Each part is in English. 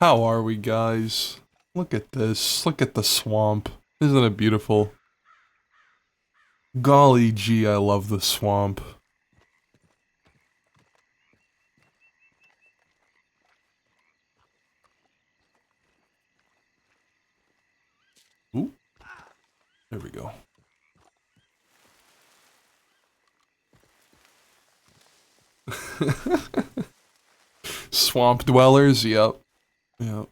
How are we, guys? Look at this. Look at the swamp. Isn't it beautiful? Golly gee, I love the swamp. Ooh. There we go. Swamp dwellers, yep. Yep.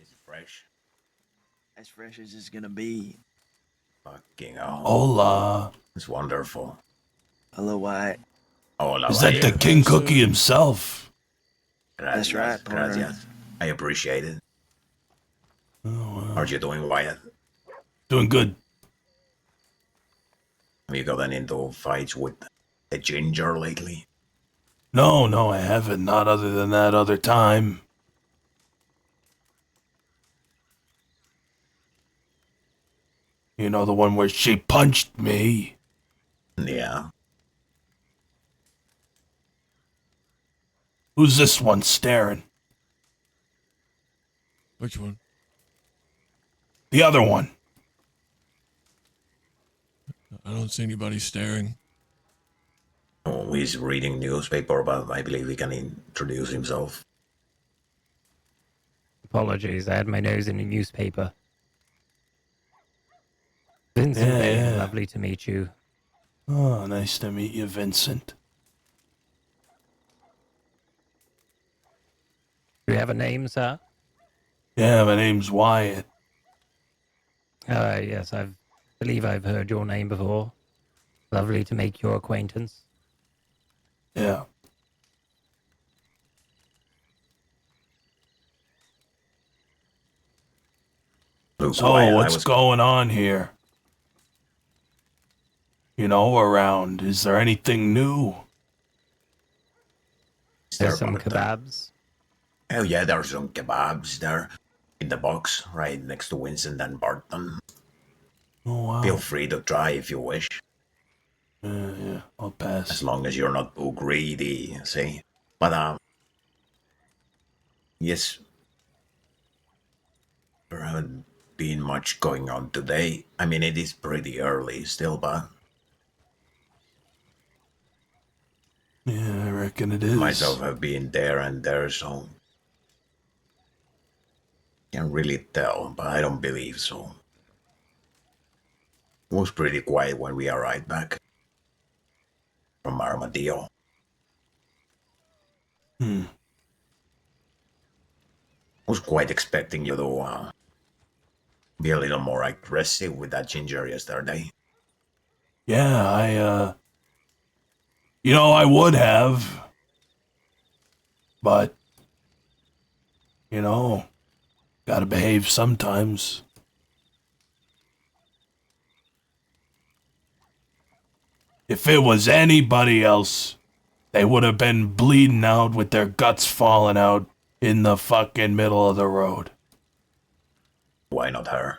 Is it fresh? As fresh as it's gonna be. Fucking hell. Hola. It's wonderful. Hello, Wyatt. Hola, Is that the Wyatt. King Cookie himself? That's Gracias, right, partner. gracias. I appreciate it. Oh, How are well. you doing, Wyatt? Doing good. Have you gotten into fights with the ginger lately? No, I haven't. Not other than that other time. You know, the one where she punched me. Yeah. Who's this one staring? Which one? The other one. I don't see anybody staring. Oh, he's reading newspaper, but I believe he can introduce himself. Apologies, I had my nose in a newspaper. Vincent Yeah, Bain, yeah. lovely to meet you. Oh, nice to meet you, Vincent. Do you have a name, sir? Yeah, my name's Wyatt. Yes, I believe I've heard your name before. Lovely to make your acquaintance. Yeah. Look, So, Wyatt, what's going on here? You know, around. Is there anything new? There's some Barton. kebabs. Oh, yeah, there's some kebabs there in the box right next to Vincent and Barton. Oh, wow. Feel free to try if you wish. Yeah, I'll As pass. long as you're not too greedy, see. But yes, there haven't been much going on today. I mean, it is pretty early still, but Yeah, I reckon it is. myself have been there and there, so can't really tell. But I don't believe so. It was pretty quiet when we arrived back from Armadillo. Hmm. Was quite expecting you to be a little more aggressive with that ginger yesterday. Yeah, you know, I would have. But, you know, gotta behave sometimes. If it was anybody else, they would have been bleeding out with their guts falling out in the fucking middle of the road. Why not her?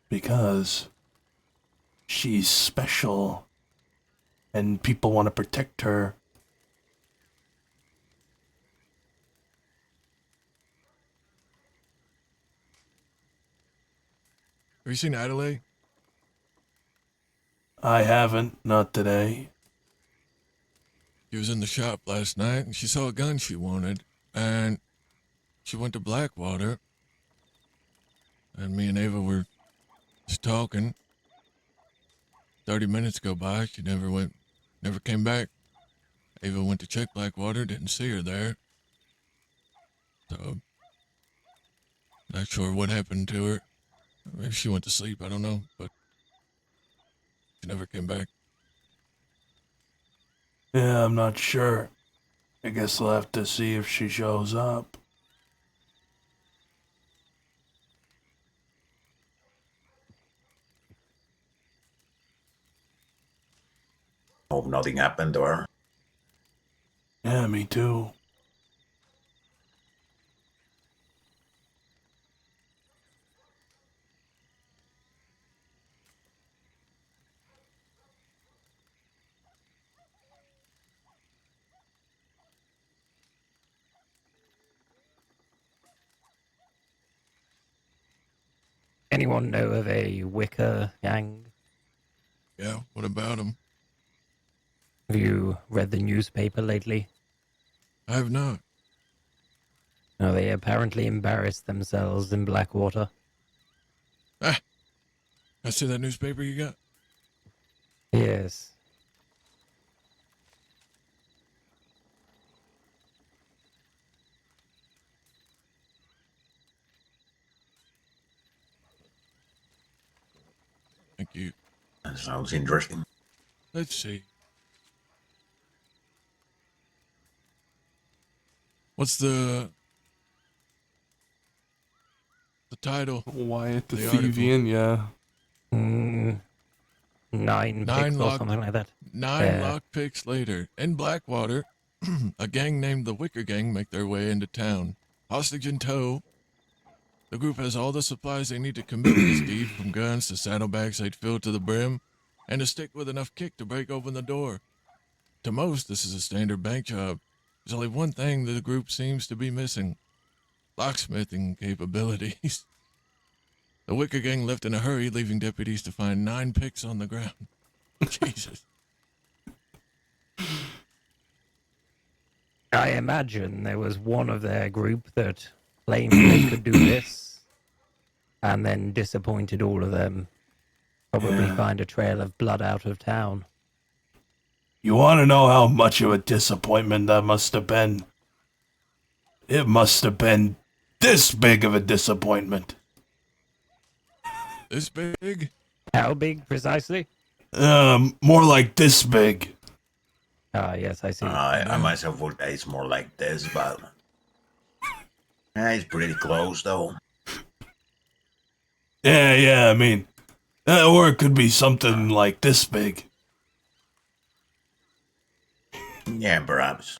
Because she's special and people want to protect her. Have you seen Adelaide? I haven't, not today. She was in the shop last night and she saw a gun she wanted, and she went to Blackwater. And me and Ava were just talking. 30 minutes go by, she never came back. Ava went to check Blackwater, didn't see her there. So, not sure what happened to her. Maybe she went to sleep, I don't know, but she never came back. Yeah, I'm not sure. I guess we'll have to see if she shows up. Hope nothing happened to her. Yeah, me too. Anyone know of a Wicker gang? Yeah, what about him? Have you read the newspaper lately? I have not. No, they apparently embarrassed themselves in Blackwater. I see that newspaper you got? Yes. Thank you. That sounds interesting. Let's see. What's the title? Wyatt the The article. Thievian, yeah. 9 picks or something like that. 9 Yeah. lockpicks later, in Blackwater, a gang named the Wicker Gang make their way into town. Hostage in tow. The group has all the supplies they need to commit this deed, from guns to saddlebags they'd fill to the brim, and a stick with enough kick to break open the door. To most, this is a standard bank job. There's only one thing that the group seems to be missing: locksmithing capabilities. The Wicker Gang left in a hurry, leaving deputies to find 9 picks on the ground. Jesus. I imagine there was one of their group that claimed they could do this, and then disappointed all of them. Probably Yeah. find a trail of blood out of town. You want to know how much of a disappointment that must have been? It must have been this big of a disappointment. This big? How big precisely? More like this big. Ah, yes, I see. I myself would say it's more like this, but it's pretty close though. Yeah, I mean, or it could be something like this big. Yeah, perhaps.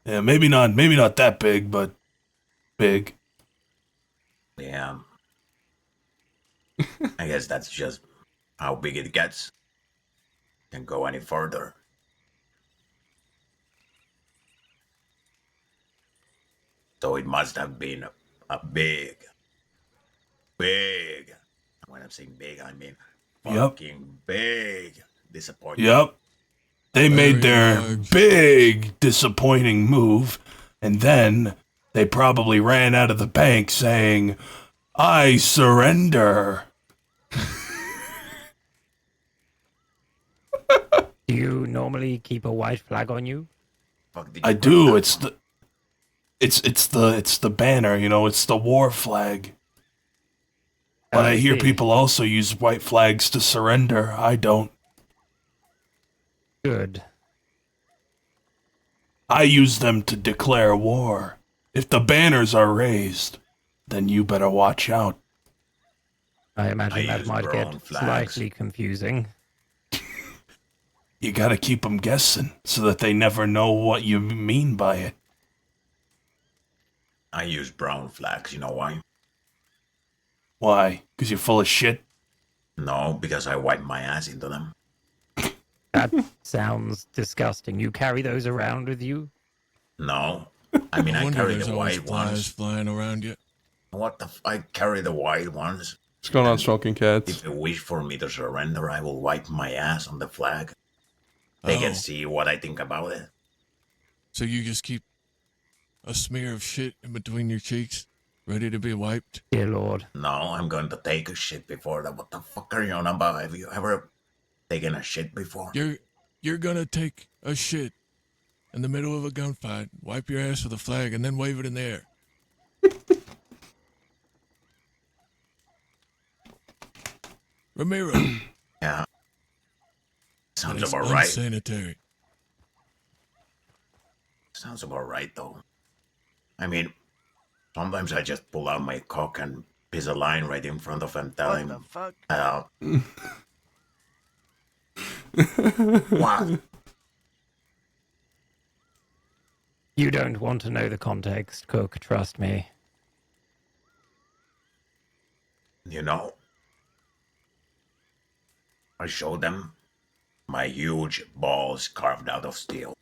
Yeah, maybe not that big, but big. Yeah. I guess that's just how big it gets. Can't go any further. So it must have been a big. When I'm saying big, I mean Yep. fucking big disappointment. Yep. They made their large. big disappointing move, and then they probably ran out of the bank saying, "I surrender." Do you normally keep a white flag on you? Fuck, did you I break do. that It's the banner, you know, it's the war flag. But I hear see. people also use white flags to surrender. I don't. Good. I use them to declare war. If the banners are raised, then you better watch out. I imagine I that use might brown get flags. slightly confusing. You gotta keep them guessing so that they never know what you mean by it. I use brown flags, you know why? Why? 'Cause you're full of shit? No, because I wipe my ass into them. That sounds disgusting. You carry those around with you? No. I mean, I wonder carry there's the always white flies ones. flying around you. What the I carry the white ones. What's going on, Smoking Cats? If you wish for me to surrender, I will wipe my ass on the flag. They can Oh. see what I think about it. So you just keep a smear of shit in between your cheeks, ready to be wiped? Dear Lord. No, I'm going to take a shit before that. What the fuck are you on about? Have you ever taken a shit before? You're gonna take a shit in the middle of a gunfight, wipe your ass with a flag, and then wave it in the air. Ramiro. Yeah. Sounds It's about right. unsanitary. Sounds about right, though. I mean, sometimes I just pull out my cock and piss a line right in front of him, tell What him, the fuck? what? You don't want to know the context, Cook, trust me. You know, I showed them my huge balls carved out of steel.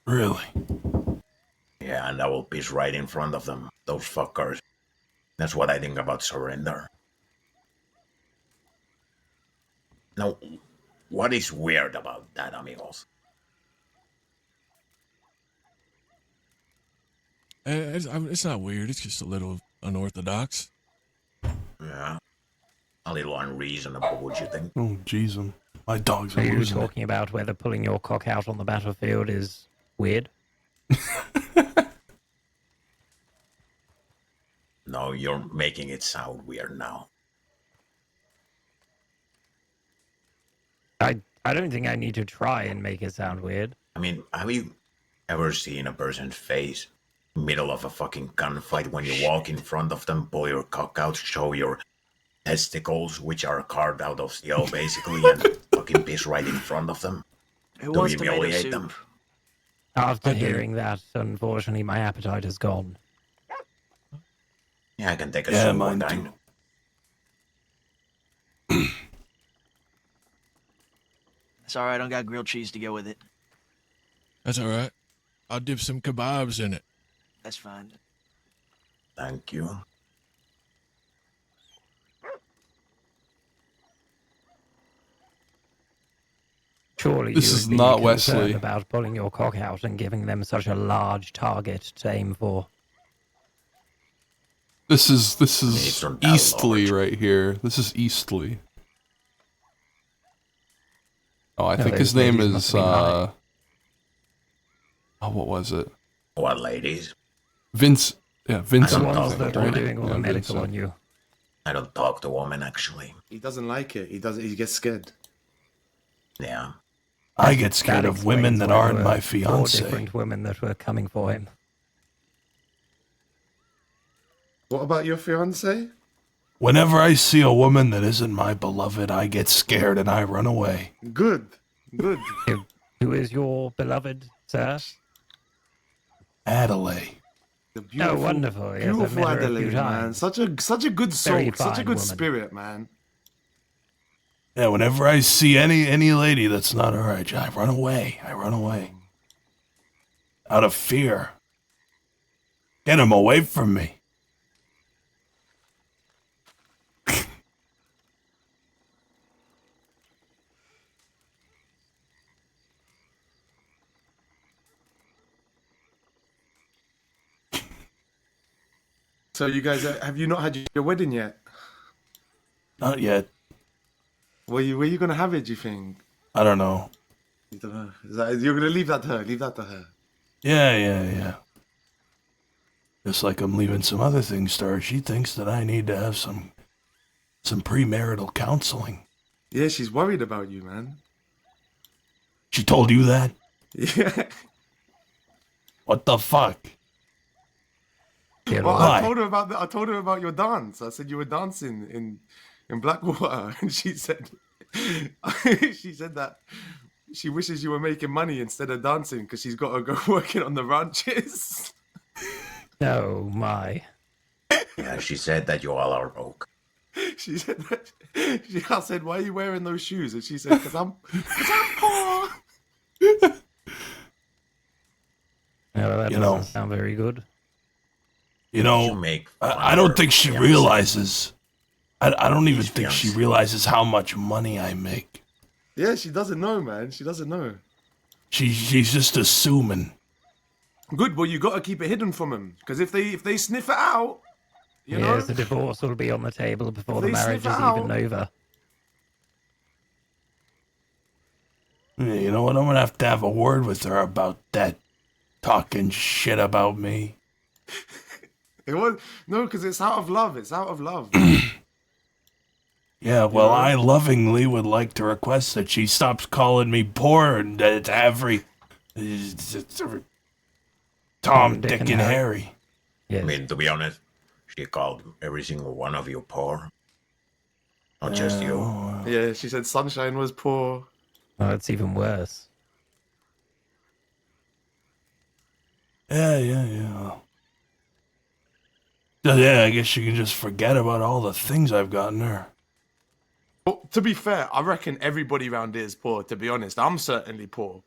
Really? Yeah, and I will piss right in front of them, those fuckers. That's what I think about surrender. Now, what is weird about that, amigos? It's not weird. It's just a little unorthodox. Yeah, a little unreasonable, would you think? Oh, jeez, my dogs Are are you losing it. talking about whether pulling your cock out on the battlefield is weird? No, you're making it sound weird now. I don't think I need to try and make it sound weird. I mean, have you ever seen a person's face middle of a fucking gunfight when you walk in front of them, pull your cock out, show your testicles, which are carved out of steel, basically, and fucking piss right in front of them? Who To wants tomato humiliate soup? them. After I do. hearing that, unfortunately, my appetite is gone. Yeah, I can take a Yeah, soup mine one kind. too. It's alright, I don't got grilled cheese to go with it. That's all right. I'll dip some kebabs in it. That's fine. Thank you. Surely This you is would be not concerned Wesley. about pulling your cock out and giving them such a large target to aim for. This is It's not that Eastly large. right here. This is Eastly. Oh, I No, think his those name ladies must is have been high. oh, what was it? What, ladies? Vince. Yeah, Vincent. The don't I ones know. think, that were right? doing all Yeah, the medical Vincent. on you. I don't talk to women, actually. He doesn't like it. He doesn't. He gets scared. Yeah. I get scared That of women explains that why there aren't were my 4 fiance. different women that were coming for him. What about your fiance? Whenever I see a woman that isn't my beloved, I get scared and I run away. Good. Good. Who is your beloved, sir? Adelaide. The beautiful, wonderful. Yes, I've beautiful met her a few Adelaide, man. times. Such a good soul. Very Such a fine good woman. spirit, man. Yeah, whenever I see any lady that's not her, I run away. I run away. Out of fear. Get him away from me. So you guys, have you not had your wedding yet? Not yet. Where you gonna have it? Do you think? I don't know. You don't know. You're gonna leave that to her. Leave that to her. Yeah. Just like I'm leaving some other things to her. She thinks that I need to have some premarital counseling. Yeah, she's worried about you, man. She told you that? Yeah. What the fuck? Dear Well, Lord. Why? I told her about your dance. I said you were dancing in Blackwater, and she said she said that she wishes you were making money instead of dancing because she's got to go working on the ranches. Oh my. Yeah, she said that you all are broke. She said that. I said, "Why are you wearing those shoes?" And she said, "Because I'm poor." No, that You doesn't know. sound very good. You You know, make fun I of don't her think she fiancé. realizes I don't even His think she fiancé. realizes how much money I make. Yeah, she doesn't know, man. She doesn't know. She's just assuming. Good, well, you got to keep it hidden from them, because if they sniff it out, you know, Yes, the divorce will be on the table before the they marriage sniff is out- even over. Yeah, you know what? I'm gonna have a word with her about that talking shit about me. it was no, because it's out of love. It's out of love. Yeah, well, know? I lovingly would like to request that she stops calling me poor and that it's every Tom, Dick, and Harry. Yes. I mean, to be honest, she called every single one of you poor. Not just you. Yeah, she said Sunshine was poor. Oh, it's even worse. Yeah. Yeah, I guess you can just forget about all the things I've gotten her. Well, to be fair, I reckon everybody around here is poor. To be honest, I'm certainly poor.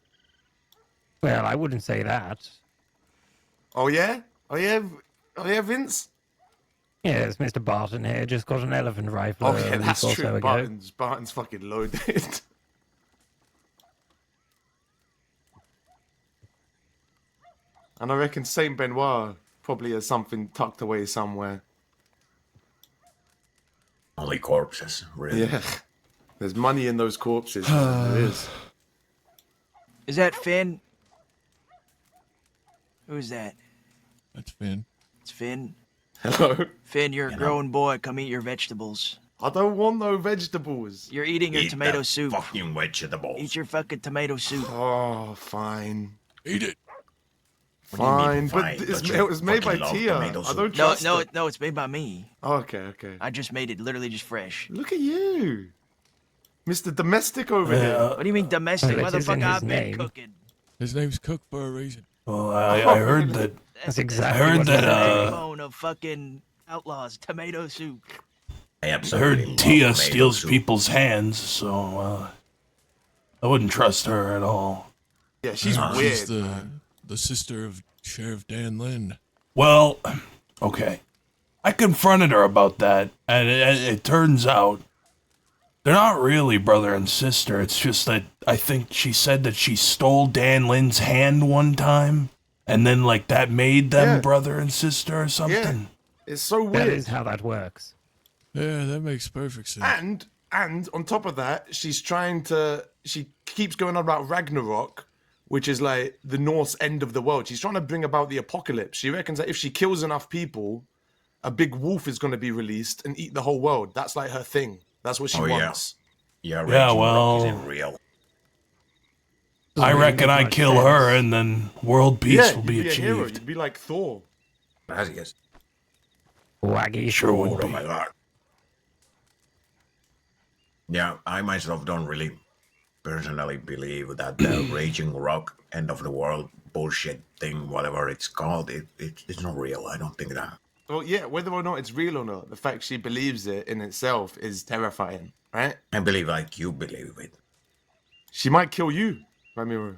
Well, I wouldn't say that. Oh yeah, oh yeah, oh yeah, Vince. Yes, Mr. Barton here just got an elephant rifle Okay, a week that's or true. so ago. Barton's fucking loaded. And I reckon Saint Benoit probably has something tucked away somewhere. Only corpses, really. Yeah, there's money in those corpses. There is. Is that Finn? Who's that? That's Finn. It's Finn. Hello. Finn, you're a You know. grown boy. Come eat your vegetables. I don't want no vegetables. You're eating your Eat tomato that soup. fucking vegetables. Eat your fucking tomato soup. Oh, fine. Eat it. What do you mean, Fine, but fine? it's, Don't you it was made by fucking love Tia. tomato I soup? don't No, trust no, her. no. It's made by me. Oh, okay. I just made it, literally just fresh. Look at you, Mr. Domestic over Yeah, here. What do you mean domestic? Well, it is in Motherfucker, his I've been name. cooking. His name's Cook for a reason. well, I heard that. That's exactly I heard what that, he said. Backbone of fucking outlaws. Tomato soup. I I absolutely heard love Tia tomato steals soup. people's hands, so I wouldn't trust her at all. Yeah, she's Nah, weird. She's the sister of Sheriff Dan Lynn. Well, okay. I confronted her about that, and it turns out they're not really brother and sister. It's just that I think she said that she stole Dan Lynn's hand one time, and then like that made them Yeah. brother and sister or something. It's so That weird. is how that works. Yeah, that makes perfect sense. And on top of that, she keeps going on about Ragnarok, which is like the Norse end of the world. She's trying to bring about the apocalypse. She reckons that if she kills enough people, a big wolf is going to be released and eat the whole world. That's like her thing. That's what she Oh, yeah. wants. Yeah, Yeah, Raging Rock well- isn't real. I Doesn't reckon make I much kill her, sense. and then world peace Yeah, will you'd be be a hero. achieved. You'd be like Thor. Gracias. Waggy. Sure would Oh be. my god. Yeah, I myself don't really personally believe that the Raging Rock end of the world bullshit thing, whatever it's called, it's not real. I don't think that. Well, yeah, whether or not it's real or not, the fact she believes it in itself is terrifying, right? I believe like you believe it. She might kill you, Ramiro.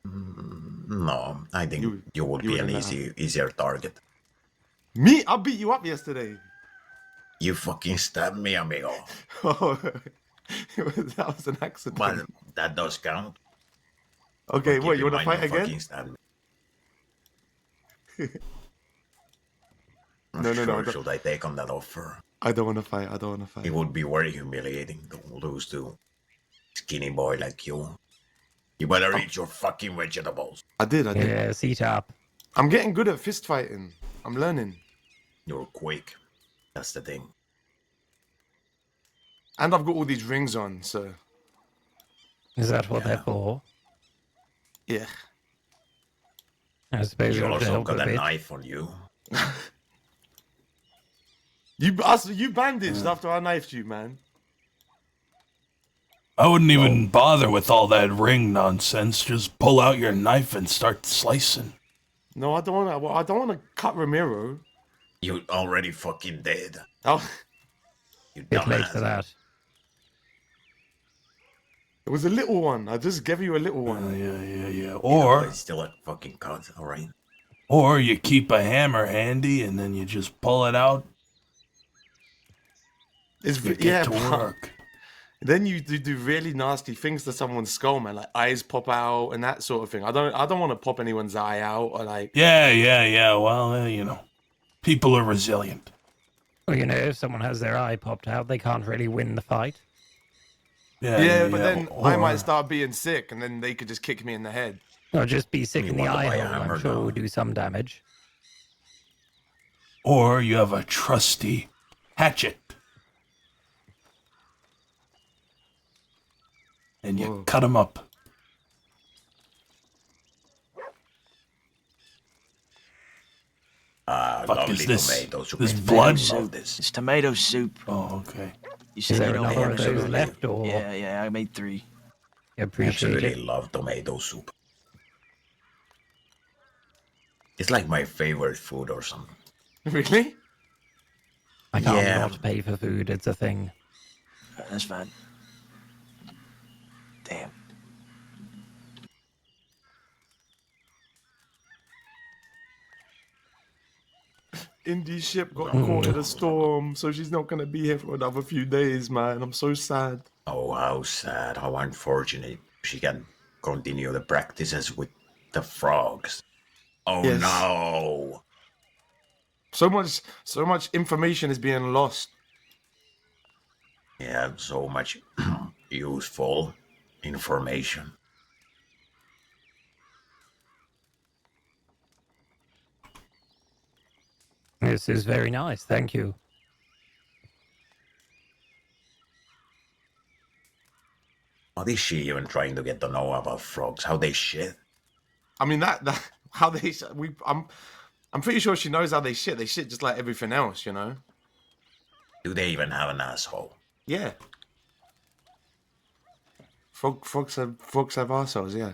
No, I think you would you be an wouldn't easier target. Me? I beat you up yesterday. You fucking stabbed me, amigo. Oh, that was an accident. But that does count. Okay, Keep what, you in want to mind fight you again? fucking stabbed me. No, Sure, I don't, should I take on that offer? I don't want to fight. I don't want to fight. It would be very humiliating to lose to skinny boy like you. You better eat your fucking vegetables. I did. Yeah, seat up. I'm getting good at fist fighting. I'm learning. You're quick. That's the thing. And I've got all these rings on, so Is that what they're for? yeah. I suppose You it'll also help got a a bit. knife on you. You bandaged after I knifed you, man. I wouldn't even bother with all that ring nonsense. Just pull out your knife and start slicing. No, I don't want to. I don't want to cut Ramiro. You already fucking dead. Oh, You Bit late dumbass. for that. it was a little one. I just gave you a little one. Yeah. But Or it's still a fucking cut, alright? you keep a hammer handy and then you just pull it out. It's Get yeah, to but work. then you do really nasty things to someone's skull, man. Like eyes pop out and that sort of thing. I don't want to pop anyone's eye out or like. Yeah. Well, people are resilient. Well, you know, if someone has their eye popped out, they can't really win the fight. Yeah, but then I might Or- start being sick, and then they could just kick me in the head. Or just be sick You in the want to eye buy a hole. hammer I'm sure now? will do some damage. Or you have a trusty hatchet. And you Whoa. cut them up. Fuck Lovely is this? tomato soup. This I blood? love this. It's tomato soup. Oh, okay. You Is said there you don't another want of those absolutely. left, or Yeah, I made 3. you I appreciate absolutely it? love tomato soup. It's like my favorite food or something. Really? I can't Yeah. not pay for food. It's a thing. That's fine. Damn. Indie's ship got caught in a storm, so she's not gonna be here for another few days, man. I'm so sad. Oh, how sad, how unfortunate. She can continue the practices with the frogs. Oh Yes. no! So much information is being lost. Yeah, so much useful information. This is very nice. Thank you. What is she even trying to get to know about frogs? How they shit? I mean that how they I'm pretty sure she knows how they shit. They shit just like everything else, you know. Do they even have an asshole? Yeah. Frogs have assholes, yeah.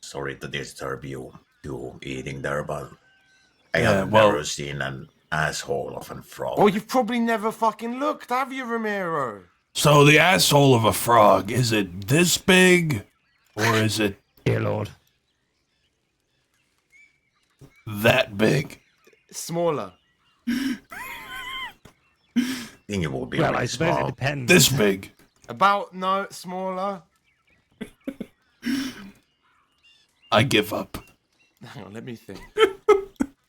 Sorry to disturb you eating there, but I Yeah, have well- never seen an asshole of a frog. Oh, you've probably never fucking looked, have you, Ramiro? So the asshole of a frog, is it this big? Or is it Dear Lord. that big? Smaller. I think it will be Well, really I suppose small. it depends. This big? No, smaller. I give up. Hang on, let me think.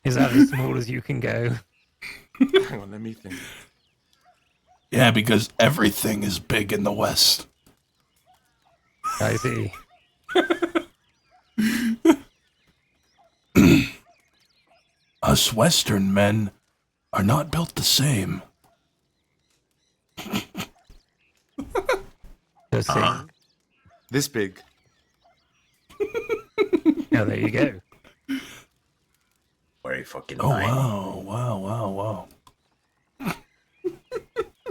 Is that as small as you can go? Hang on, let me think. Yeah, because everything is big in the West. I see. Us Western men are not built the same. Just see. This big. Yeah, there you go. Very fucking Oh, tiny. wow.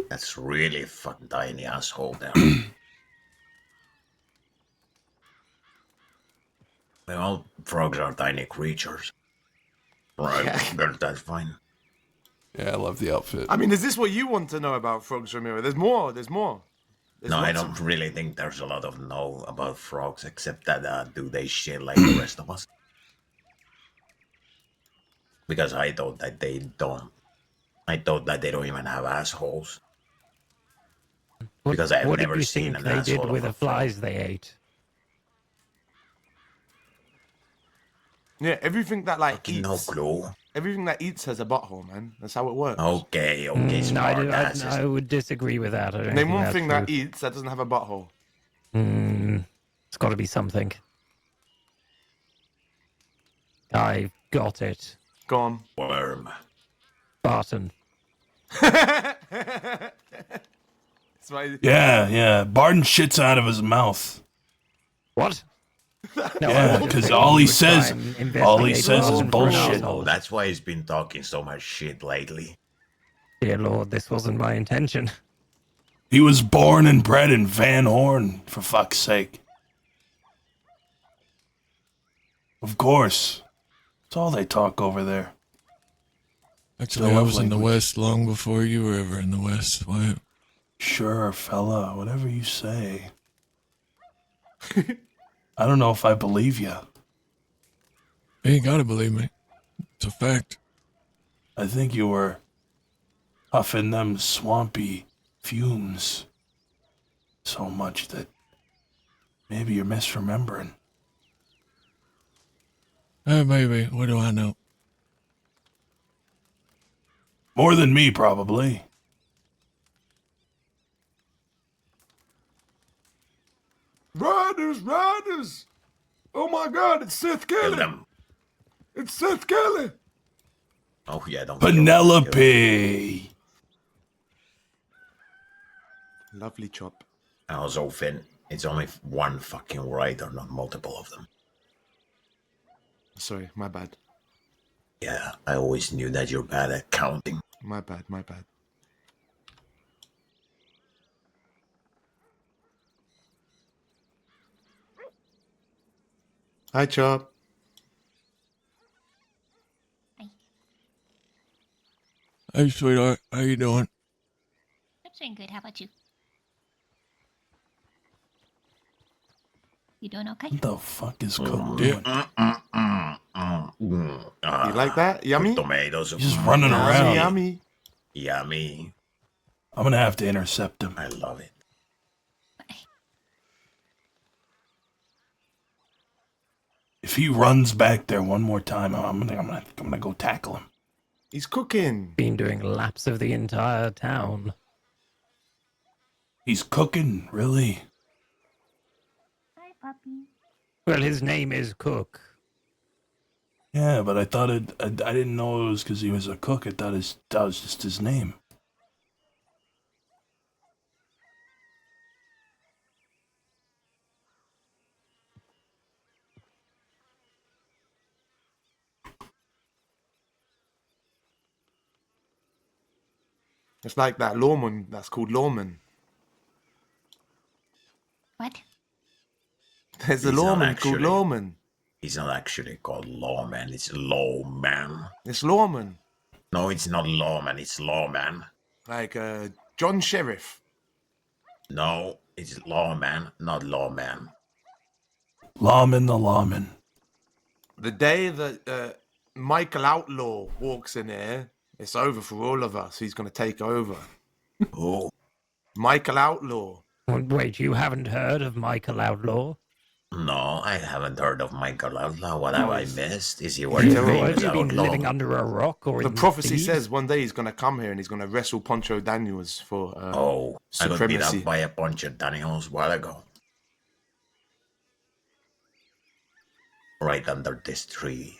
That's really fucking tiny asshole there. Well, frogs are tiny creatures. Right, but that's fine. Yeah, I love the outfit. I mean, is this what you want to know about frogs, Ramiro? There's more. There's No, I lots don't of- really think there's a lot of know about frogs, except that do they shit like the rest of us? Because I thought that they don't. I thought that they don't even have assholes. Because I've what never did you seen think an they did asshole with of the a frog. flies they ate? Yeah, everything that like Fucking no eats, clue. everything that eats has a butthole, man. That's how it works. Okay, No, smart asses. I would disagree with that. I don't Name think one that's thing true. that eats that doesn't have a butthole. It's got to be something. I got it. Go on. Worm. Barton. It's my- Yeah. Barton shits out of his mouth. What? No, Yeah, I was just 'cause thinking all he you would try says- and all he investigate says is Barton for an bullshit. asshole. Oh, that's why he's been talking so much shit lately. Dear Lord, this wasn't my intention. He was born and bred in Van Horn, for fuck's sake. Of course. That's all they talk over there. Actually, The I love was in the language. West long before you were ever in the West, Wyatt. Sure, fella, whatever you say. I don't know if I believe you. You ain't gotta believe me. It's a fact. I think you were puffing them swampy fumes so much that maybe you're misremembering. Maybe. What do I know? More than me, probably. Riders, riders! Oh my God, it's Seth Kill Kelly! them. It's Seth Kelly! Oh yeah, don't kill them. Penelope! Lovely chop. Also, Finn, it's only one fucking rider, not multiple of them. Sorry, my bad. Yeah, I always knew that you're bad at counting. My bad, my bad. Hi, Chop. Hey, sweetheart. How you doing? I'm doing good. How about you? You doing okay? What the fuck is Cook Yeah. doing? You like that? Yummy? Tomatoes. He's just running around. Yummy. Yummy. I'm gonna have to intercept him. I love it. If he runs back there one more time, I'm gonna go tackle him. He's cooking. Been doing laps of the entire town. He's cooking, really? Hi, puppy. Well, his name is Cook. Yeah, but I thought I didn't know it was because he was a cook. I thought that was just his name. It's like that lawman that's called lawman. What? There's a He's not lawman called actually. lawman. He's not actually called lawman, it's lawman. It's lawman. No, it's not lawman, it's lawman. Like John Sheriff. No, it's lawman, not lawman. Lawman the lawman. The day that Michael Outlaw walks in here, it's over for all of us. He's going to take over. Oh, Michael Outlaw. Wait, you haven't heard of Michael Outlaw? no, I haven't heard of Michael Outlaw. What have I missed? Is he Have working you for ever- Have famous you been living outlaw? under a rock or The in prophecy Thebes? says one day he's going to come here and he's going to wrestle Poncho Daniels for Oh, I got beat supremacy. up by a bunch of Daniels a while ago. Right under this tree.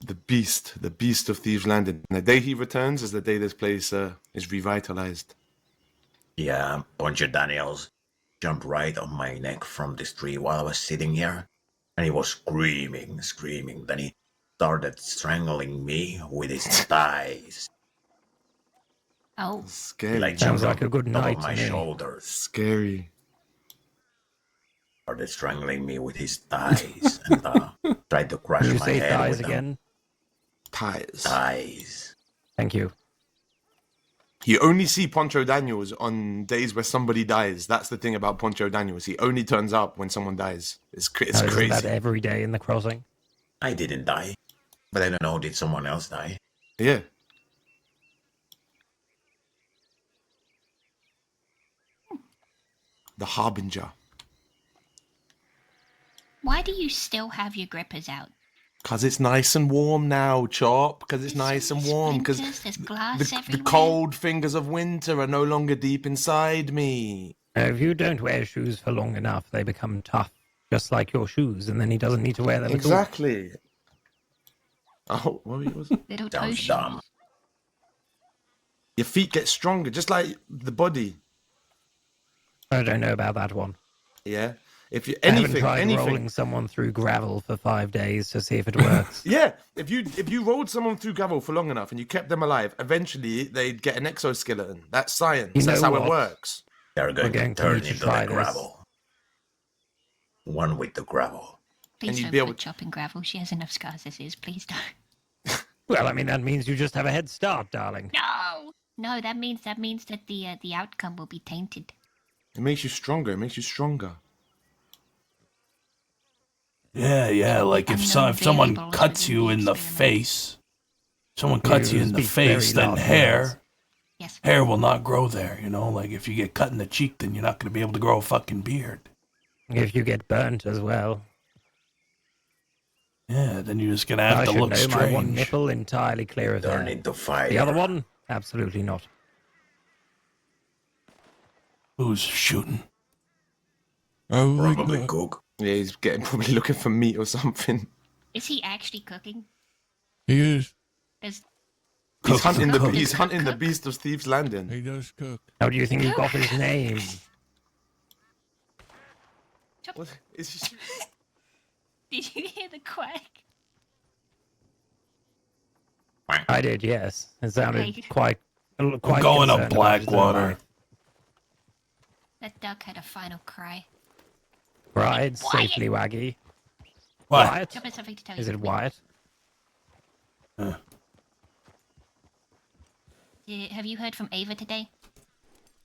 the beast of Thieves Landing. And the day he returns is the day this place is revitalized. Yeah, bunch of Daniels jumped right on my neck from this tree while I was sitting here. And he was screaming. Then he started strangling me with his thighs. Oh, He Scary. like Sounds jumped like a on good top night of to my me. shoulders. Scary. Started strangling me with his thighs and tried to crush Can you my say head thighs with them. again? Ties. Thighs. Thank you. You only see Poncho Daniels on days where somebody dies. That's the thing about Poncho Daniels. He only turns up when someone dies. It's Now, isn't crazy. that every day in the crossing? I didn't die. But I don't know, did someone else die? Yeah. The Harbinger. why do you still have your grippers out? Because it's nice and warm now, Chop. Because it's nice and warm. Because There's glass the everywhere. cold fingers of winter are no longer deep inside me. If you don't wear shoes for long enough, they become tough, just like your shoes, and then he doesn't need to wear them at all. Exactly. Oh, what was it? Little toe Sounds shoes. dumb. Your feet get stronger, just like the body. I don't know about that one. Yeah. If you I haven't anything, tried anything. rolling someone through gravel for 5 days to see if it works. Yeah, if you rolled someone through gravel for long enough and you kept them alive, eventually they'd get an exoskeleton. That's science. You That's know how it what? works. They're going going to to turn need to into try the this. gravel. One with the gravel. Please you'd don't be able- put chopping gravel. She has enough scars as is. Please don't. Well, I mean, that means you just have a head start, darling. No, that means that the outcome will be tainted. It makes you stronger. It makes you stronger. Yeah, like if Unknown someone variables cuts within you the in the experiment. face, someone cuts you in the speak very face, then large hair, words. Yes. hair will not grow there, you know? Like, if you get cut in the cheek, then you're not going to be able to grow a fucking beard. If you get burnt as well. Yeah, then you're just going to have I to should look know my one strange. nipple entirely clear of Turn hair. into fire. The other one, absolutely not. Who's shooting? Probably cook. Yeah, he's probably looking for meat or something. Is he actually cooking? He is. Does He's hunting cook. he's hunting the Cook. beast of Thieves Landing. He does cook. How do you think he got his name? What is he? Did you hear the quack? I did, yes. It sounded Okay. quite I'm quite going up concerned about his own Blackwater. life. That duck had a final cry. Right, Wyatt. safely waggy. What? Wyatt? I've got something to tell you. Is it Wyatt? Have you heard from Ava today?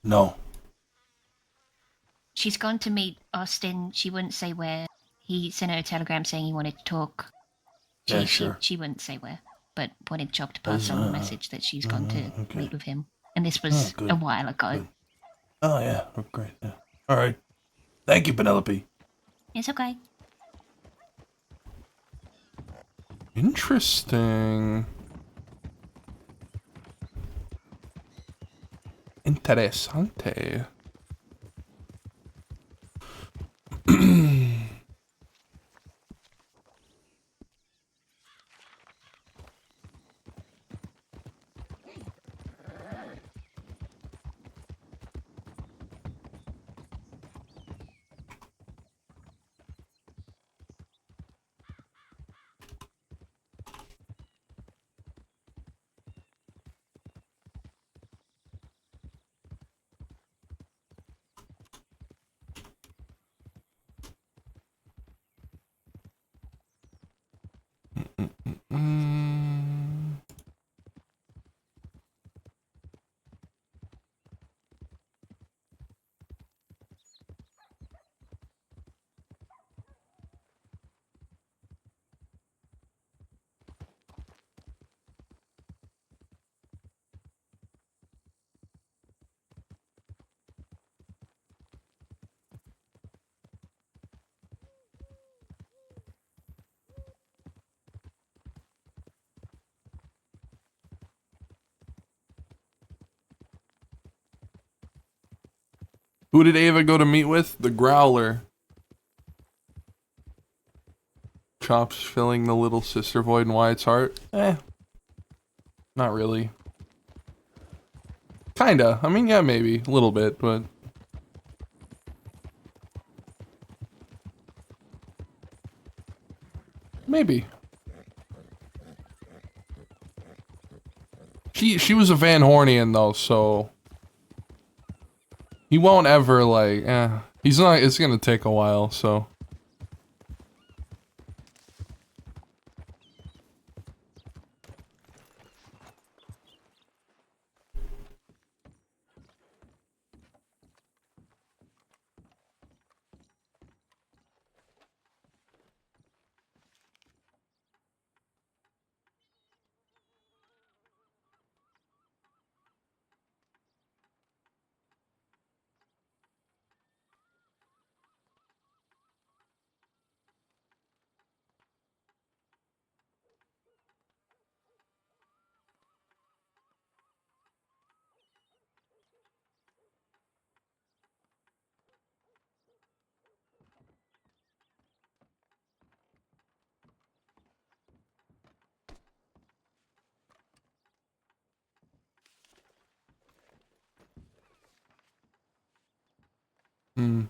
No. She's gone to meet Austin. She wouldn't say where. He sent her a telegram saying he wanted to talk. Yeah, sure. She wouldn't say where, but wanted Chop to pass on the message that she's gone to okay. meet with him. And this was good. a while ago. Good. Oh, yeah. Oh, great. Yeah. All right. Thank you, Penelope. It's okay. Interesting. Interessante. Mm. Who did Ava go to meet with? The Growler. Chops filling the little sister void in Wyatt's heart. Not really. Kinda. I mean, yeah, maybe. A little bit, but... Maybe. She was a Van Hornian, though, so... He won't ever, like, He's not... It's gonna take a while, so... Hmm.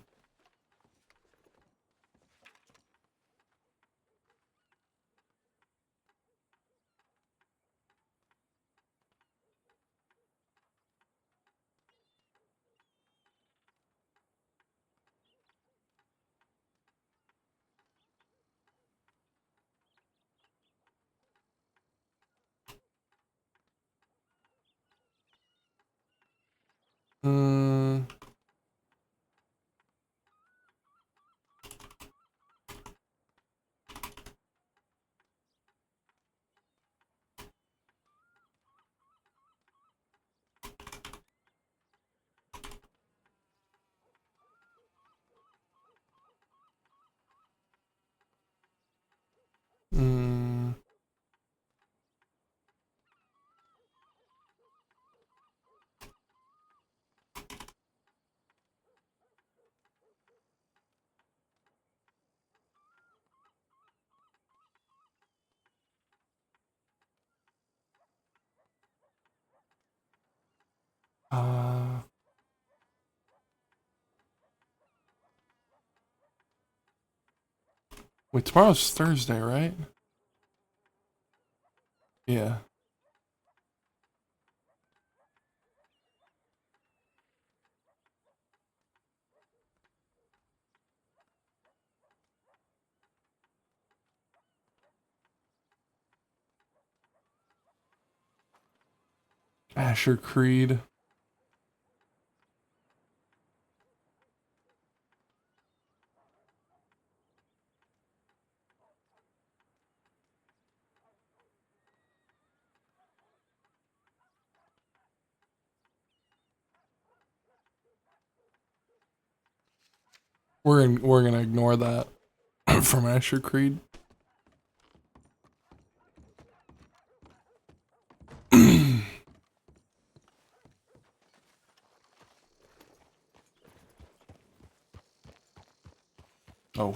Hmm. Wait, tomorrow's Thursday, right? Yeah. Asher Creed. We're gonna ignore that from Asher Creed. Oh,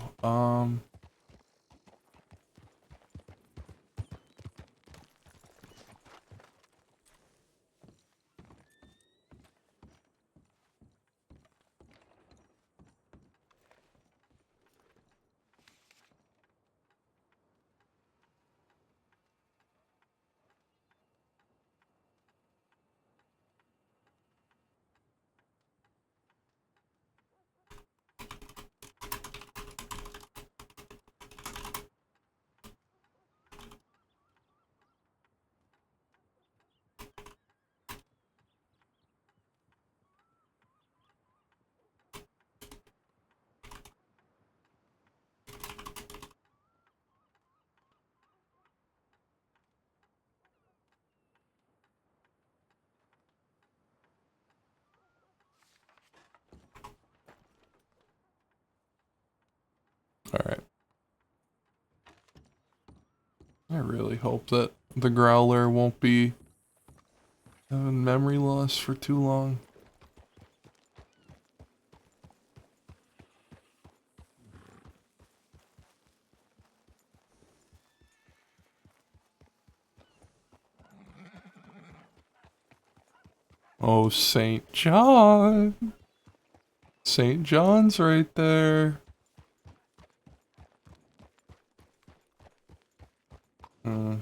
alright. I really hope that the Growler won't be having memory loss for too long. Oh, St. John! St. John's right there. Hmm.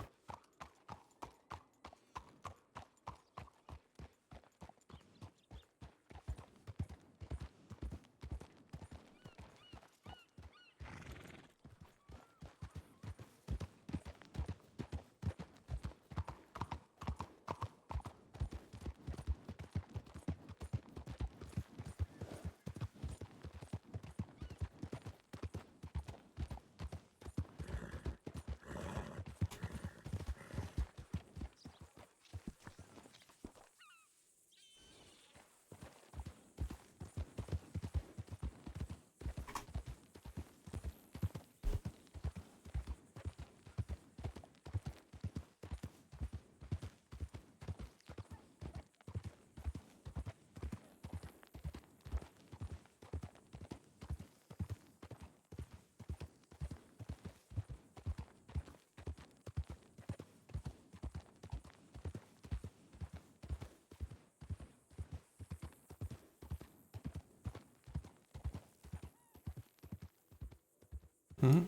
Hmm?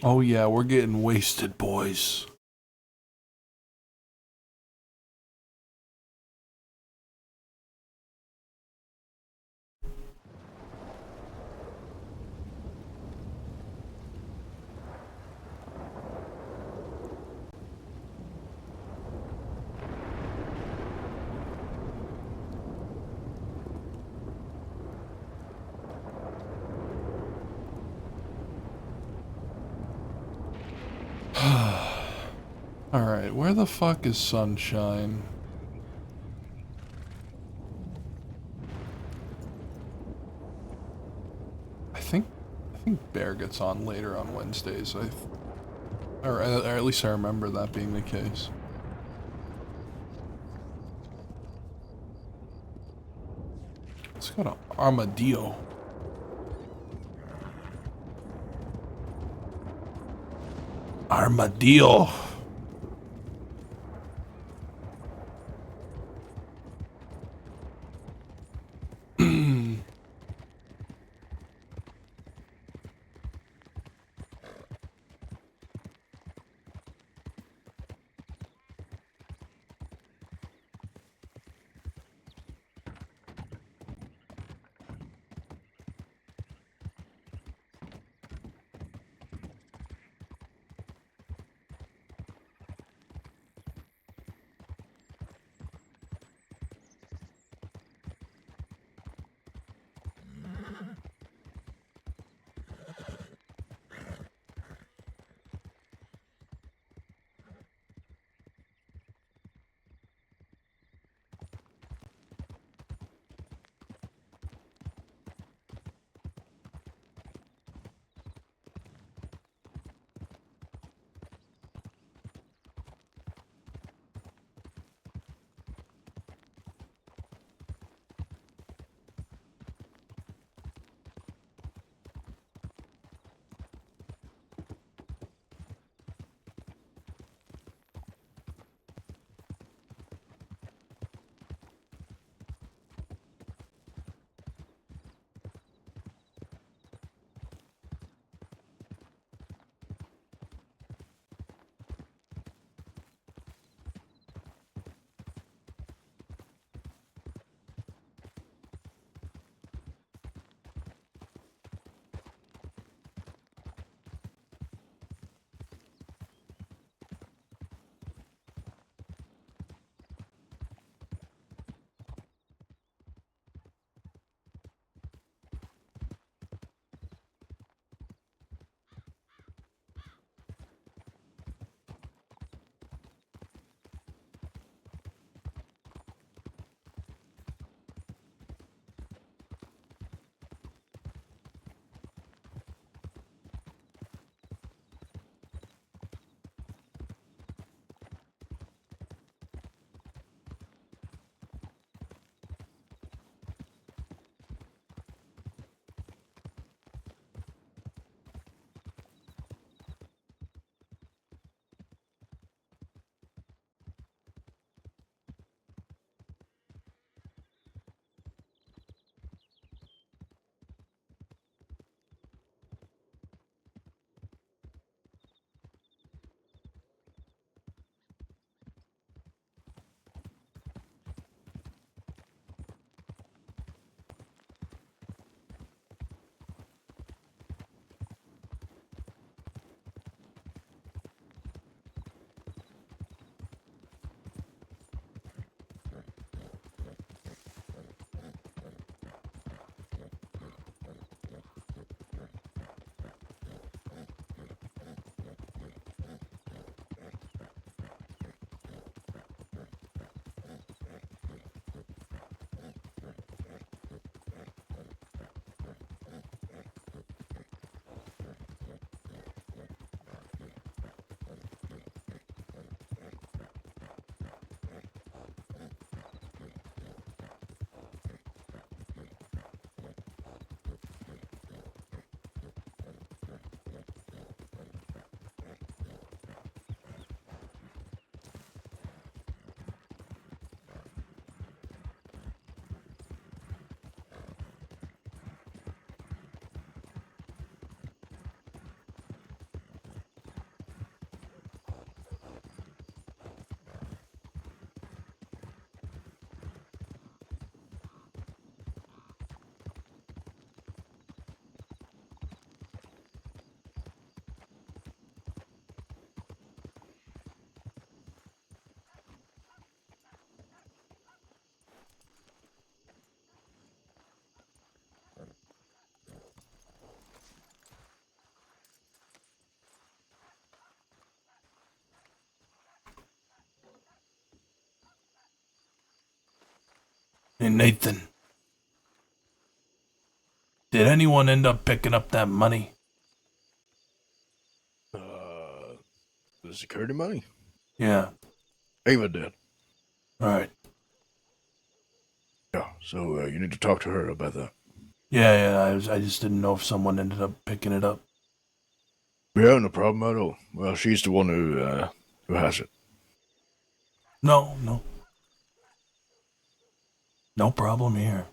Oh yeah, we're getting wasted, boys. Alright, where the fuck is Sunshine? I think Bear gets on later on Wednesdays. Or at least I remember that being the case. Let's go to Armadillo. Armadillo. Hey, Nathan. Did anyone end up picking up that money? The security money? Yeah. Ava did. Alright. Yeah, so you need to talk to her about that. Yeah, I just didn't know if someone ended up picking it up. Yeah, no problem at all. Well, she's the one who has it. No. No problem here.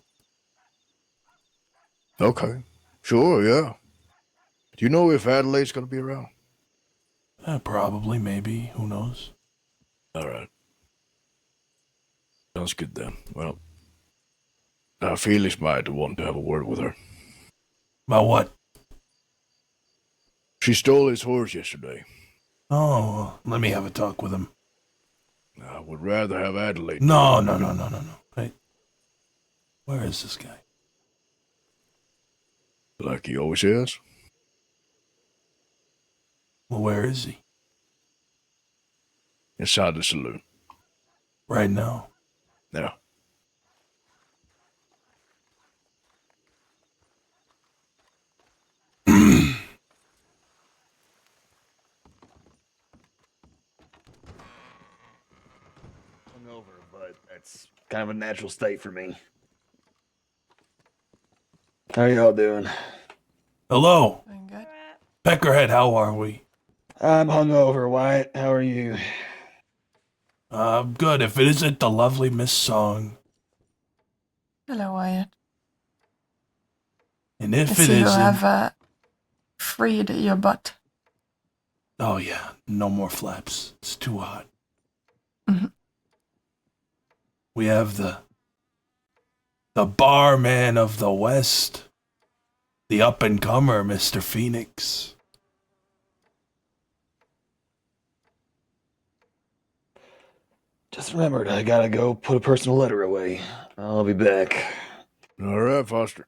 Okay. Sure, yeah. Do you know if Adelaide's gonna be around? Probably, maybe. Who knows? Alright. Sounds good then. Well, Felix might want to have a word with her. About what? She stole his horse yesterday. Oh, let me have a talk with him. I would rather have Adelaide. No. Hey, where is this guy? Like he always is. Well, where is he? Inside the saloon. Right now. Yeah. Hungover, but that's kind of a natural state for me. How y'all doing? Hello, Doing good. Peckerhead. How are we? I'm hungover, Wyatt. How are you? Good. If it isn't the lovely Miss Song, Hello, Wyatt. and I if it see you isn't, have freed your butt. oh yeah, no more flaps. It's too hot. Mhm. We have the barman of the West, the up and comer, Mr. Phoenix. Just remembered I gotta go put a personal letter away. I'll be back. All right, Foster.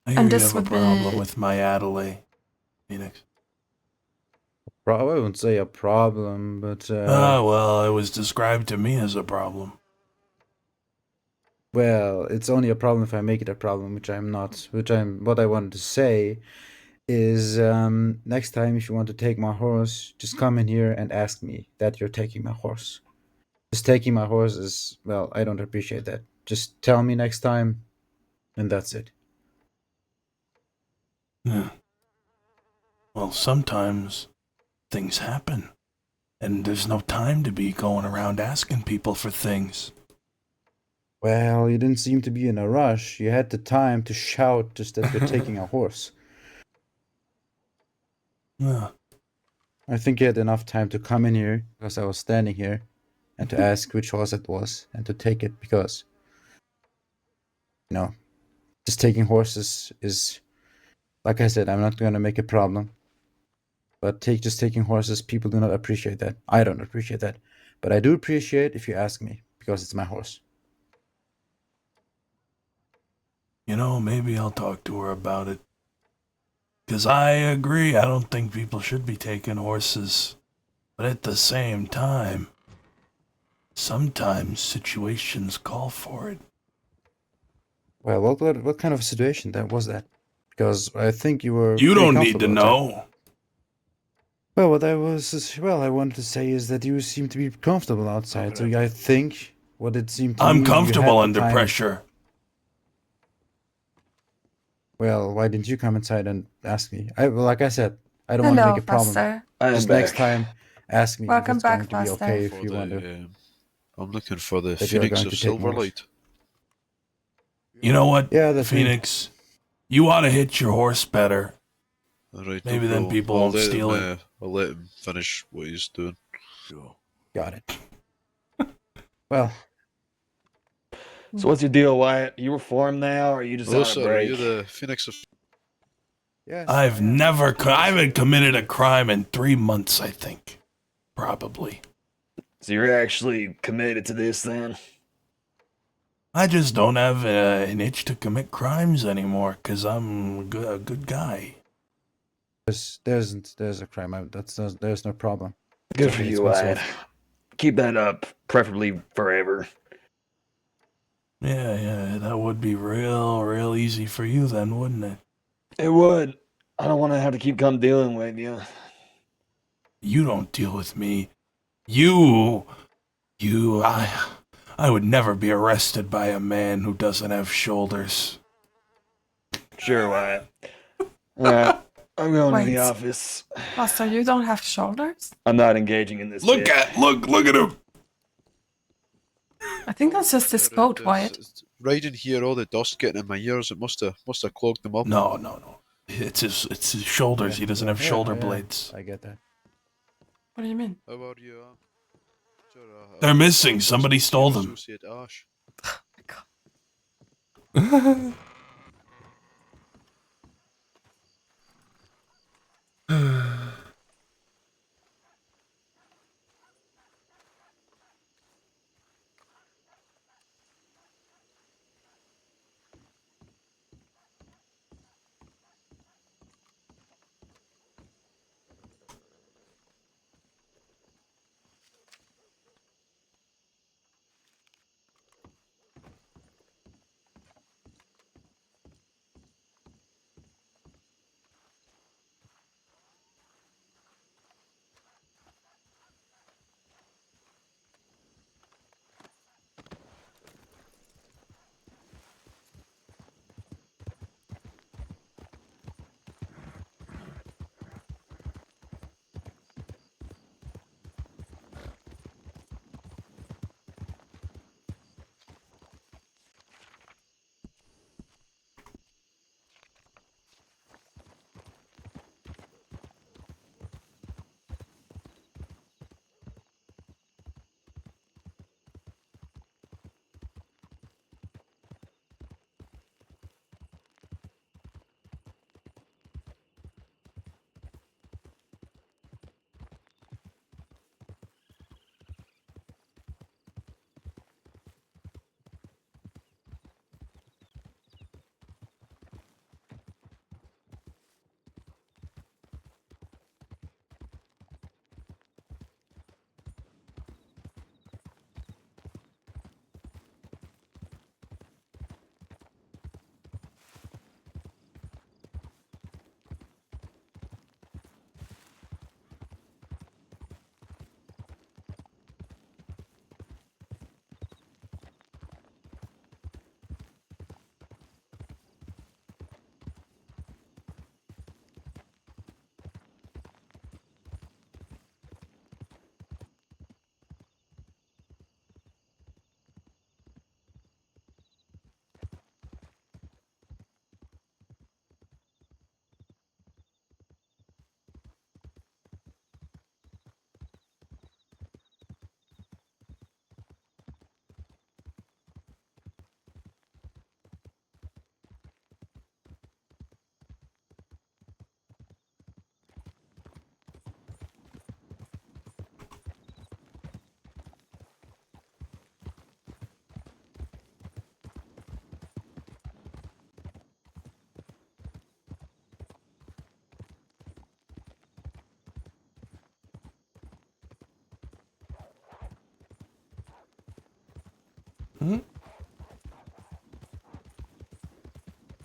I hear And you this have a would problem be- with my Adelaide, Phoenix. I wouldn't say a problem, but Well, it was described to me as a problem. well, it's only a problem if I make it a problem, which I'm not. What I wanted to say is, next time if you want to take my horse, just come in here and ask me that you're taking my horse. Just taking my horse is, well, I don't appreciate that. Just tell me next time, and that's it. Yeah. Well, sometimes things happen, and there's no time to be going around asking people for things. Well, you didn't seem to be in a rush. You had the time to shout just that you're taking a horse. Yeah. I think you had enough time to come in here because I was standing here and to ask which horse it was and to take it because, you know, just taking horses is, like I said, I'm not going to make a problem. But just taking horses, people do not appreciate that. I don't appreciate that. But I do appreciate if you ask me because it's my horse. You know, maybe I'll talk to her about it. 'Cause I agree, I don't think people should be taking horses. But at the same time, sometimes situations call for it. Well, what kind of situation that was that? Because I think you were. You pretty don't need to comfortable outside. know. Well, what I wanted to say is that you seem to be comfortable outside. So I think what it seemed to me, I'm you had comfortable the under time- pressure. Well, why didn't you come inside and ask me? Like I said, I don't want to Hello, make a problem. Foster. Just next time, ask me Welcome if it's back, going to be Foster. okay if For you the, want to. I'm looking for the That you're Phoenix going of to take more. Silverlight. You know what, Yeah, that's me. Phoenix? You ought to hit your horse better. All right, Maybe no then problem. people I'll won't let steal him, it. I'll let him finish what he's doing. Sure. Got it. Well, So what's your deal, Wyatt? You reformed now, or are you just Hello, on a sir. Are break? you the Phoenix of... yes. I've I am. never, I haven't committed a crime in 3 months, I think. Probably. So you're actually committed to this then? I just don't have an itch to commit crimes anymore, 'cause I'm a good guy. There's a crime. There's no problem. Good So for it's you, what's Wyatt. off. keep that up, preferably forever. Yeah, that would be real easy for you then, wouldn't it? It would. I don't want to have to keep dealing with you. You don't deal with me. I would never be arrested by a man who doesn't have shoulders. Sure, Wyatt. Alright, I'm going to the Wait. office. Buster, you don't have shoulders? I'm not engaging in this. Look at him! I think that's just this boat, Wyatt. It's riding here, all the dust getting in my ears. It must have clogged them up. No. It's his shoulders. He doesn't have shoulder blades. I get that. What do you mean? How are you? Sure, They're missing. Somebody stole them. Associate Ash.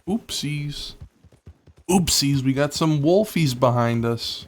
Oopsies. Oopsies, we got some wolfies behind us.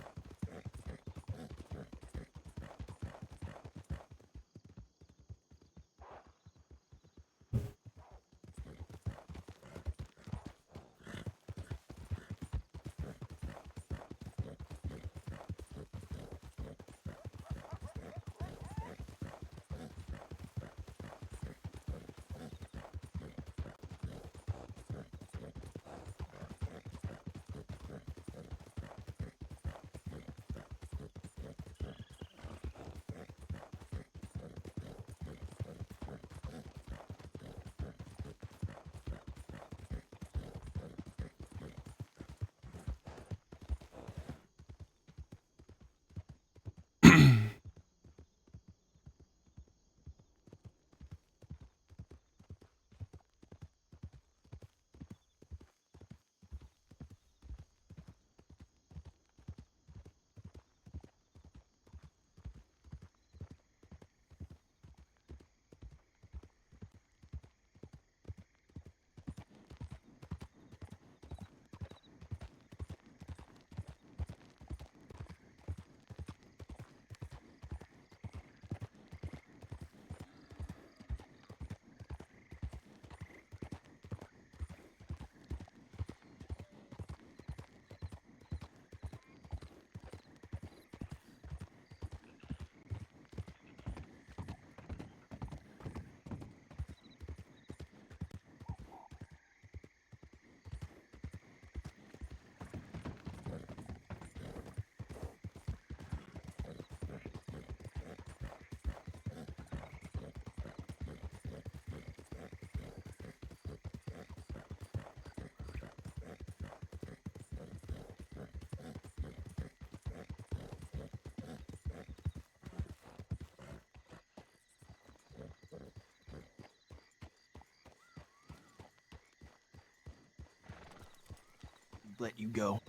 let you go.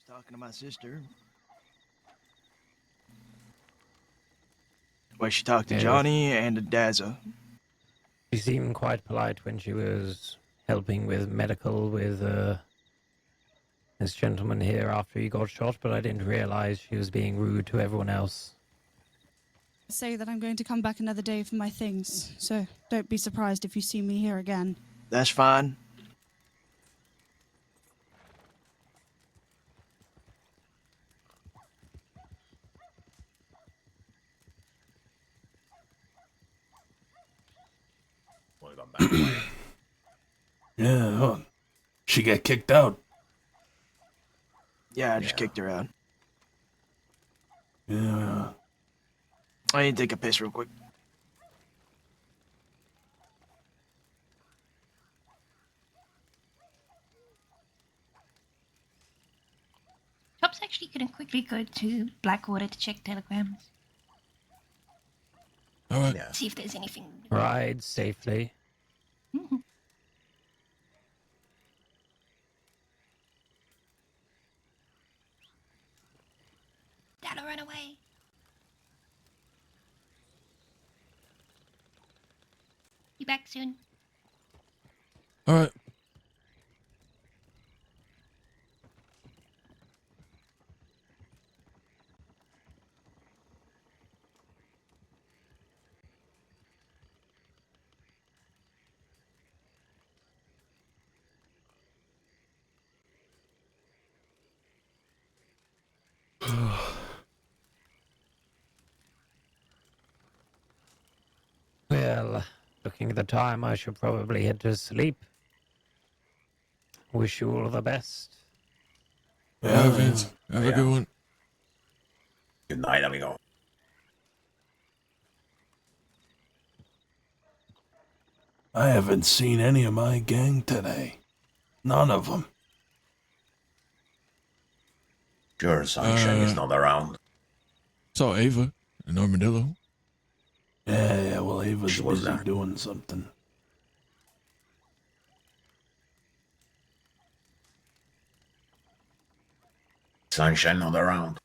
Talking to my sister. Well, she talked to Yeah. Johnny and to Dazza. She seemed quite polite when she was helping with medical with this gentleman here after he got shot, but I didn't realize she was being rude to everyone else. Say that I'm going to come back another day for my things, so don't be surprised if you see me here again. That's fine. Welcome back, Wyatt. Yeah, oh, she get kicked out. Yeah, I just kicked her out. Yeah. I need to take a piss real quick. Tops actually couldn't quickly go to Blackwater to check telegrams. All right. Yeah. See if there's anything. Ride safely. Mhm. That'll run away. Be back soon. All right. Well, looking at the time, I should probably head to sleep. Wish you all the best. Yeah, Vince. Have a good one. Good night, amigo. I haven't seen any of my gang today. None of them. Sure, Sunshine is not around. Saw Ava in Armadillo. Yeah, well, Ava's She was busy there. doing something. Sunshine not around.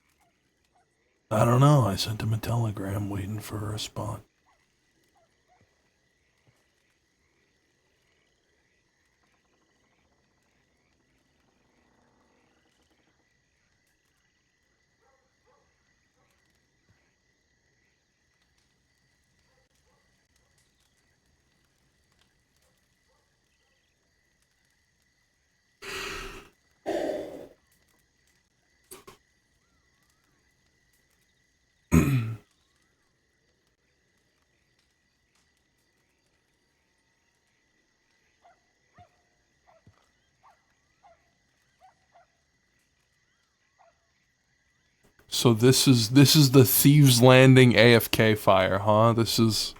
I don't know. I sent him a telegram waiting for a response. So this is the Thieves Landing AFK fire, huh? This is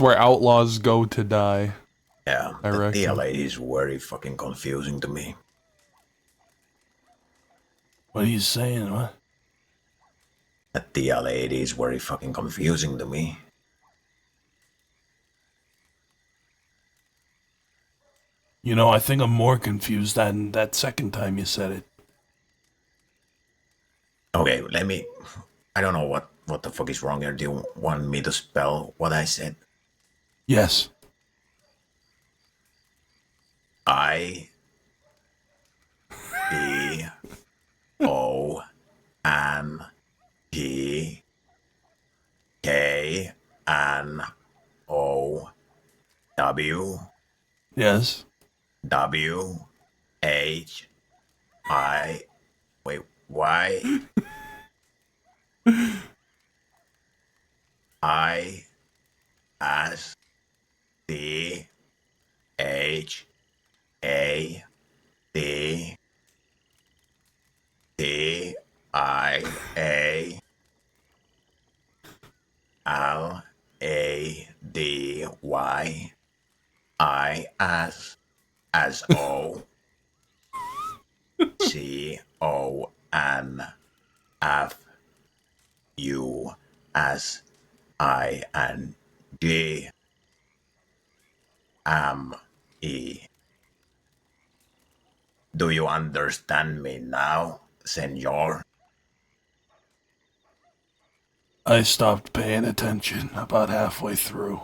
where outlaws go to die. Yeah, I the reckon. tea lady is very fucking confusing to me. What are you saying? What? The tea lady is very fucking confusing to me. You know, I think I'm more confused than that second time you said it. Okay, let me... I don't know what the fuck is wrong here. Do you want me to spell what I said? Yes. I... B... O... N... G... K... N... O... W... Yes. W... H... I... Wait, Y... I... S... D... H... A... D... T... I... A... Ladywising. Do you understand me now, senor? I stopped paying attention about halfway through.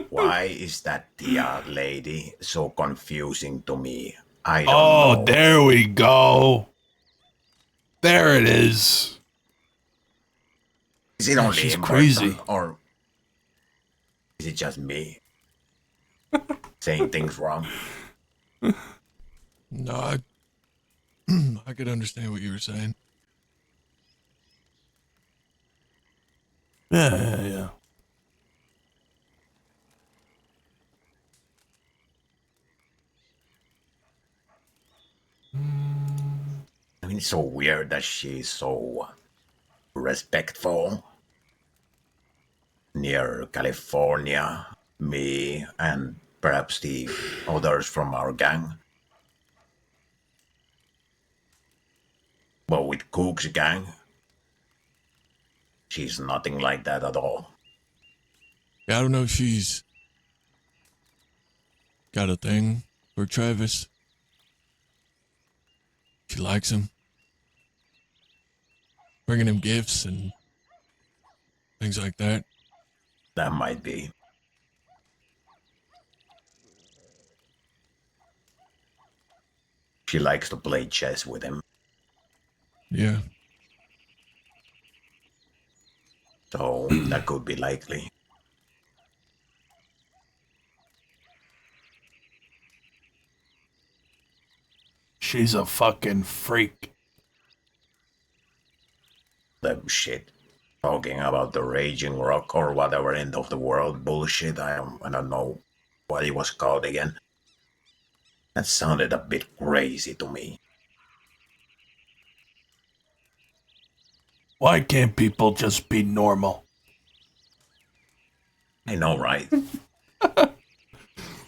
Why is that Tia lady so confusing to me? I don't know. Oh, there we go. There it is. Is it Man, only she's in crazy. person, or is it just me saying things wrong? No, I could understand what you were saying. Yeah. I mean, it's so weird that she's so respectful. Near California, me and perhaps the others from our gang. But with Cook's gang, she's nothing like that at all. Yeah, I don't know if she's got a thing for Travis. She likes him. Bringing him gifts and things like that. That might be. She likes to play chess with him. Yeah. So that could be likely. She's a fucking freak. That shit. Talking about the raging rock or whatever end of the world bullshit. I don't know what it was called again. That sounded a bit crazy to me. Why can't people just be normal? I know, right?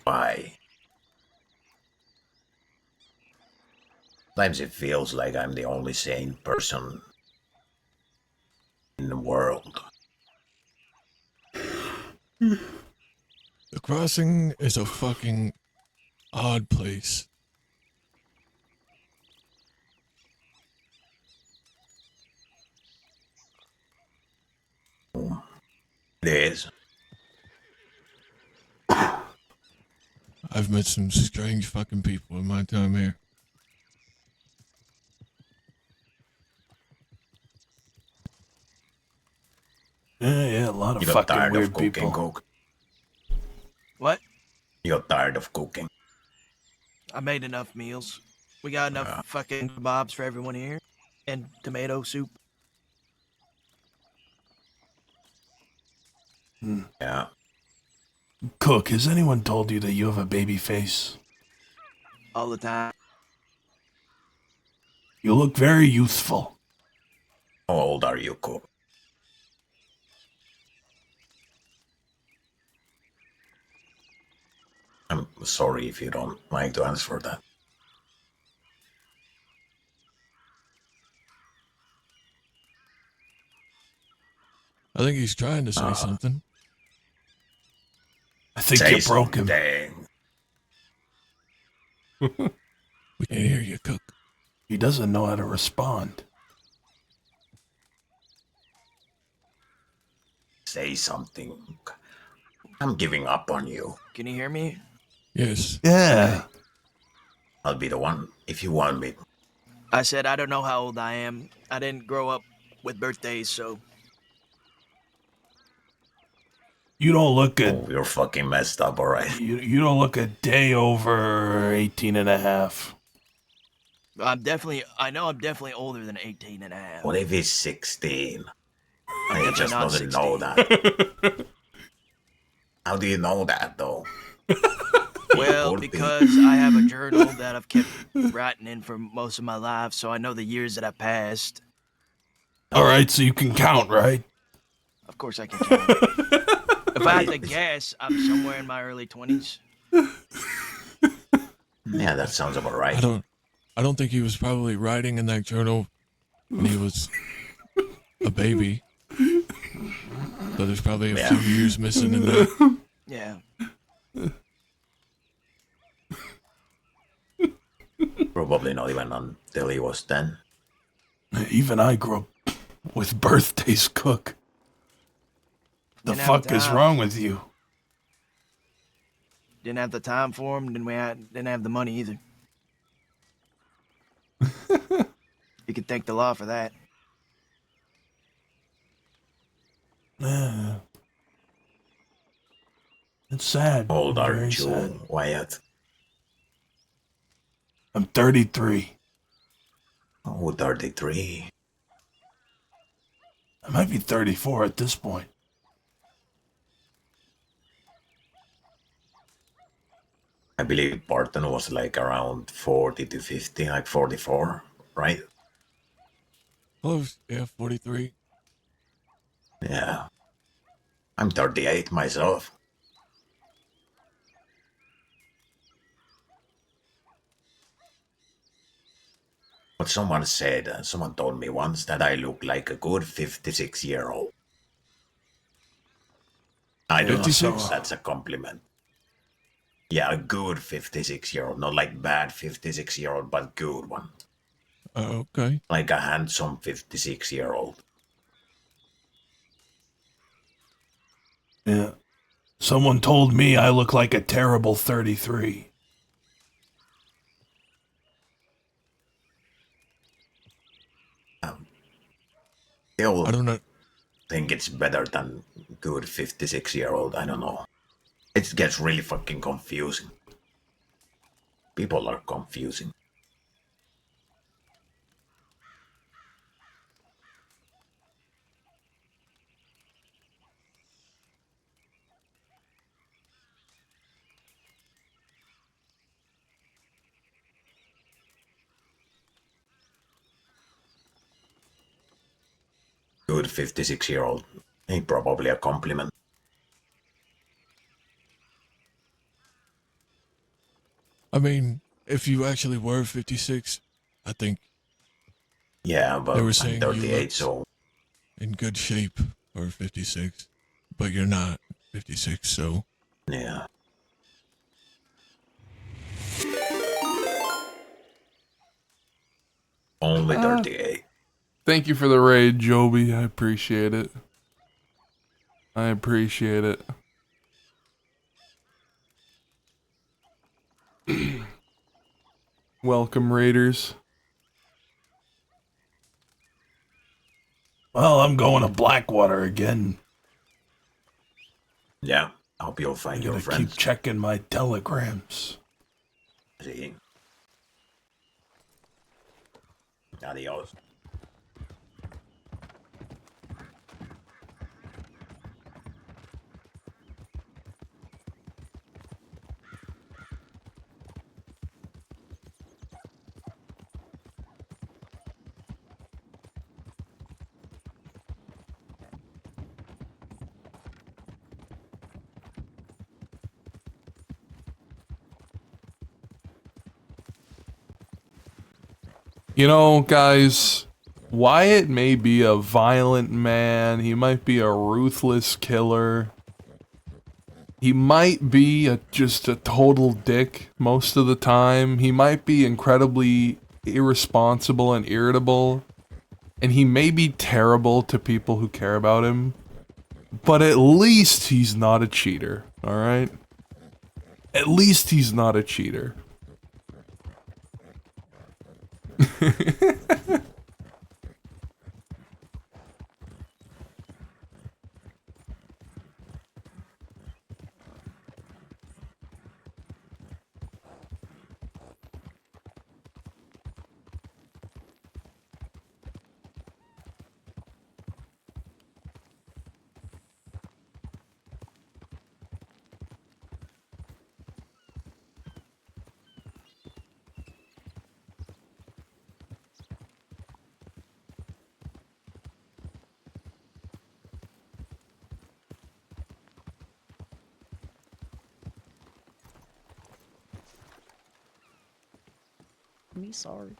Why? Sometimes it feels like I'm the only sane person in the world. The Crossing is a fucking odd place. It is. I've met some strange fucking people in my time here. Yeah, a lot of You got fucking tired weird of cooking, people. Cook? What? You got tired of cooking? I made enough meals. We got enough fucking kebabs for everyone here. And tomato soup. Yeah. Cook, has anyone told you that you have a baby face? All the time. You look very youthful. How old are you, Cook? I'm sorry if you don't like to answer that. I think he's trying to say something. I think Say you broke him. something. We can hear you, Cook. He doesn't know how to respond. Say something. I'm giving up on you. Can you hear me? Yes. Yeah. I'll be the one if you want me. I said I don't know how old I am. I didn't grow up with birthdays, so... You don't look Oh, you're fucking messed up, alright? You don't look a day over 18 and a half. I know I'm definitely older than 18 and a half. What if he's 16? I'm He definitely just not doesn't 16. know that. How do you know that, though? Well, because I have a journal that I've kept writing in for most of my life, so I know the years that I passed. All right, so you can count, right? Of course I can count. If I had to guess, I'm somewhere in my early 20s. Yeah, that sounds about right. I don't think he was probably writing in that journal when he was a baby. So there's probably a few years missing in there. Yeah. Probably not even until he was 10. Even I grew up with birthdays, Cook. The Didn't have fuck is time. wrong with you? Didn't have the time for him, didn't have the money either. You can thank the law for that. It's sad. How old Very are you, sad. Wyatt? I'm 33. Oh, 33. I might be 34 at this point. I believe Barton was like around 40 to 50, like 44, right? Close, yeah, 43. Yeah. I'm 38 myself. But someone told me once that I look like a good 56-year-old. I don't know if that's a compliment. Yeah, a good 56-year-old, not like bad 56-year-old, but good one. Okay. Like a handsome 56-year-old. Yeah. Someone told me I look like a terrible 33. Still I don't know. think it's better than good 56-year-old. I don't know. It gets really fucking confusing. People are confusing. Good 56-year-old ain't probably a compliment. I mean, if you actually were 56, I think Yeah, but they were I'm saying 38, you looked so in good shape for 56, but you're not 56, so yeah. Only 38. Thank you for the raid, Joby. I appreciate it. I appreciate it. Welcome, raiders. Well, I'm going to Blackwater again. Yeah, I hope you'll find your friends. Keep checking my telegrams. See? Adios. You know, guys, Wyatt may be a violent man. He might be a ruthless killer. He might be just a total dick most of the time. He might be incredibly irresponsible and irritable. And he may be terrible to people who care about him. But at least he's not a cheater, alright? At least he's not a cheater. me. Sorry.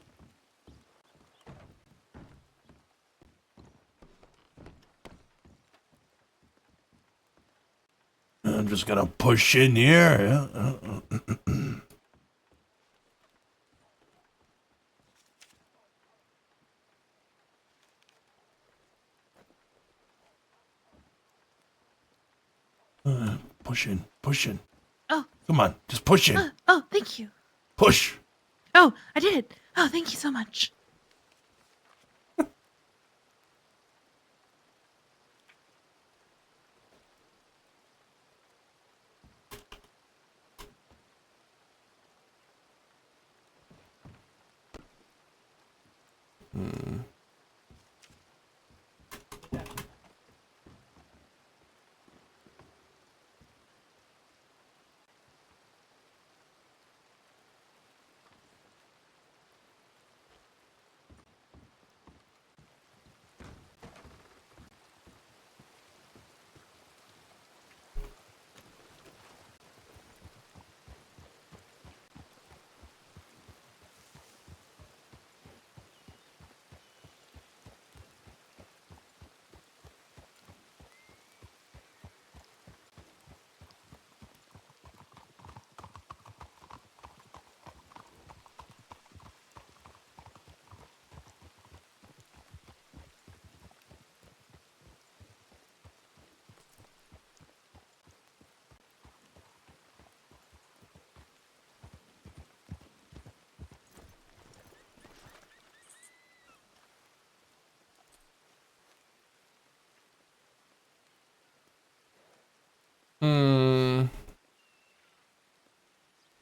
I'm just gonna push in here. Yeah. Push in, push in. Oh. Come on, just push in. Oh, thank you. Push. Oh, I did. Oh, thank you so much.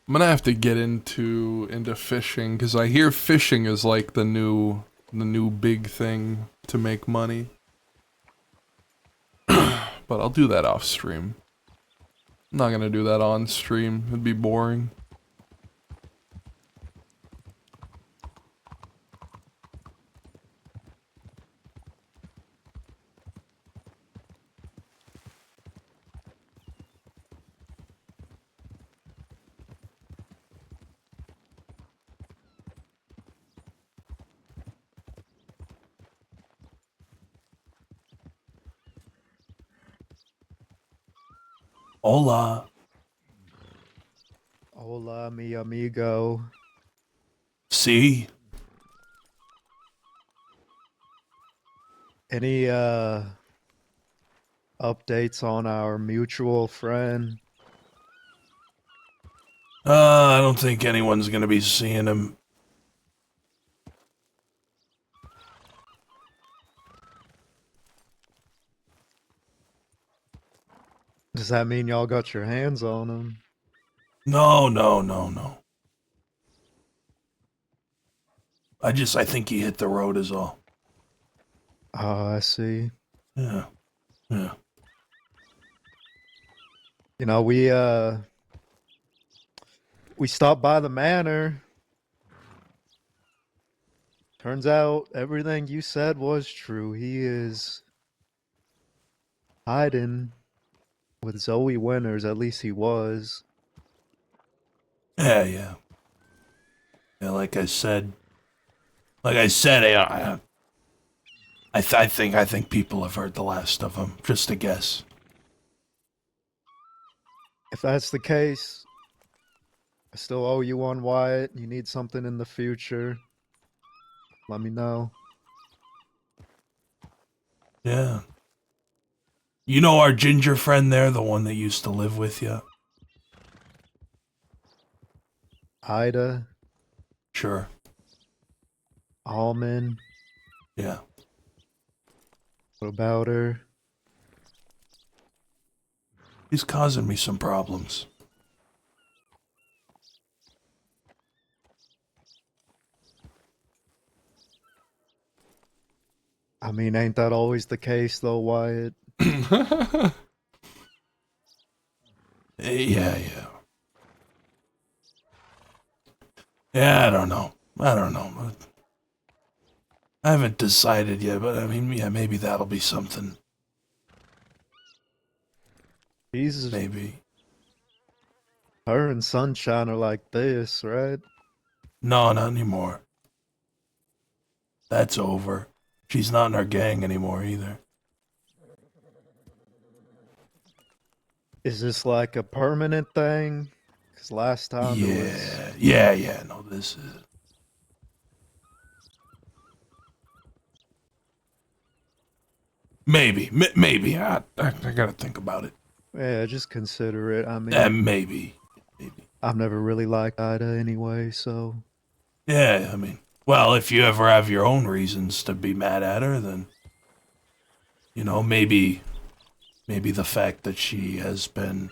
I'm gonna have to get into fishing because I hear fishing is like the new big thing to make money. But I'll do that off stream. I'm not gonna do that on stream. It'd be boring. Hola. Hola, mi amigo. See? Any updates on our mutual friend? I don't think anyone's gonna be seeing him. Does that mean y'all got your hands on him? No. I think he hit the road is all. Oh, I see. Yeah. You know, we stopped by the manor. Turns out everything you said was true. He is hiding with Zoe Winters, at least he was. Yeah, like I said, I think people have heard the last of him. Just a guess. If that's the case, I still owe you one, Wyatt. You need something in the future, let me know. Yeah. You know our ginger friend there, the one that used to live with you? Ida? Sure. Almond? Yeah. What about her? He's causing me some problems. I mean, ain't that always the case, though, Wyatt? Yeah. Yeah, I don't know. I haven't decided yet, but I mean, yeah, maybe that'll be something. Jesus. Maybe. Her and Sunshine are like this, right? No, not anymore. That's over. She's not in our gang anymore either. Is this like a permanent thing? Because last time it was. Yeah, no, this is... Maybe. I gotta think about it. Yeah, just consider it. I mean, Maybe. I've never really liked Ida anyway, so. Yeah, I mean, well, if you ever have your own reasons to be mad at her, then, you know, maybe the fact that she has been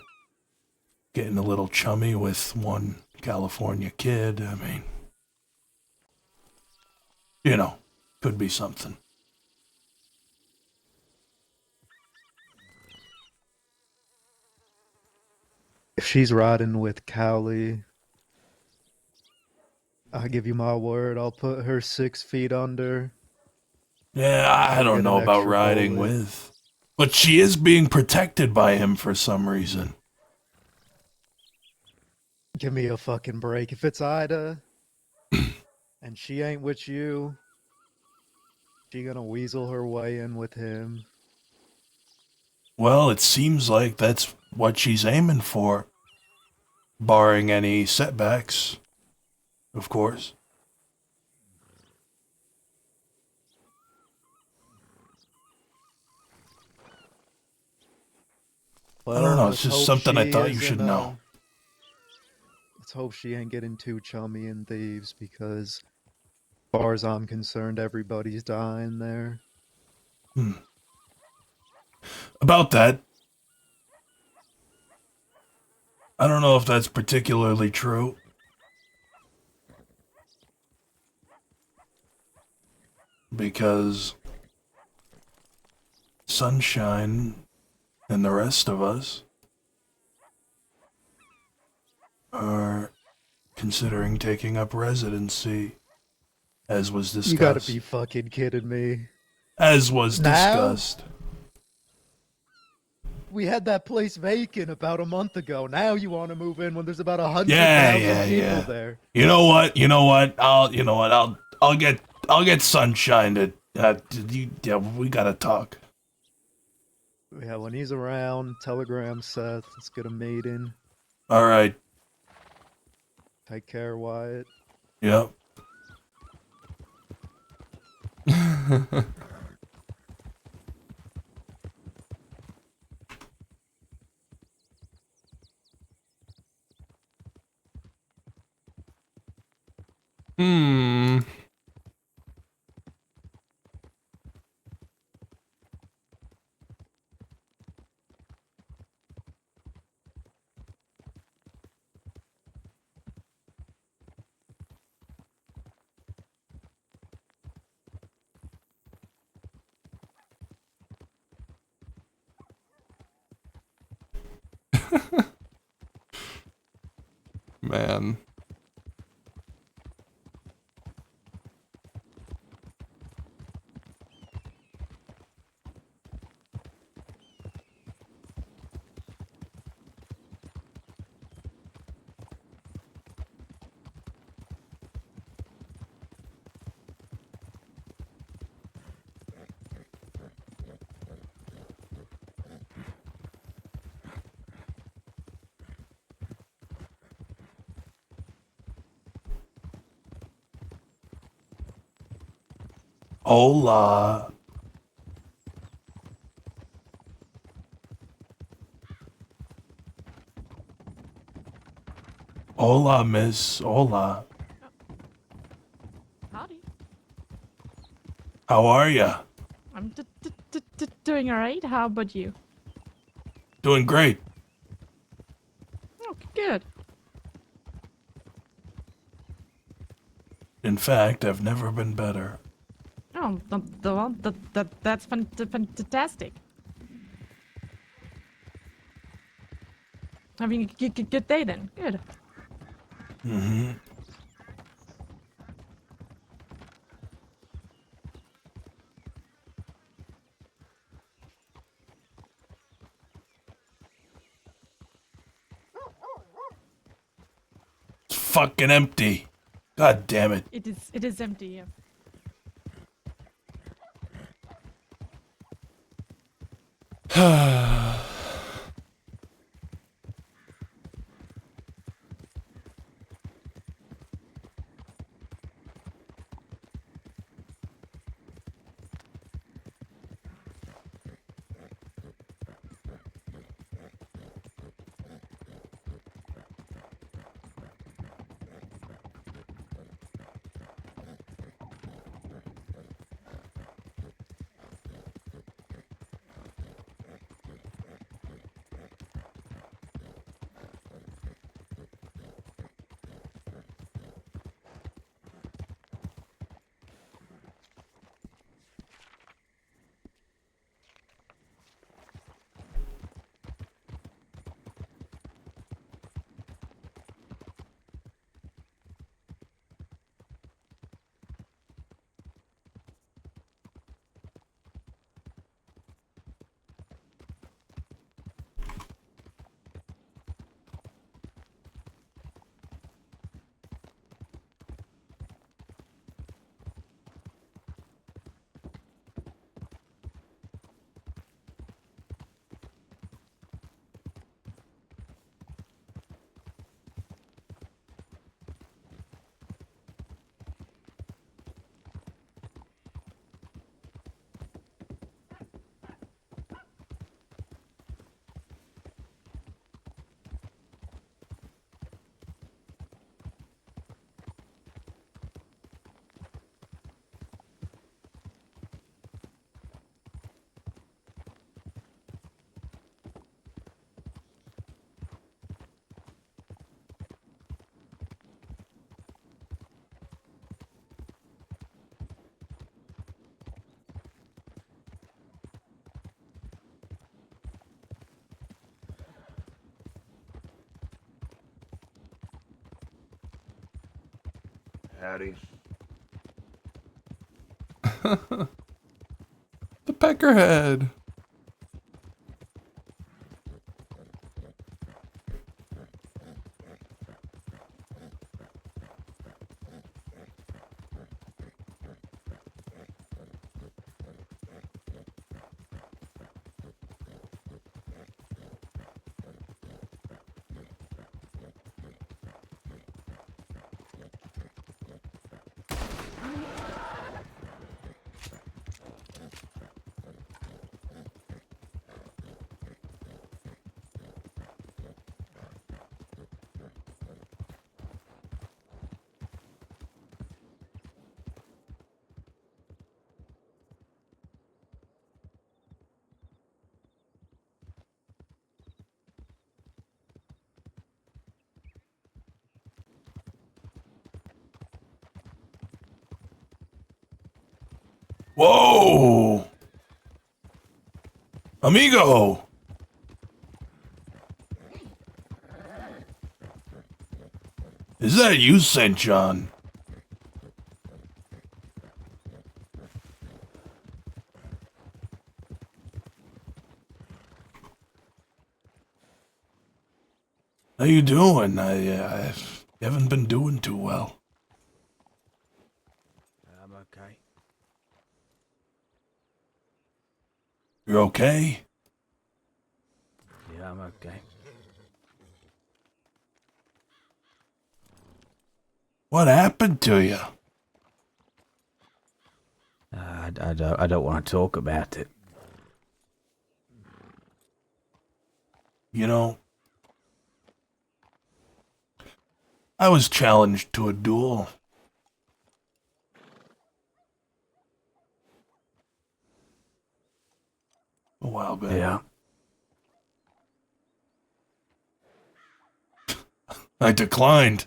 getting a little chummy with one California kid, I mean, you know, could be something. If she's riding with Cowley, I give you my word, I'll put her 6 feet under. Yeah, I I'll don't get know an about extra riding bullet. with. But she is being protected by him for some reason. Give me a fucking break. If it's Ida and she ain't with you, she gonna weasel her way in with him. Well, it seems like that's what she's aiming for. Barring any setbacks, of course. I don't know, it's Let's just hope something I she thought you should isn't, know. Let's hope she ain't getting too chummy in Thieves, because as far as I'm concerned, everybody's dying there. About that, I don't know if that's particularly true. Because Sunshine and the rest of us are considering taking up residency, as was discussed. You gotta be fucking kidding me. As was Now? discussed. We had that place vacant about a month ago. Now you want to move in when there's about 100,000 people there. You know what? I'll get Sunshine to. Yeah, we gotta talk. Yeah, when he's around, telegram Seth. Let's get a meeting. All right. Take care, Wyatt. Yep. Man. Hola. Hola, miss. Hola. Howdy. How are ya? I'm doing alright. How about you? Doing great. Oh, good. In fact, I've never been better. Oh, that's fantastic. Having a good day then. Good. Mm-hmm. It's fucking empty. God damn it. It is empty. Yeah. Howdy. The peckerhead. Whoa! Amigo! Is that you, St. John? How you doing? I haven't been doing too well. I'm okay. You're okay? Yeah, I'm okay. What happened to you? I don't want to talk about it. You know, I was challenged to a duel. A while back. Yeah. I declined.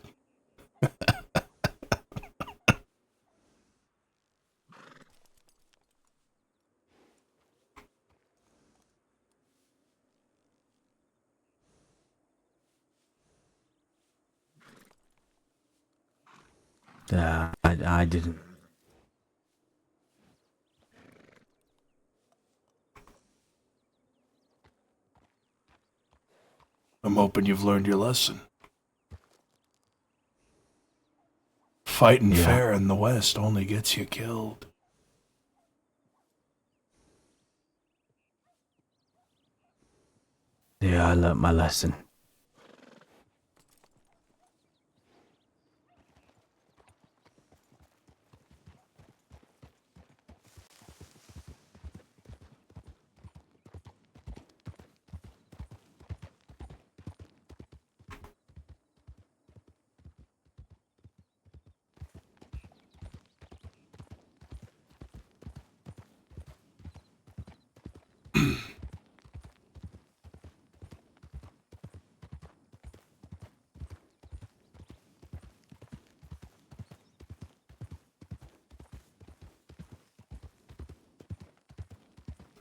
I didn't. I'm hoping you've learned your lesson. Fighting Yeah. fair in the West only gets you killed. Yeah, I learnt my lesson.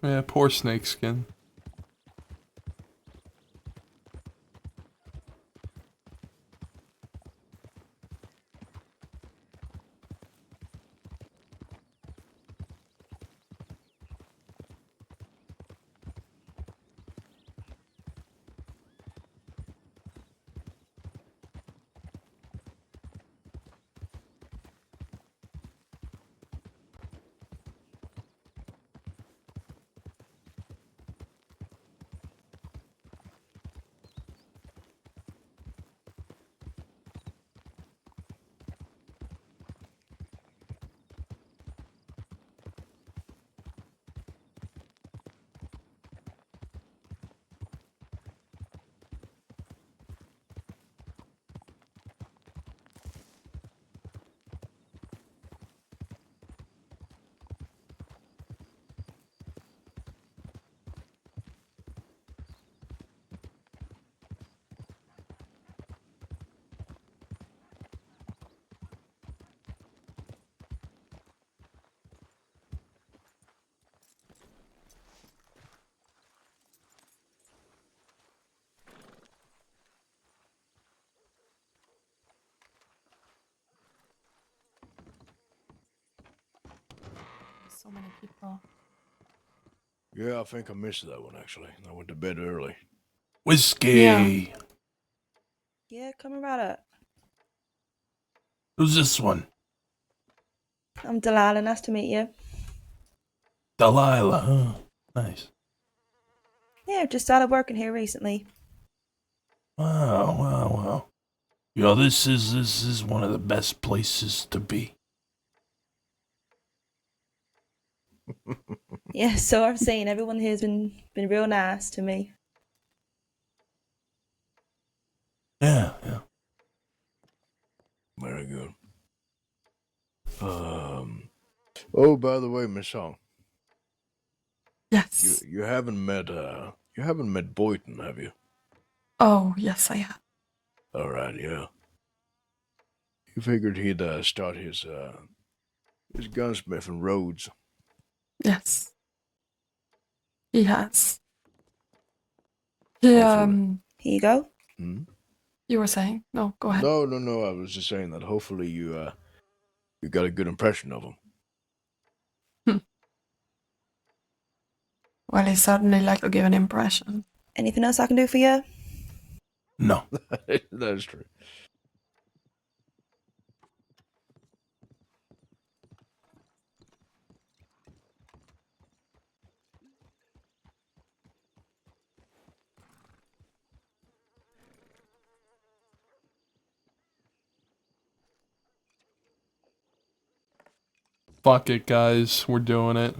Yeah, poor Snakeskin. So many people. Yeah, I think I missed that one actually. I went to bed early. Whiskey. Yeah, come right up. Who's this one? I'm Delilah. Nice to meet you. Delilah, huh? Nice. Yeah, just started working here recently. Wow. You know, this is one of the best places to be. Yeah, so I've seen everyone here's been real nice to me. Yeah. Very good. Oh, by the way, Miss Song. Yes. You haven't met Boyton, have you? Oh, yes, I have. All right, yeah. He figured he'd start his gunsmith in Rhodes. Yes. He has. He, Hopefully. Here you go. Hmm? You were saying? No, go ahead. No. I was just saying that hopefully you got a good impression of him. Well, he certainly liked to give an impression. Anything else I can do for you? No. That's true. Fuck it, guys. We're doing it.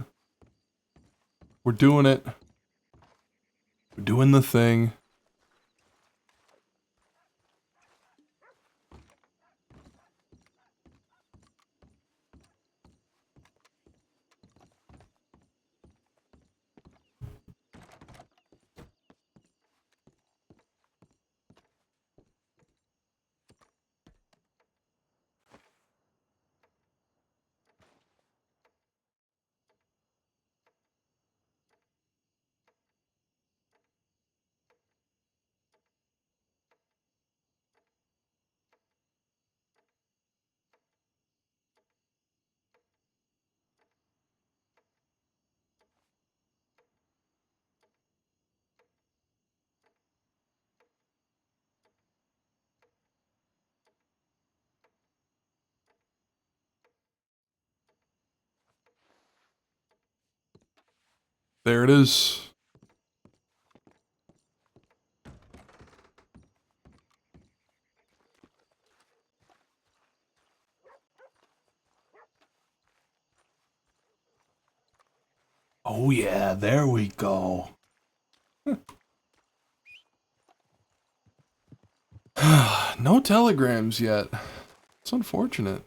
We're doing it. We're doing the thing. There it is. Oh yeah, there we go. No telegrams yet. It's unfortunate.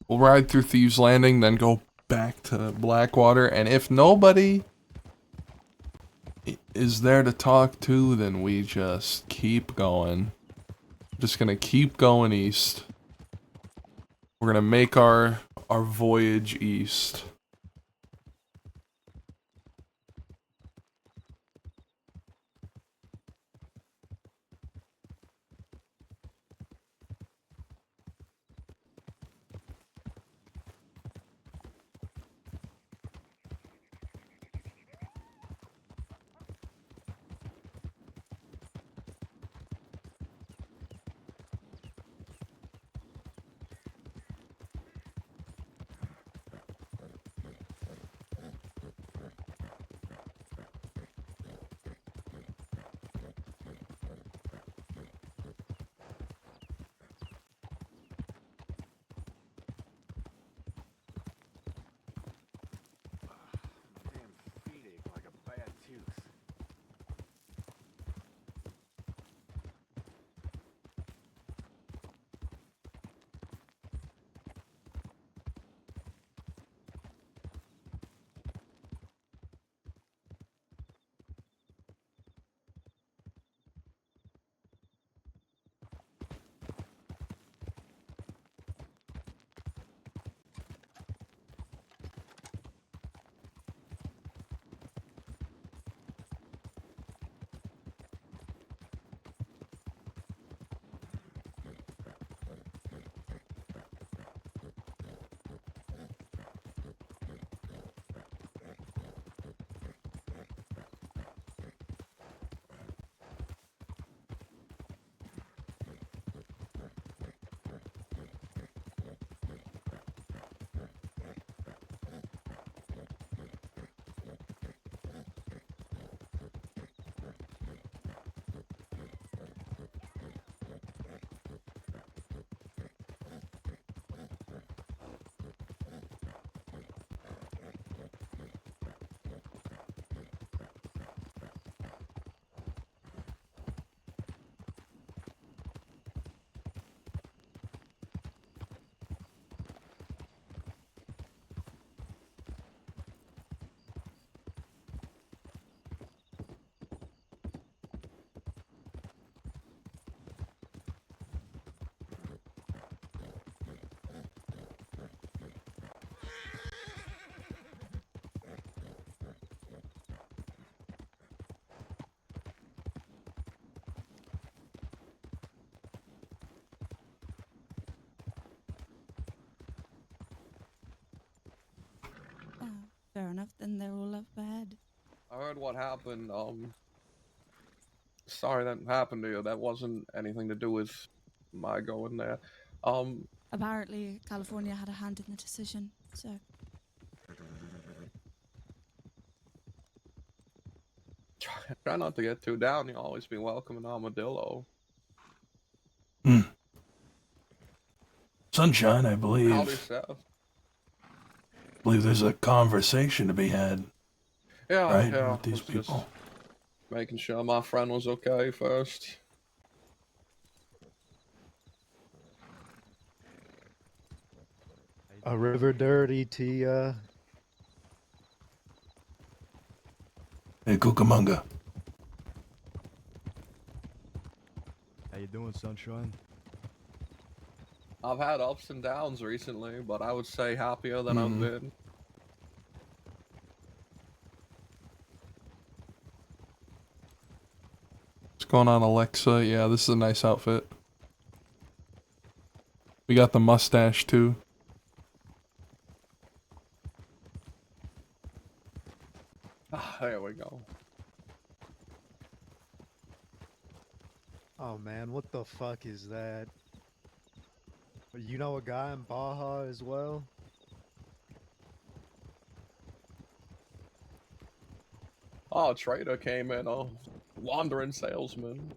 We'll ride through Thieves Landing, then go back to Blackwater, and if nobody is there to talk to, then we just keep going. Just gonna keep going east. We're gonna make our voyage east. Fair enough, then they're all up ahead. I heard what happened. Sorry that happened to you. That wasn't anything to do with my going there. Apparently, California had a hand in the decision, so. Try not to get too down. You'll always be welcome in Armadillo. Sunshine, I Howdy, believe. Seth. Believe there's a conversation to be had. Yeah, right? yeah. With these was just people. making sure my friend was okay first. A river dirty to Hey, Cucamonga. How you doing, Sunshine? I've had ups and downs recently, but I would say happier than I've been. What's going on, Alexa? Yeah, this is a nice outfit. We got the mustache, too. There we go. Oh man, what the fuck is that? You know a guy in Baja as well? Oh, a trader came in, a wandering salesman.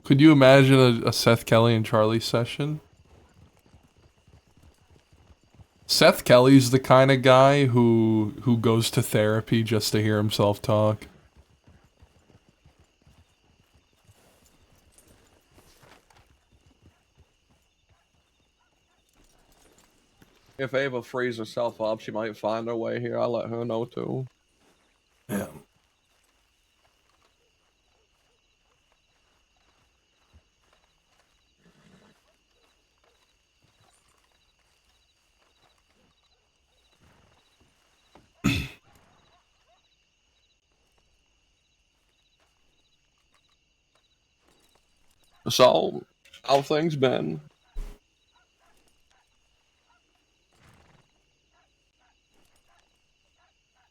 Could you imagine a Seth Kelly and Charlie session? Seth Kelly's the kind of guy who goes to therapy just to hear himself talk. If Ava frees herself up, she might find her way here. I'll let her know too. Yeah. So, how things been?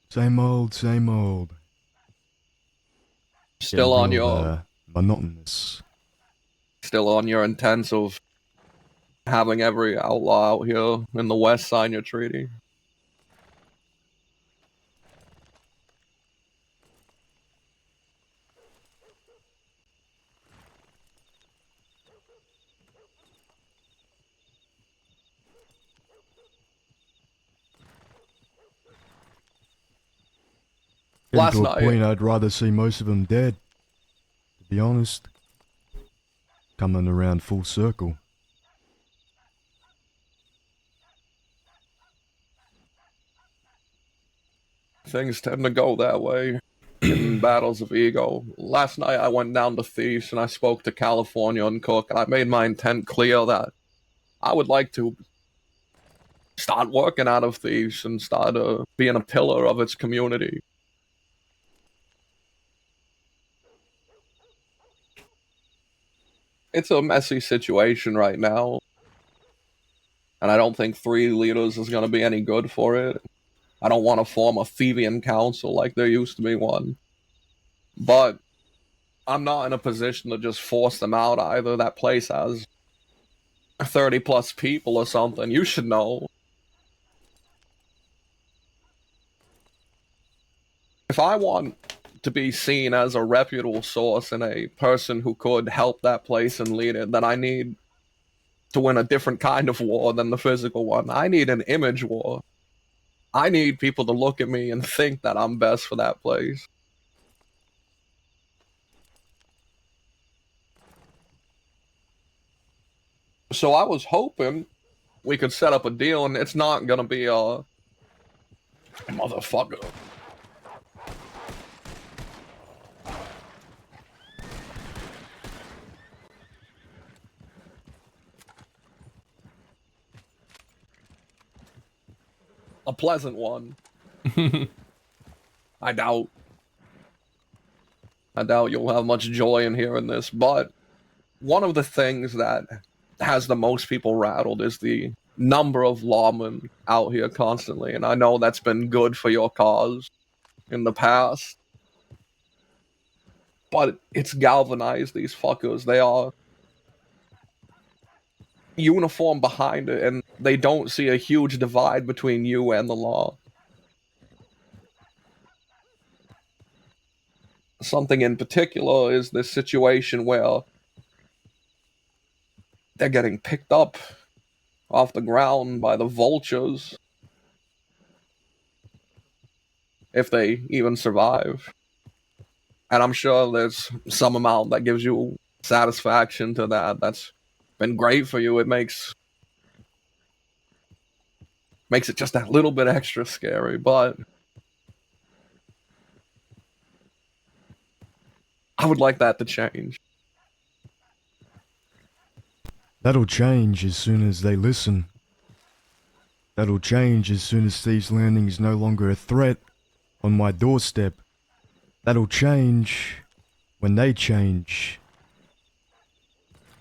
Same old, same old. Still Getting on real, your monotonous. still on your intents of having every outlaw out here in the West sign your treaty? Getting Last to a night- point I'd rather see most of them dead. To be honest. Coming around full circle. Things tend to go that way in battles of ego. Last night I went down to Thieves and I spoke to California and Cook, and I made my intent clear that I would like to start working out of Thieves and start being a pillar of its community. It's a messy situation right now, and I don't think 3 leaders is going to be any good for it. I don't want to form a Thievian council like there used to be one. But I'm not in a position to just force them out either. That place has 30 plus people or something. You should know. If I want to be seen as a reputable source and a person who could help that place and lead it, then I need to win a different kind of war than the physical one. I need an image war. I need people to look at me and think that I'm best for that place. So I was hoping we could set up a deal, and it's not gonna be a motherfucker. A pleasant one. I doubt you'll have much joy in hearing this, but one of the things that has the most people rattled is the number of lawmen out here constantly, and I know that's been good for your cause in the past, but it's galvanized these fuckers. They are uniform behind it, and they don't see a huge divide between you and the law. Something in particular is this situation where they're getting picked up off the ground by the vultures, if they even survive. And I'm sure there's some amount that gives you satisfaction to that. That's been great for you. It makes it just a little bit extra scary, but I would like that to change. That'll change as soon as they listen. That'll change as soon as Steve's Landing is no longer a threat on my doorstep. That'll change when they change.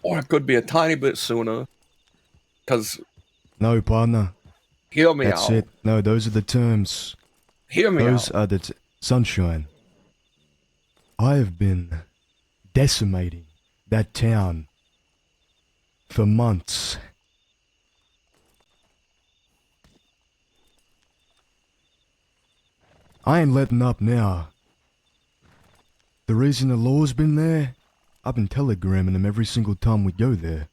Or it could be a tiny bit sooner. Because, No, partner. hear me That's out. it. No, those are the terms. Hear me Those out. are the Sunshine. I have been decimating that town for months. I ain't letting up now. The reason the law's been there, I've been telegramming them every single time we go there.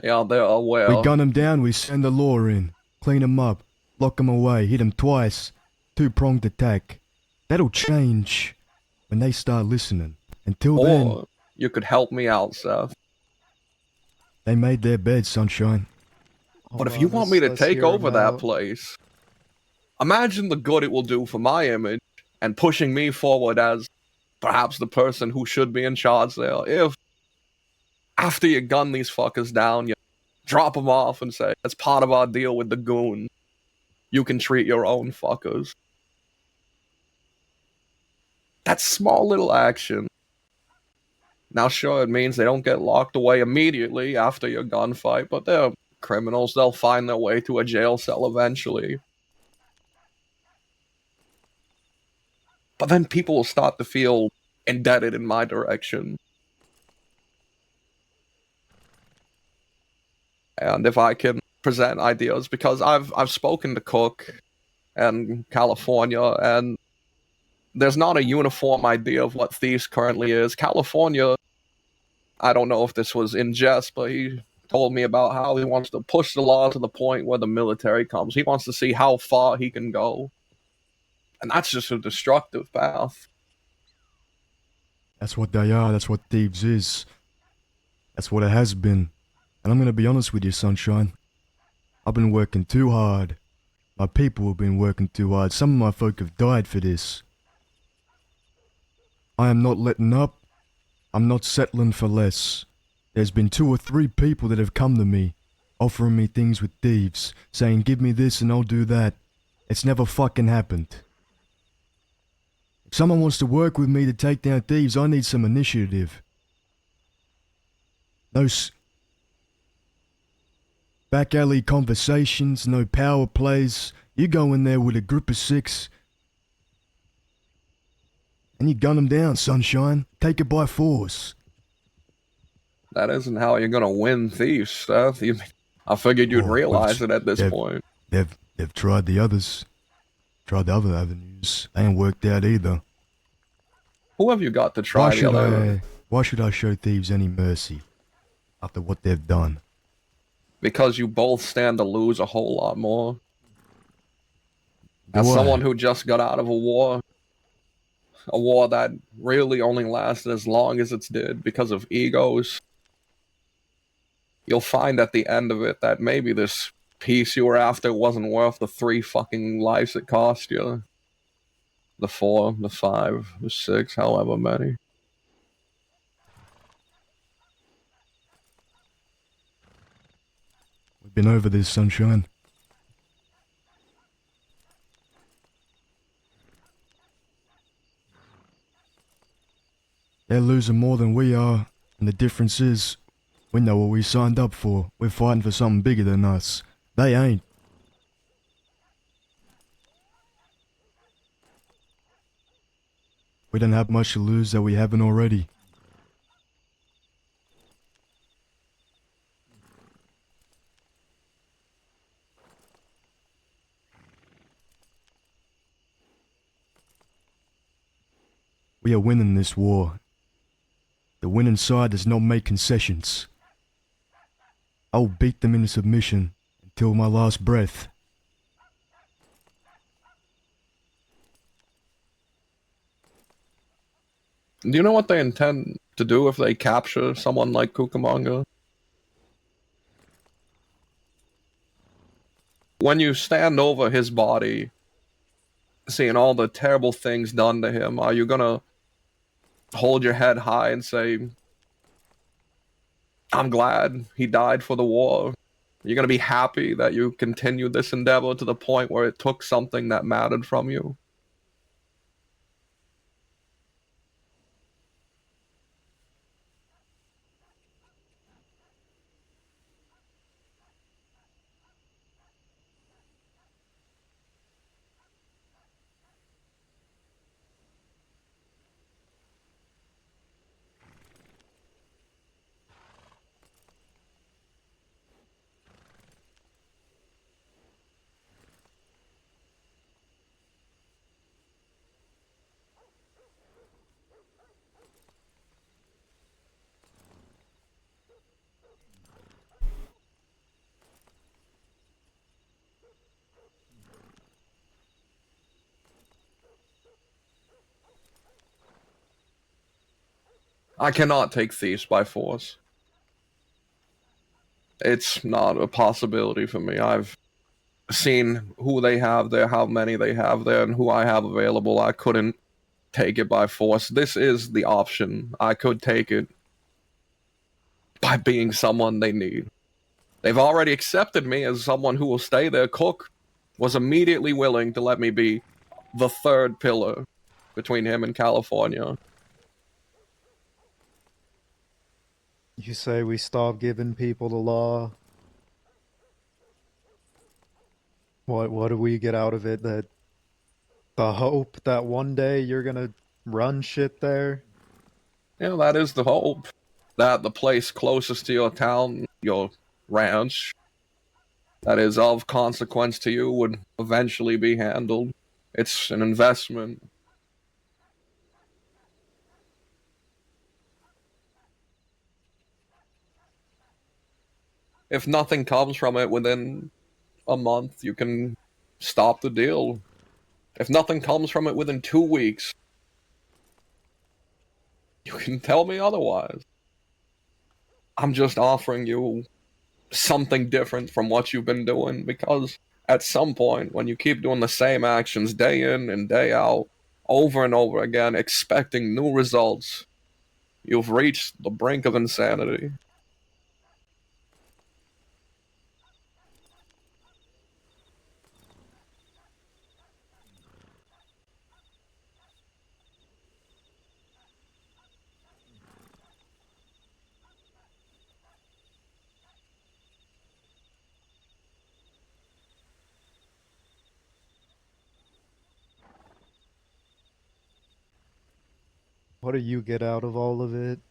Yeah, they're aware. We gun them down, we send the law in, clean them up, lock them away, hit them twice, two-pronged attack. That'll change when they start listening. Until then, Or you could help me out, Seth. they made their bed, Sunshine. But if you want me to take over that place, imagine the good it will do for my image and pushing me forward as perhaps the person who should be in charge there. If after you gun these fuckers down, you drop them off and say, as part of our deal with the goon, you can treat your own fuckers. That small little action. Now, sure, it means they don't get locked away immediately after your gunfight, but they're criminals. They'll find their way to a jail cell eventually. But then people will start to feel indebted in my direction. And if I can present ideas, because I've spoken to Cook and California, and there's not a uniform idea of what thieves currently is. California, I don't know if this was in jest, but he told me about how he wants to push the law to the point where the military comes. He wants to see how far he can go. And that's just a destructive path. That's what they are, that's what thieves is. That's what it has been. And I'm gonna be honest with you, Sunshine. I've been working too hard. My people have been working too hard. Some of my folk have died for this. I am not letting up. I'm not settling for less. There's been 2 or 3 people that have come to me, offering me things with thieves, saying give me this and I'll do that. It's never fucking happened. If someone wants to work with me to take down thieves, I need some initiative. No back alley conversations, no power plays. You go in there with a group of 6 and you gun them down, Sunshine. Take it by force. That isn't how you're gonna win thieves, Seth. I figured you'd realize it at this point. They've tried the others. Tried the other avenues. They ain't worked out either. Who have you got to try the other? Why should I show thieves any mercy after what they've done? Because you both stand to lose a whole lot more. Do As I? someone who just got out of a war that really only lasted as long as it did because of egos, you'll find at the end of it that maybe this peace you were after wasn't worth the 3 fucking lives it cost you. The 4, the 5, the 6, however many. We've been over this, Sunshine. They're losing more than we are, and the difference is, we know what we signed up for. We're fighting for something bigger than us. They ain't. We don't have much to lose that we haven't already. We are winning this war. The winning side does not make concessions. I'll beat them into submission until my last breath. Do you know what they intend to do if they capture someone like Cucamonga? When you stand over his body, seeing all the terrible things done to him, are you gonna hold your head high and say, I'm glad he died for the war? You're gonna be happy that you continued this endeavor to the point where it took something that mattered from you? I cannot take thieves by force. It's not a possibility for me. I've seen who they have there, how many they have there, and who I have available. I couldn't take it by force. This is the option. I could take it by being someone they need. They've already accepted me as someone who will stay there. Cook was immediately willing to let me be the third pillar between him and California. You say we stop giving people the law. What do we get out of it? That the hope that one day you're gonna run shit there? Yeah, that is the hope. That the place closest to your town, your ranch, that is of consequence to you would eventually be handled. It's an investment. If nothing comes from it within a month, you can stop the deal. If nothing comes from it within 2 weeks, you can tell me otherwise. I'm just offering you something different from what you've been doing, because at some point, when you keep doing the same actions day in and day out, over and over again, expecting new results, you've reached the brink of insanity. What do you get out of all of it?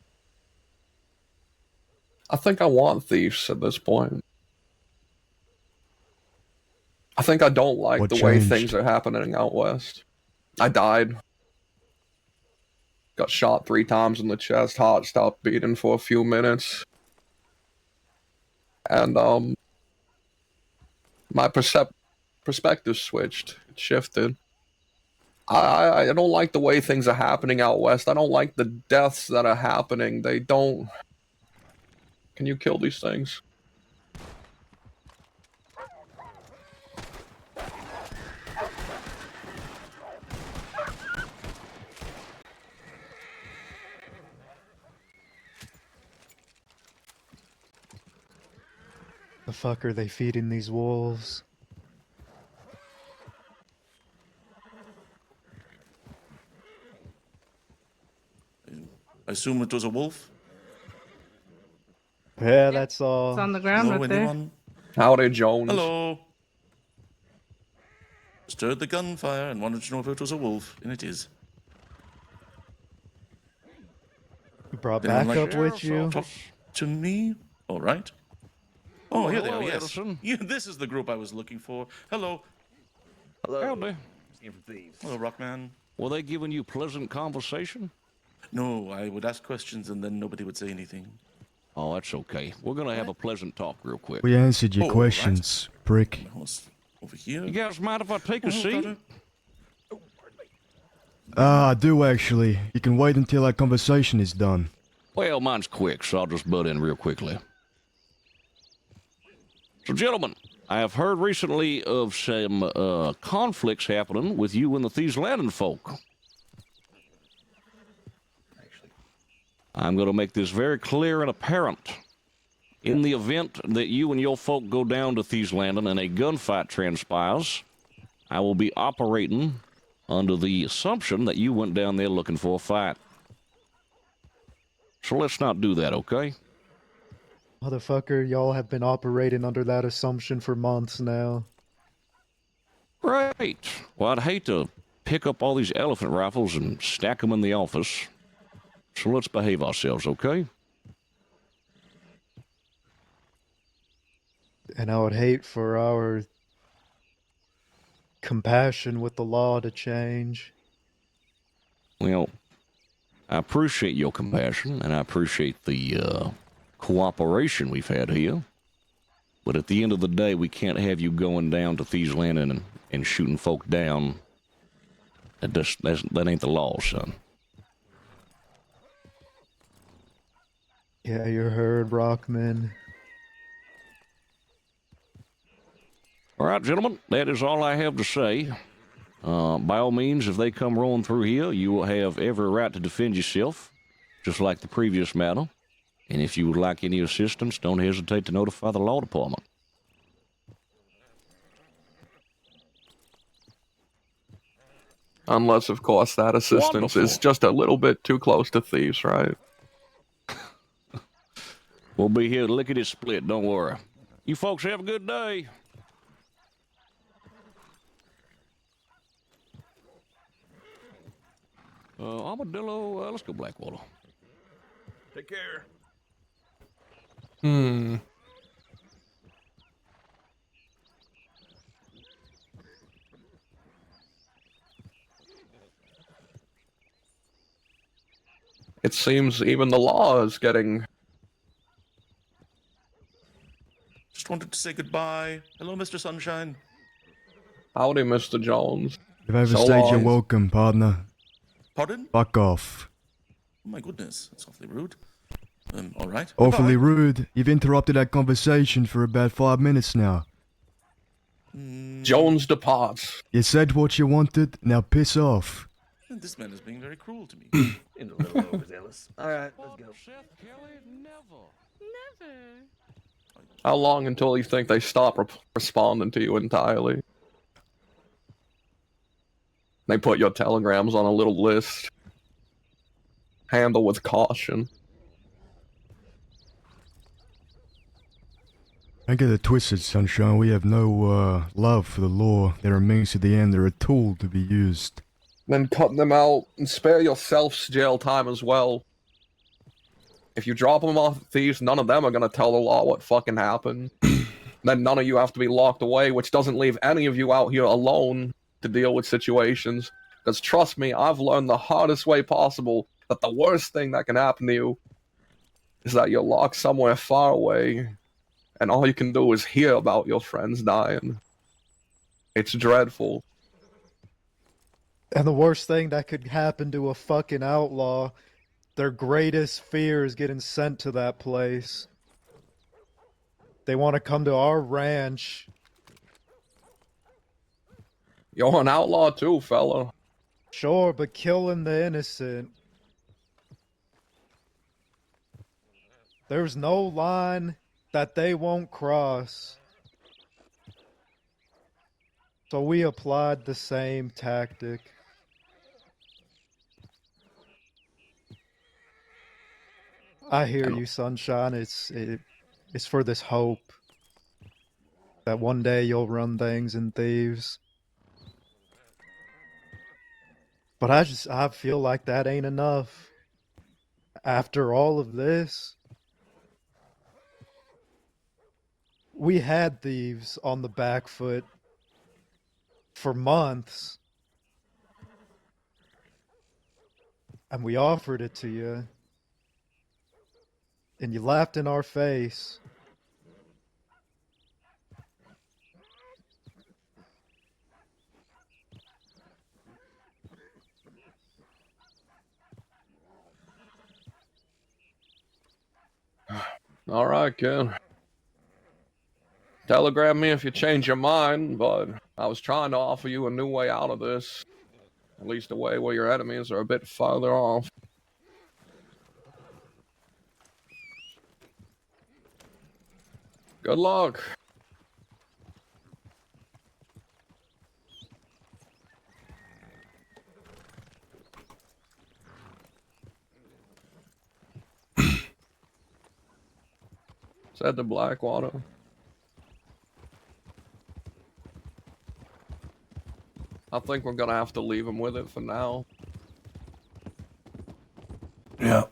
I think I want thieves at this point. I think I don't like What the way changed? things are happening out west. I died. Got shot 3 times in the chest, heart stopped beating for a few minutes. And, my perspective switched. It shifted. I don't like the way things are happening out west. I don't like the deaths that are happening. They don't... Can you kill these things? The fuck are they feeding these wolves? I assume it was a wolf? Yeah, that's all. It's on the ground Hello, right there. anyone? Howdy, Jones. Hello. Just heard the gunfire and wanted to know if it was a wolf, and it is. You brought Anyone backup with you? Talk to me? All right. Oh, here they hello, are, yes. Edison. Yeah, this is the group I was looking for. Hello. Howdy. Hello, Rockman. Were they giving you pleasant conversation? No, I would ask questions and then nobody would say anything. Oh, that's okay. We're gonna have a pleasant talk real quick. We answered your Oh, questions, prick. Over here. You guys mind if I take a Oh, seat? got it. I do actually. You can wait until our conversation is done. Well, mine's quick, so I'll just butt in real quickly. So, gentlemen, I have heard recently of some conflicts happening with you and the Thieves Landing folk. I'm going to make this very clear and apparent. In the event that you and your folk go down to Thieves Landing and a gunfight transpires, I will be operating under the assumption that you went down there looking for a fight. So let's not do that, okay? Motherfucker, y'all have been operating under that assumption for months now. Great. Well, I'd hate to pick up all these elephant rifles and stack them in the office. So let's behave ourselves, okay? And I would hate for our compassion with the law to change. Well, I appreciate your compassion, and I appreciate the cooperation we've had here. But at the end of the day, we can't have you going down to Thieves Landing and shooting folk down. That ain't the law, son. Yeah, you heard, Rockman. All right, gentlemen, that is all I have to say. By all means, if they come rolling through here, you will have every right to defend yourself, just like the previous matter. And if you would like any assistance, don't hesitate to notify the law department. Unless, of course, that assistance is just a little bit too close to thieves, right? We'll be here lickety split, don't worry. You folks have a good day. Armadillo, let's go Blackwater. Take care. It seems even the law is getting... Just wanted to say goodbye. Hello, Mr. Sunshine. Howdy, Mr. Jones. You've overstayed your long. welcome, partner. Pardon? Fuck off. Oh my goodness, that's awfully rude. All right. Awfully Goodbye. rude. You've interrupted our conversation for about 5 minutes now. Jones departs. You said what you wanted, now piss off. This man is being very cruel to me. In a little overzealous. All right, let's go. Never. How long until you think they stop responding to you entirely? They put your telegrams on a little list. Handle with caution. Don't get it twisted, Sunshine. We have no love for the law. They're a means to the end. They're a tool to be used. Then cut them out and spare yourselves jail time as well. If you drop them off thieves, none of them are gonna tell the law what fucking happened. Then none of you have to be locked away, which doesn't leave any of you out here alone to deal with situations. Because trust me, I've learned the hardest way possible that the worst thing that can happen to you is that you're locked somewhere far away, and all you can do is hear about your friends dying. It's dreadful. And the worst thing that could happen to a fucking outlaw, their greatest fear is getting sent to that place. They want to come to our ranch. You're an outlaw too, fella. Sure, but killing the innocent. There's no line that they won't cross. So we applied the same tactic. I hear you, Sunshine. It's for this hope that one day you'll run things in thieves. But I feel like that ain't enough. After all of this, we had thieves on the back foot for months. And we offered it to you. And you laughed in our face. Alright, kid. Telegram me if you change your mind, but I was trying to offer you a new way out of this. At least a way where your enemies are a bit farther off. Good luck. Said to Blackwater. I think we're gonna have to leave him with it for now. Yeah.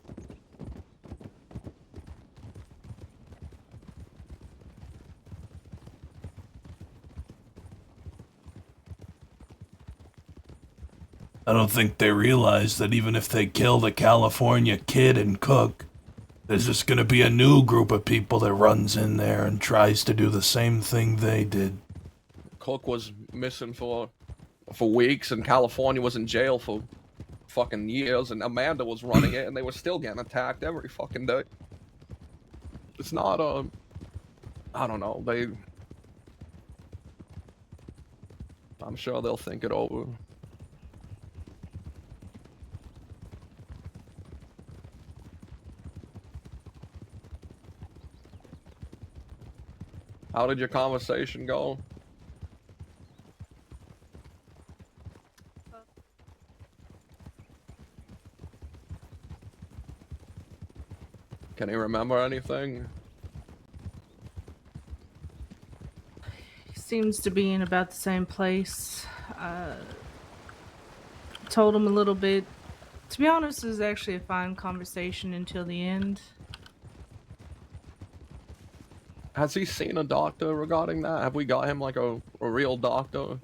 I don't think they realize that even if they kill the California kid and cook, there's just gonna be a new group of people that runs in there and tries to do the same thing they did. Cook was missing for weeks, and California was in jail for fucking years, and Amanda was running it, and they were still getting attacked every fucking day. It's not I don't know. I'm sure they'll think it over. How did your conversation go? Can he remember anything? He seems to be in about the same place. Told him a little bit. To be honest, it was actually a fine conversation until the end. Has he seen a doctor regarding that? Have we got him like a real doctor?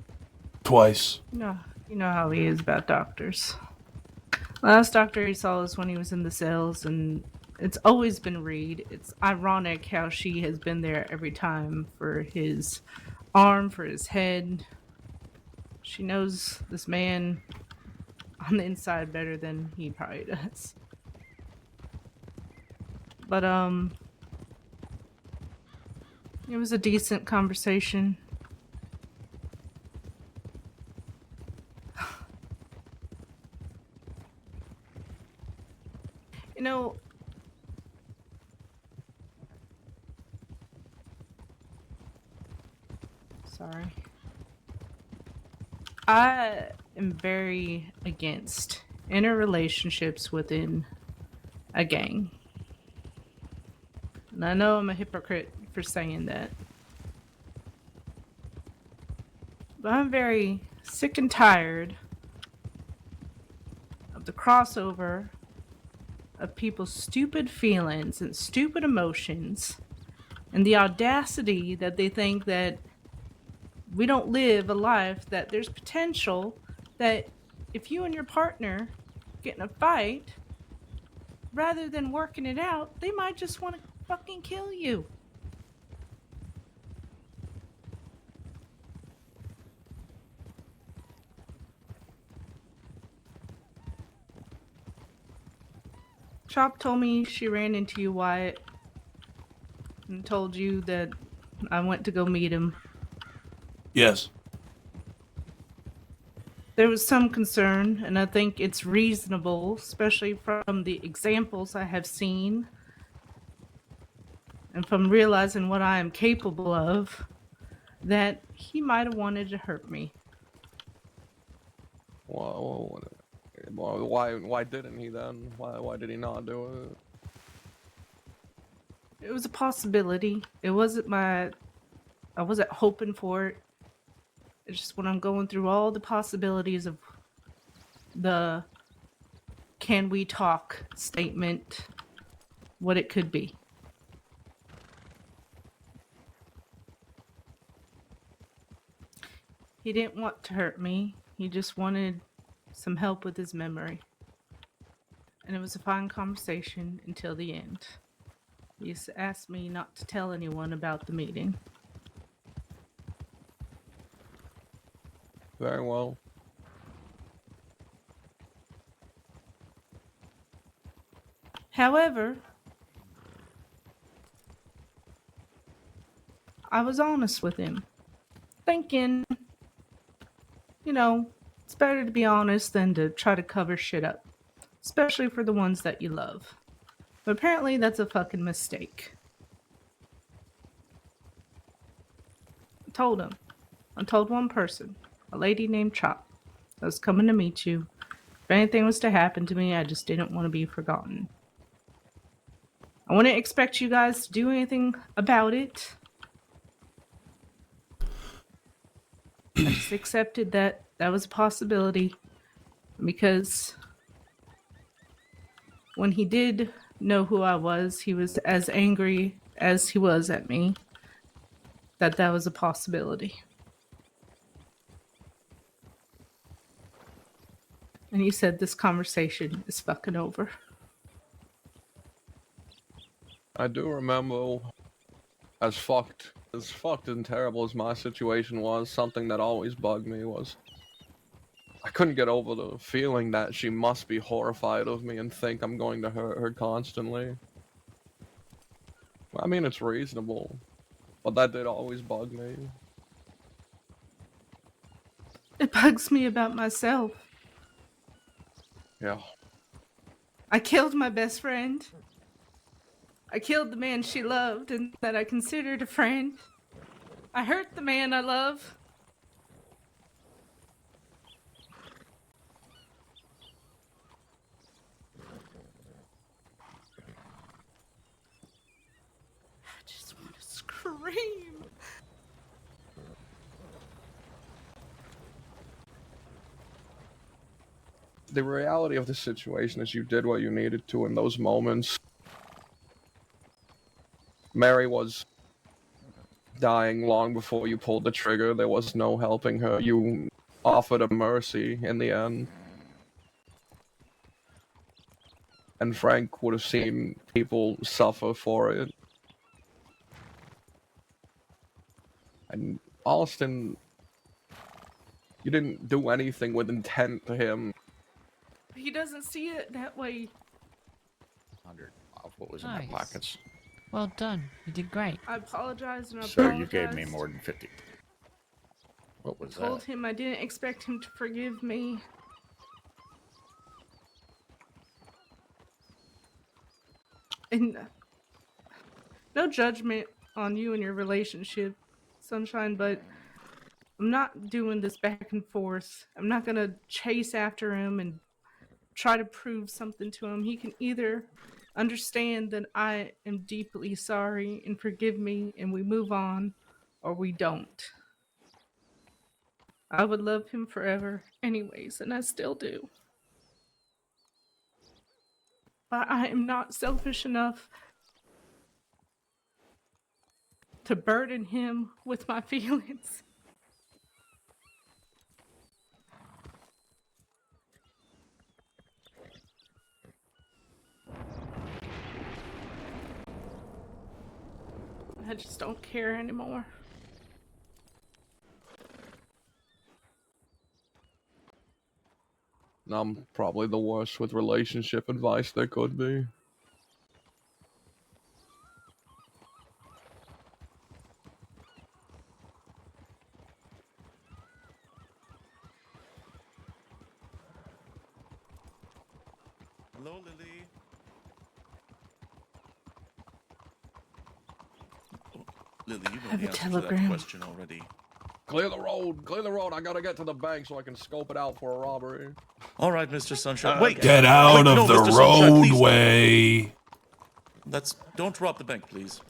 Twice. No, you know how he is about doctors. Last doctor he saw was when he was in the cells, and it's always been Reed. It's ironic how she has been there every time for his arm, for his head. She knows this man on the inside better than he probably does. But it was a decent conversation. You know, sorry. I am very against interrelationships within a gang. And I know I'm a hypocrite for saying that. But I'm very sick and tired of the crossover of people's stupid feelings and stupid emotions and the audacity that they think that we don't live a life, that there's potential that if you and your partner get in a fight, rather than working it out, they might just want to fucking kill you. Chop told me she ran into you, Wyatt, and told you that I went to go meet him. Yes. There was some concern, and I think it's reasonable, especially from the examples I have seen, and from realizing what I am capable of, that he might have wanted to hurt me. Well, why didn't he then? Why did he not do it? It was a possibility. It wasn't I wasn't hoping for it. It's just when I'm going through all the possibilities of the "can we talk" statement, what it could be. He didn't want to hurt me. He just wanted some help with his memory. And it was a fine conversation until the end. He just asked me not to tell anyone about the meeting. Very well. However, I was honest with him, thinking, you know, it's better to be honest than to try to cover shit up, especially for the ones that you love. But apparently that's a fucking mistake. I told him. I told one person, a lady named Chop, I was coming to meet you. If anything was to happen to me, I just didn't want to be forgotten. I wouldn't expect you guys to do anything about it. I just accepted that that was a possibility, because when he did know who I was, he was as angry as he was at me, that was a possibility. And he said this conversation is fucking over. I do remember, as fucked and terrible as my situation was, something that always bugged me was I couldn't get over the feeling that she must be horrified of me and think I'm going to hurt her constantly. I mean, it's reasonable, but that did always bug me. It bugs me about myself. Yeah. I killed my best friend. I killed the man she loved and that I considered a friend. I hurt the man I love. I just want to scream. The reality of the situation is you did what you needed to in those moments. Mary was dying long before you pulled the trigger. There was no helping her. You offered her mercy in the end. And Frank would have seen people suffer for it. And Austin, you didn't do anything with intent to him. He doesn't see it that way. 100 off what was in my Nice. pockets. Well done. You did great. I apologize and I Sir, apologize. you gave me more than 50. What was Told that? him I didn't expect him to forgive me. And no judgment on you and your relationship, Sunshine, but I'm not doing this back and forth. I'm not gonna chase after him and try to prove something to him. He can either understand that I am deeply sorry and forgive me and we move on, or we don't. I would love him forever anyways, and I still do. But I am not selfish enough to burden him with my feelings. I just don't care anymore. I'm probably the worst with relationship advice there could be. Hello, Lily. Oh, Lily, you know Have the a answer to that telegram. question already. Clear the road! Clear the road! I gotta get to the bank so I can scope it out for a robbery. All right, Mr. Sunshine. Wait! Get out Wait, of no, the Mr. Sunshine, please. roadway. Don't rob the bank, please.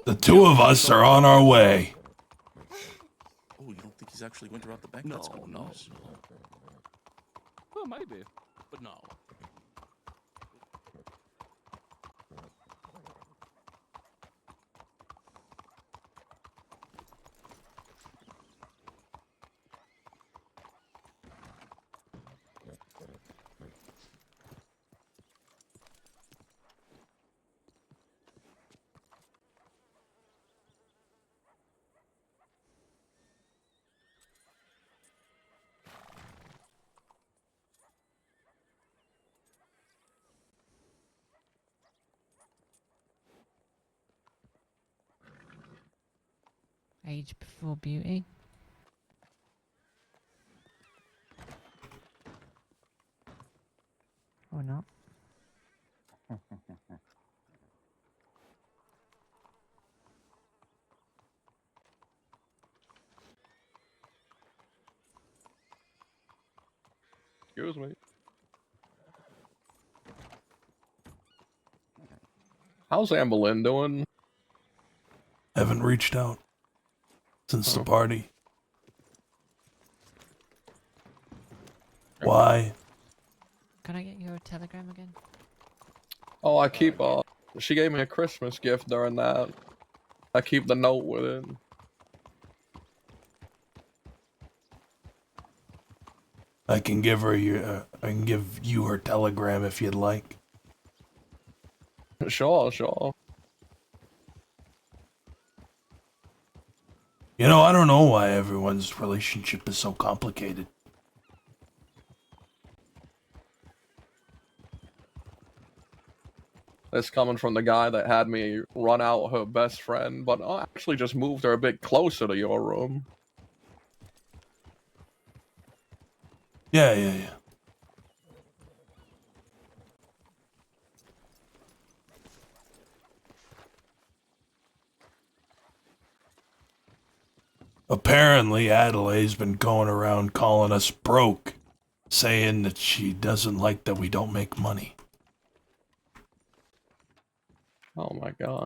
The two of us are on our way. Oh, you don't think he's actually going to rob the bank? That's good news. Well, maybe, but no. Age before beauty. Or not. Excuse me. How's Amberlynn doing? Haven't reached out since the party. Why? Can I get your telegram again? Oh, I keep, she gave me a Christmas gift during that. I keep the note with it. I can give her I can give you her telegram if you'd like. Sure, sure. You know, I don't know why everyone's relationship is so complicated. This coming from the guy that had me run out her best friend, but I actually just moved her a bit closer to your room. Yeah. Apparently, Adelaide's been going around calling us broke, saying that she doesn't like that we don't make money. Oh my god.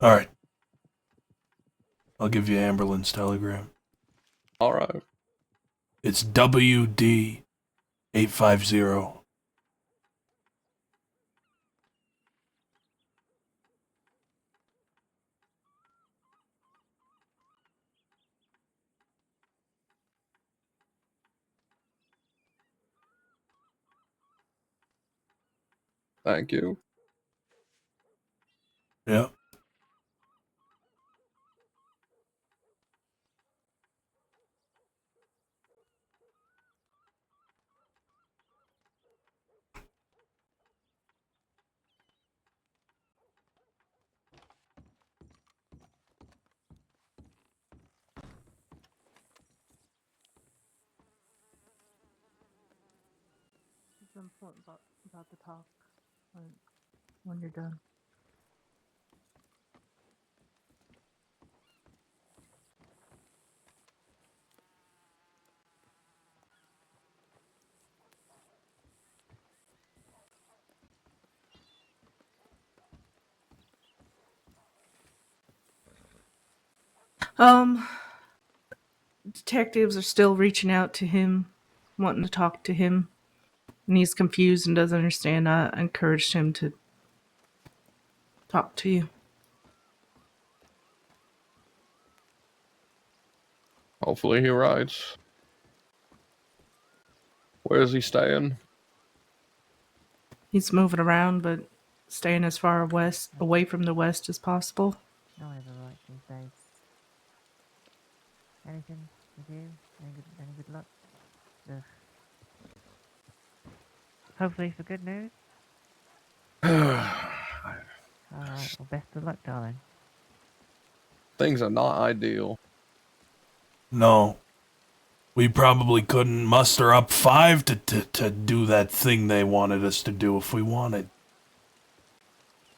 All right. I'll give you Amberlin's telegram. All right. It's WD 850. Thank you. Yeah. It's important about the talk when you're done. Detectives are still reaching out to him, wanting to talk to him, and he's confused and doesn't understand. I encouraged him to talk to you. Hopefully he writes. Where is he staying? He's moving around, but staying as far away from the west as possible. No, I have a right these days. Anything with you? Any good luck? Ugh. Hopefully for good news. Alright, well best of luck, darling. Things are not ideal. No. We probably couldn't muster up 5 to do that thing they wanted us to do if we wanted.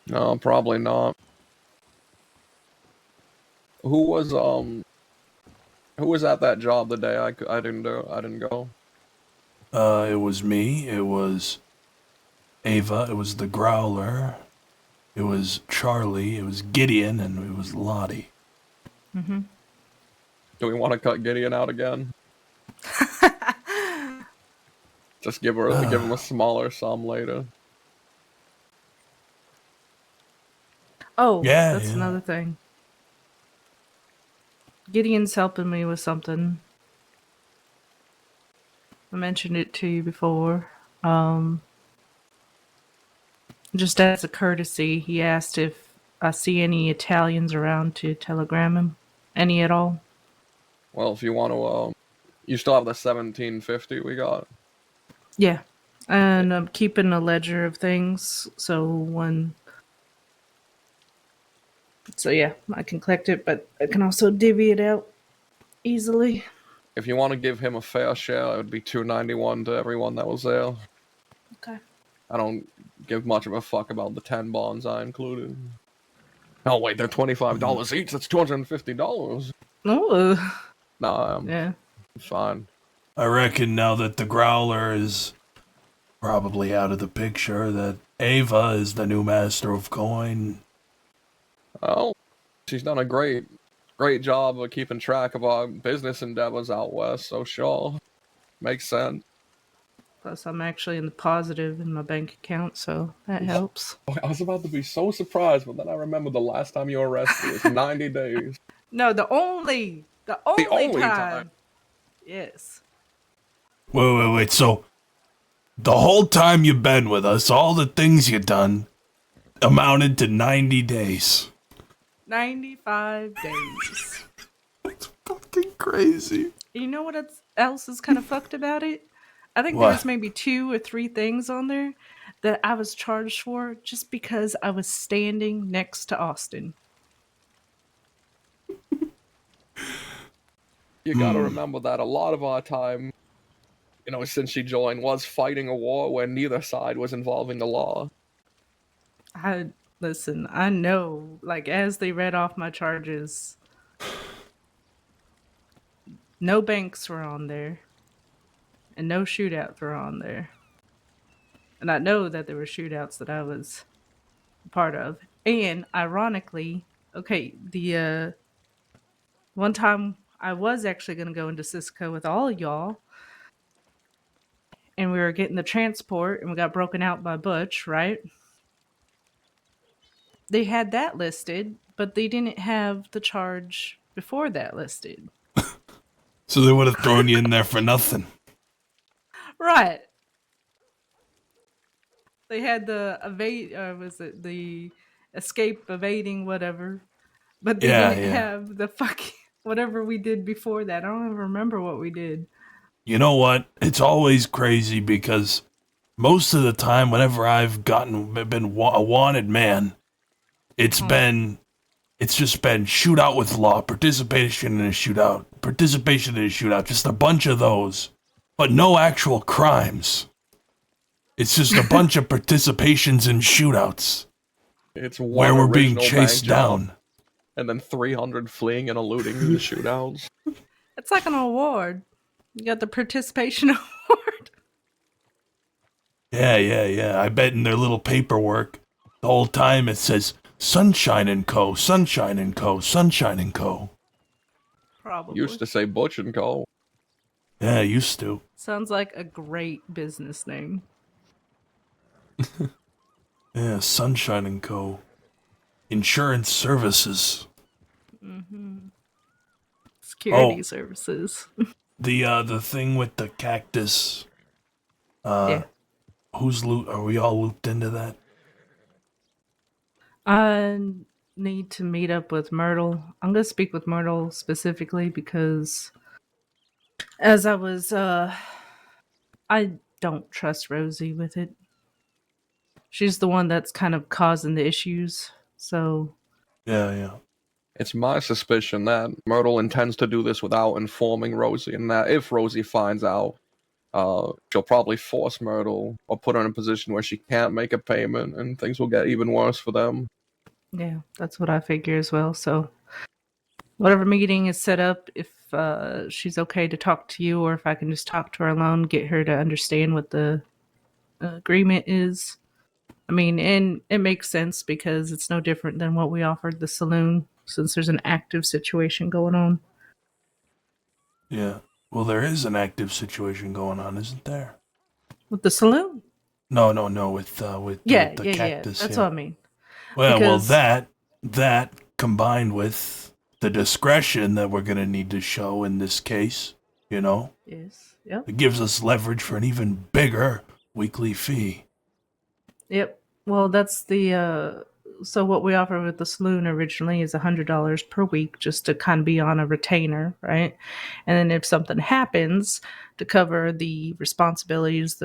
No, probably not. Who was at that job the day I didn't go? It was me, it was Ava, it was the Growler, it was Charlie, it was Gideon, and it was Lottie. Mm-hmm. Do we want to cut Gideon out again? Just give him a smaller sum later. Oh, Yeah, that's yeah. another thing. Gideon's helping me with something. I mentioned it to you before. Just as a courtesy, he asked if I see any Italians around to telegram him. Any at all? Well, if you want to, you still have the 1750 we got. Yeah. And I'm keeping a ledger of things, so yeah, I can collect it, but I can also divvy it out easily. If you want to give him a fair share, it would be 291 to everyone that was there. Okay. I don't give much of a fuck about the 10 bonds I included. Oh wait, they're $25 each. That's $250. Oh. Nah, yeah. Fine. I reckon now that the Growler is probably out of the picture, that Ava is the new master of coin. Oh, she's done a great job of keeping track of our business endeavors out west, so sure. Makes sense. Plus, I'm actually in the positive in my bank account, so that helps. I was about to be so surprised, but then I remembered the last time you were arrested was 90 days. No, the only time. Yes. Wait. So, the whole time you've been with us, all the things you've done amounted to 90 days. 95 days. Fucking crazy. You know what else is kind of fucked about it? I think What? there was maybe 2 or 3 things on there that I was charged for just because I was standing next to Austin. You gotta remember that a lot of our time, since she joined, was fighting a war where neither side was involving the law. Listen, I know, like, as they read off my charges, no banks were on there, and no shootouts were on there. And I know that there were shootouts that I was a part of. And ironically, okay, the one time I was actually going to go into Cisco with all of y'all, and we were getting the transport, and we got broken out by Butch, right? They had that listed, but they didn't have the charge before that listed. So they would have thrown you in there for nothing. Right. They had the was it the escape evading whatever, but they didn't have the fucking whatever we did before that. I don't even remember what we did. You know what? It's always crazy because most of the time, whenever I've been a wanted man, it's just been shootout with law, participation in a shootout, just a bunch of those, but no actual crimes. It's just a bunch of participations in shootouts. It's where we're being chased down. And then 300 fleeing and eluding the shootouts. It's like an award. You got the participation award. Yeah. I bet in their little paperwork, the whole time it says Sunshine & Co., Sunshine & Co., Sunshine & Co. Probably. Used to say Butch & Co. Yeah, used to. Sounds like a great business name. Yeah, Sunshine & Co. Insurance services. Mm-hmm. Security services. The thing with the cactus. Yeah. Are we all looped into that? I need to meet up with Myrtle. I'm going to speak with Myrtle specifically because as I was, I don't trust Rosie with it. She's the one that's kind of causing the issues, so... Yeah. It's my suspicion that Myrtle intends to do this without informing Rosie, and that if Rosie finds out, she'll probably force Myrtle or put her in a position where she can't make a payment, and things will get even worse for them. Yeah, that's what I figure as well, so... Whatever meeting is set up, if she's okay to talk to you, or if I can just talk to her alone, get her to understand what the agreement is. I mean, and it makes sense because it's no different than what we offered the saloon, since there's an active situation going on. Yeah. Well, there is an active situation going on, isn't there? With the saloon? No. With the cactus. That's what I mean. Well, that combined with the discretion that we're gonna need to show in this case, Yes. Yep. It gives us leverage for an even bigger weekly fee. Yep. Well, that's the so what we offer with the saloon originally is $100 per week, just to kind of be on a retainer, right? And then if something happens to cover the responsibilities,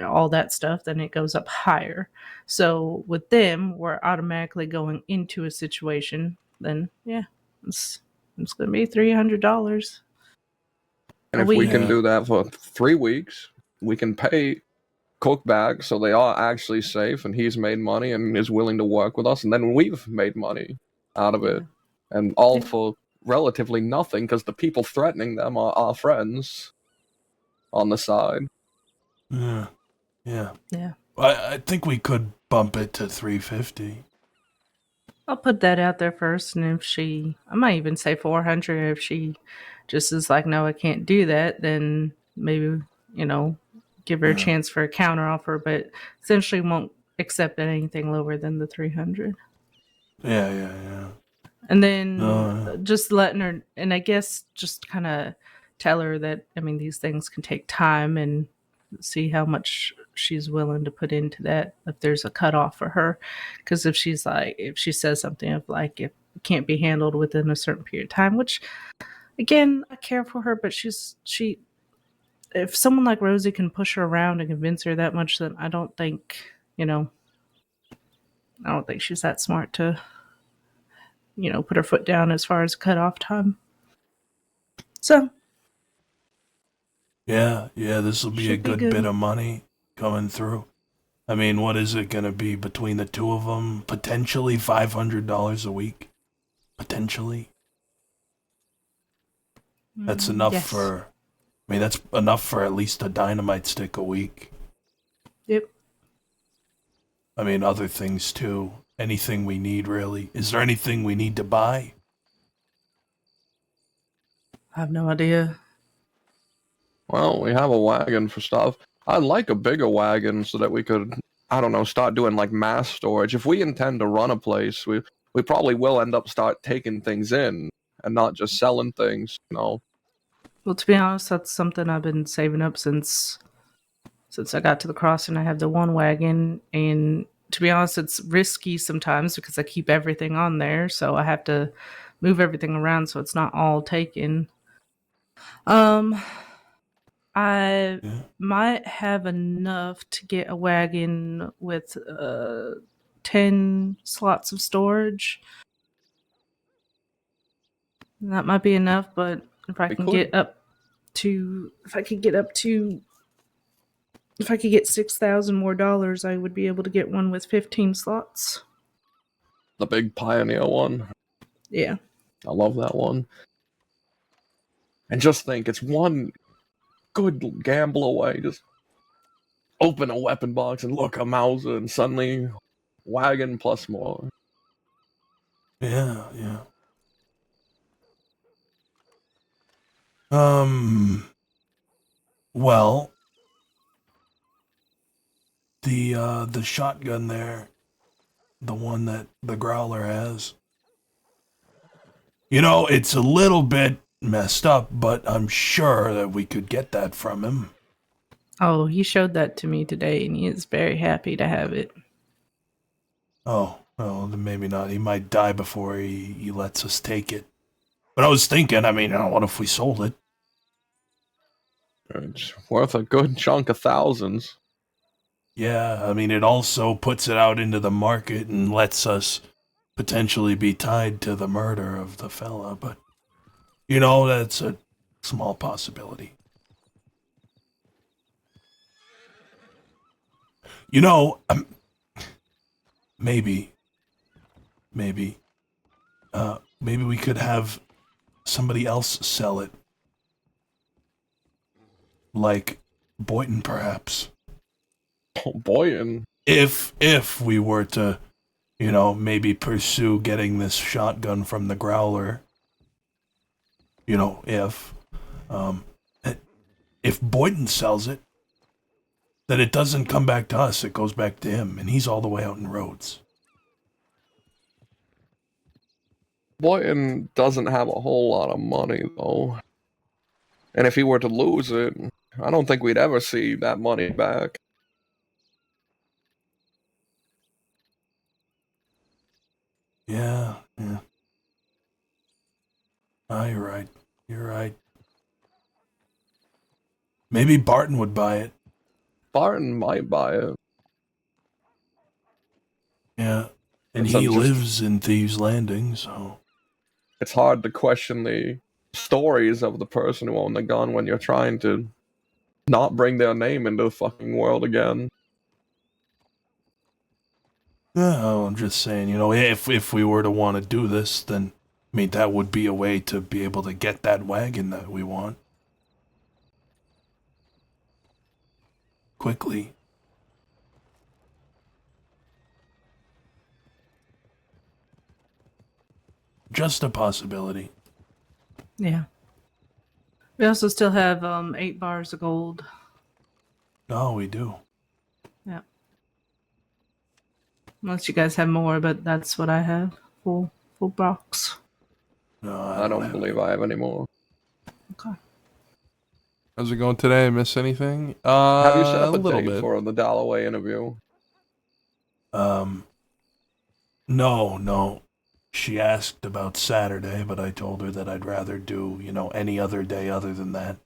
all that stuff, then it goes up higher. So with them, we're automatically going into a situation. Then it's going to be $300. And if we can do that for 3 weeks, we can pay Cook back so they are actually safe and he's made money and is willing to work with us, and then we've made money out of it, and all for relatively nothing because the people threatening them are our friends on the side. Yeah. I think we could bump it to $350. I'll put that out there first, and if I might even say $400. If she just is like, no, I can't do that, then maybe, give her a chance for a counter offer, but essentially won't accept anything lower than the $300. Yeah. And then just letting her, and I guess just kind of tell her that, these things can take time, and see how much she's willing to put into that, if there's a cutoff for her. Because if she says something of like, if can't be handled within a certain period of time, which again, I care for her, but she if someone like Rosie can push her around and convince her that much, then I don't think, I don't think she's that smart to, put her foot down as far as cutoff time. So Yeah, this will be a Should be good good. bit of money coming through. I mean, what is it going to be between the two of them? Potentially $500 a week. Potentially. That's enough yes. for, that's enough for at least a dynamite stick a week. Yep. I mean, other things too. Anything we need, really. Is there anything we need to buy? I have no idea. Well, we have a wagon for stuff. I'd like a bigger wagon so that we could, I don't know, start doing like mass storage. If we intend to run a place, we probably will end up start taking things in and not just selling things, Well, to be honest, that's something I've been saving up since I got to the crossing. I have the one wagon, and to be honest, it's risky sometimes because I keep everything on there, so I have to move everything around so it's not all taken. I might have enough to get a wagon with 10 slots of storage. That might be enough, but if I could get $6,000 more dollars, I would be able to get one with 15 slots. the big Pioneer one. Yeah. I love that one. And just think, it's one good gamble away. Just open a weapon box and look, a Mauser, and suddenly wagon plus more. Yeah. Well, the shotgun there, the one that the Growler has, it's a little bit messed up, but I'm sure that we could get that from him. Oh, he showed that to me today, and he is very happy to have it. Oh, well, then maybe not. He might die before he lets us take it. But I was thinking, what if we sold it? It's worth a good chunk of thousands. Yeah, it also puts it out into the market and lets us potentially be tied to the murder of the fella, but, that's a small possibility. Maybe we could have somebody else sell it. Like Boynton, perhaps. Oh, Boynton? If we were to, maybe pursue getting this shotgun from the Growler. If Boynton sells it, then it doesn't come back to us, it goes back to him, and he's all the way out in Rhodes. Boynton doesn't have a whole lot of money, though. And if he were to lose it, I don't think we'd ever see that money back. Yeah. Oh, you're right. Maybe Barton would buy it. Barton might buy it. Yeah, and he lives in Thieves Landing, so... It's hard to question the stories of the person who owned the gun when you're trying to not bring their name into the fucking world again. No, I'm just saying, if we were to want to do this, then, that would be a way to be able to get that wagon that we want. Quickly. Just a possibility. Yeah. We also still have 8 bars of gold. Oh, we do. Yeah. Unless you guys have more, but that's what I have. Full box. No, I don't believe I have any more. Okay. How's it going today? Miss anything? Have you set up a little date bit. for the Dalloway interview? No. She asked about Saturday, but I told her that I'd rather do, any other day other than that.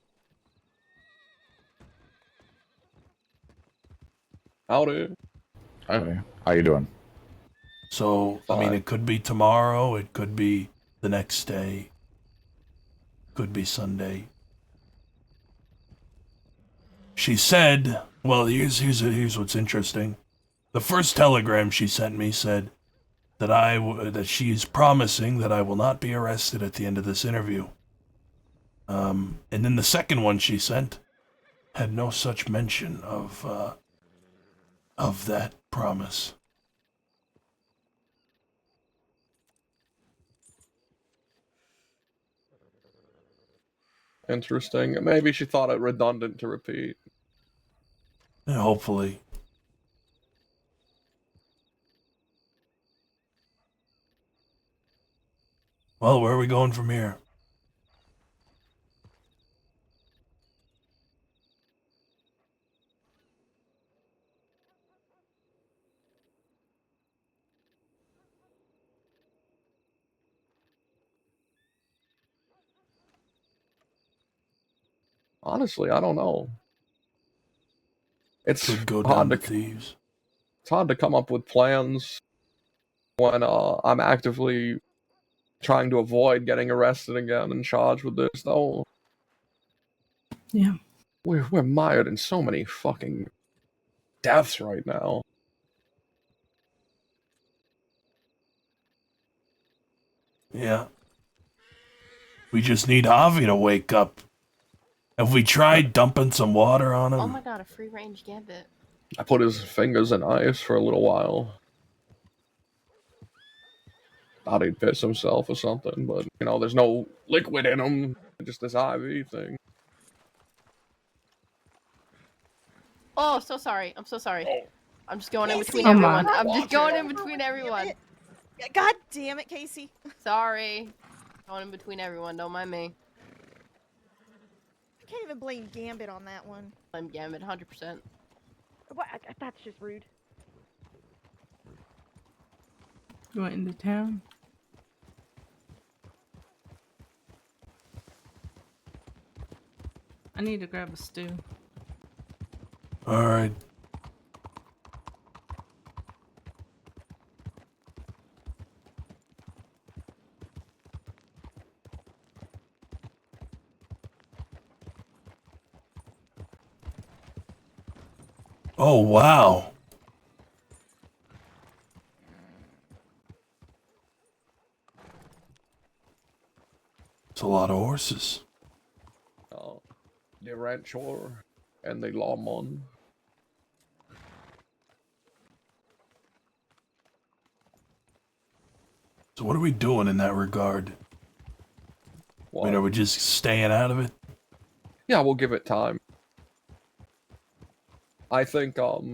Howdy. Hey, how you doing? So, I mean, it could be tomorrow, it could be the next day, could be Sunday. She said, well, here's what's interesting. The first telegram she sent me said that that she's promising that I will not be arrested at the end of this interview. And then the second one she sent had no such mention of that promise. Interesting. Maybe she thought it redundant to repeat. Yeah, hopefully. Well, where are we going from here? Honestly, I don't know. It's Could go hard down to to thieves. It's hard to come up with plans when I'm actively trying to avoid getting arrested again and charged with this, though. Yeah. We're mired in so many fucking deaths right now. Yeah. We just need Javi to wake up. Have we tried dumping some water on him? Oh my god, a free range gambit. I put his fingers in ice for a little while. Thought he'd piss himself or something, but, there's no liquid in him. Just this IV thing. Oh, so sorry. I'm so sorry. I'm just going in between Oh my. everyone. I'm just going in between everyone. God damn it, Casey. Sorry. Going in between everyone. Don't mind me. I can't even blame Gambit on that one. I'm Gambit 100%. What? That's just rude. Going into town. I need to grab a stew. All right. Oh, wow. It's a lot of horses. The rancher and the lawman. So what are we doing in that regard? I mean, are we just staying out of it? Yeah, we'll give it time. I think our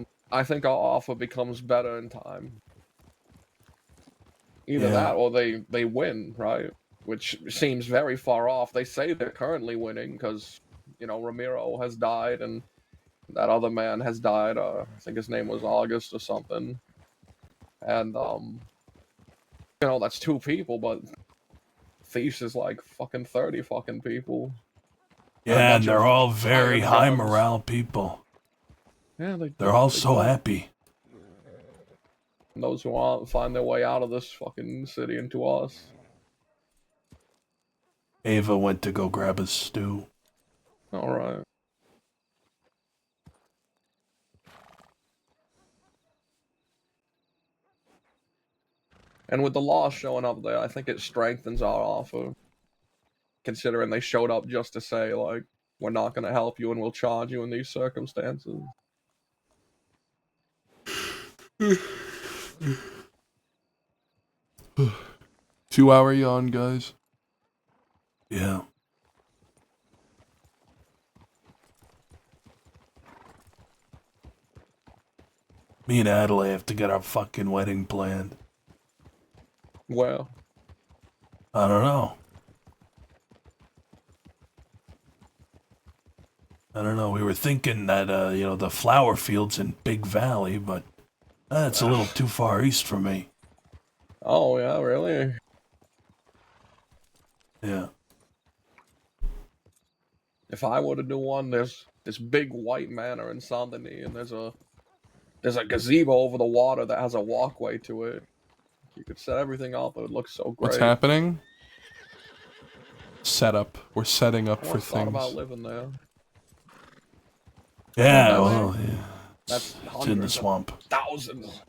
offer becomes better in time. Either that or they win, right? Which seems very far off. They say they're currently winning because, Ramiro has died and that other man has died. I think his name was August or something. And, that's 2 people, but Thieves is like fucking 30 fucking people. Yeah, and they're all very high morale people. Yeah, they're all so happy. And those who aren't find their way out of this fucking city into us. Ava went to go grab a stew. Alright. And with the law showing up there, I think it strengthens our offer. Considering they showed up just to say, like, we're not going to help you and we'll charge you in these circumstances. 2-hour yawn, guys. Yeah. Me and Adelaide have to get our fucking wedding planned. Well, I don't know. We were thinking that, the flower fields in Big Valley, but that's a little too far east for me. Oh yeah, really? Yeah. If I were to do one, there's this big white manor in Saint Denis, and there's a gazebo over the water that has a walkway to it. You could set everything up, it would look so great. What's happening? Setup. We're setting up I for always thought about things. living there. Yeah, That's- well, yeah. That's It's in the hundreds of swamp. thousands.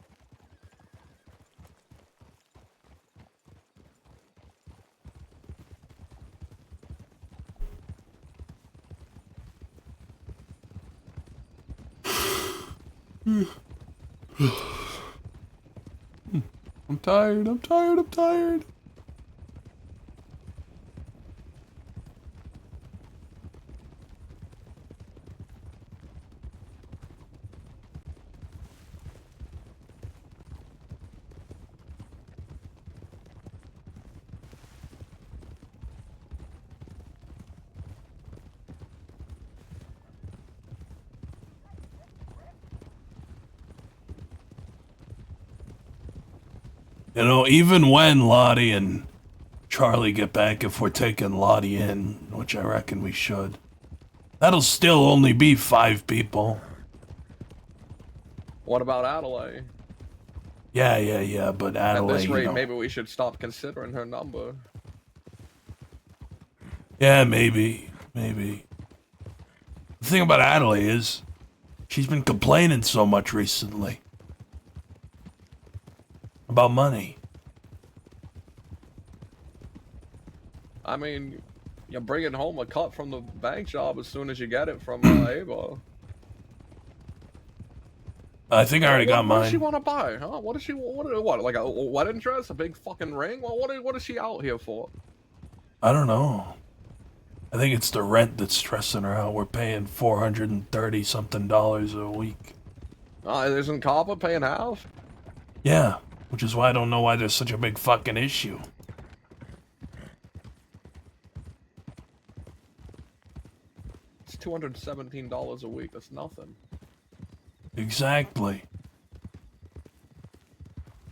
I'm tired, I'm tired, I'm tired. You know, even when Lottie and Charlie get back, if we're taking Lottie in, which I reckon we should, that'll still only be 5 people. What about Adelaide? Yeah, but At Adelaide, this rate, you know. maybe we should stop considering her number. Yeah, maybe. The thing about Adelaide is, she's been complaining so much recently. About money. I mean, you're bringing home a cut from the bank job as soon as you get it from Ava. I think I already got What does she mine. want to buy, huh? What does she what? Like a wedding dress, a big fucking ring? Well, what is she out here for? I don't know. I think it's the rent that's stressing her out. We're paying $430 something a week. Isn't Copper paying half? Yeah, which is why I don't know why there's such a big fucking issue. It's $217 a week. That's nothing. Exactly.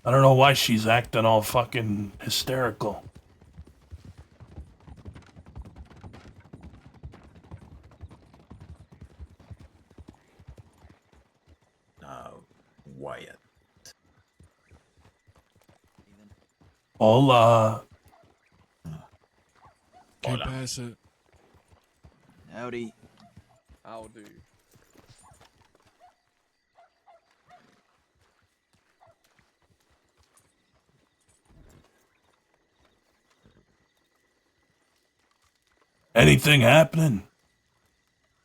I don't know why she's acting all fucking hysterical. Wyatt. Hola. Can't pass it. Howdy. Howdy. Anything happening?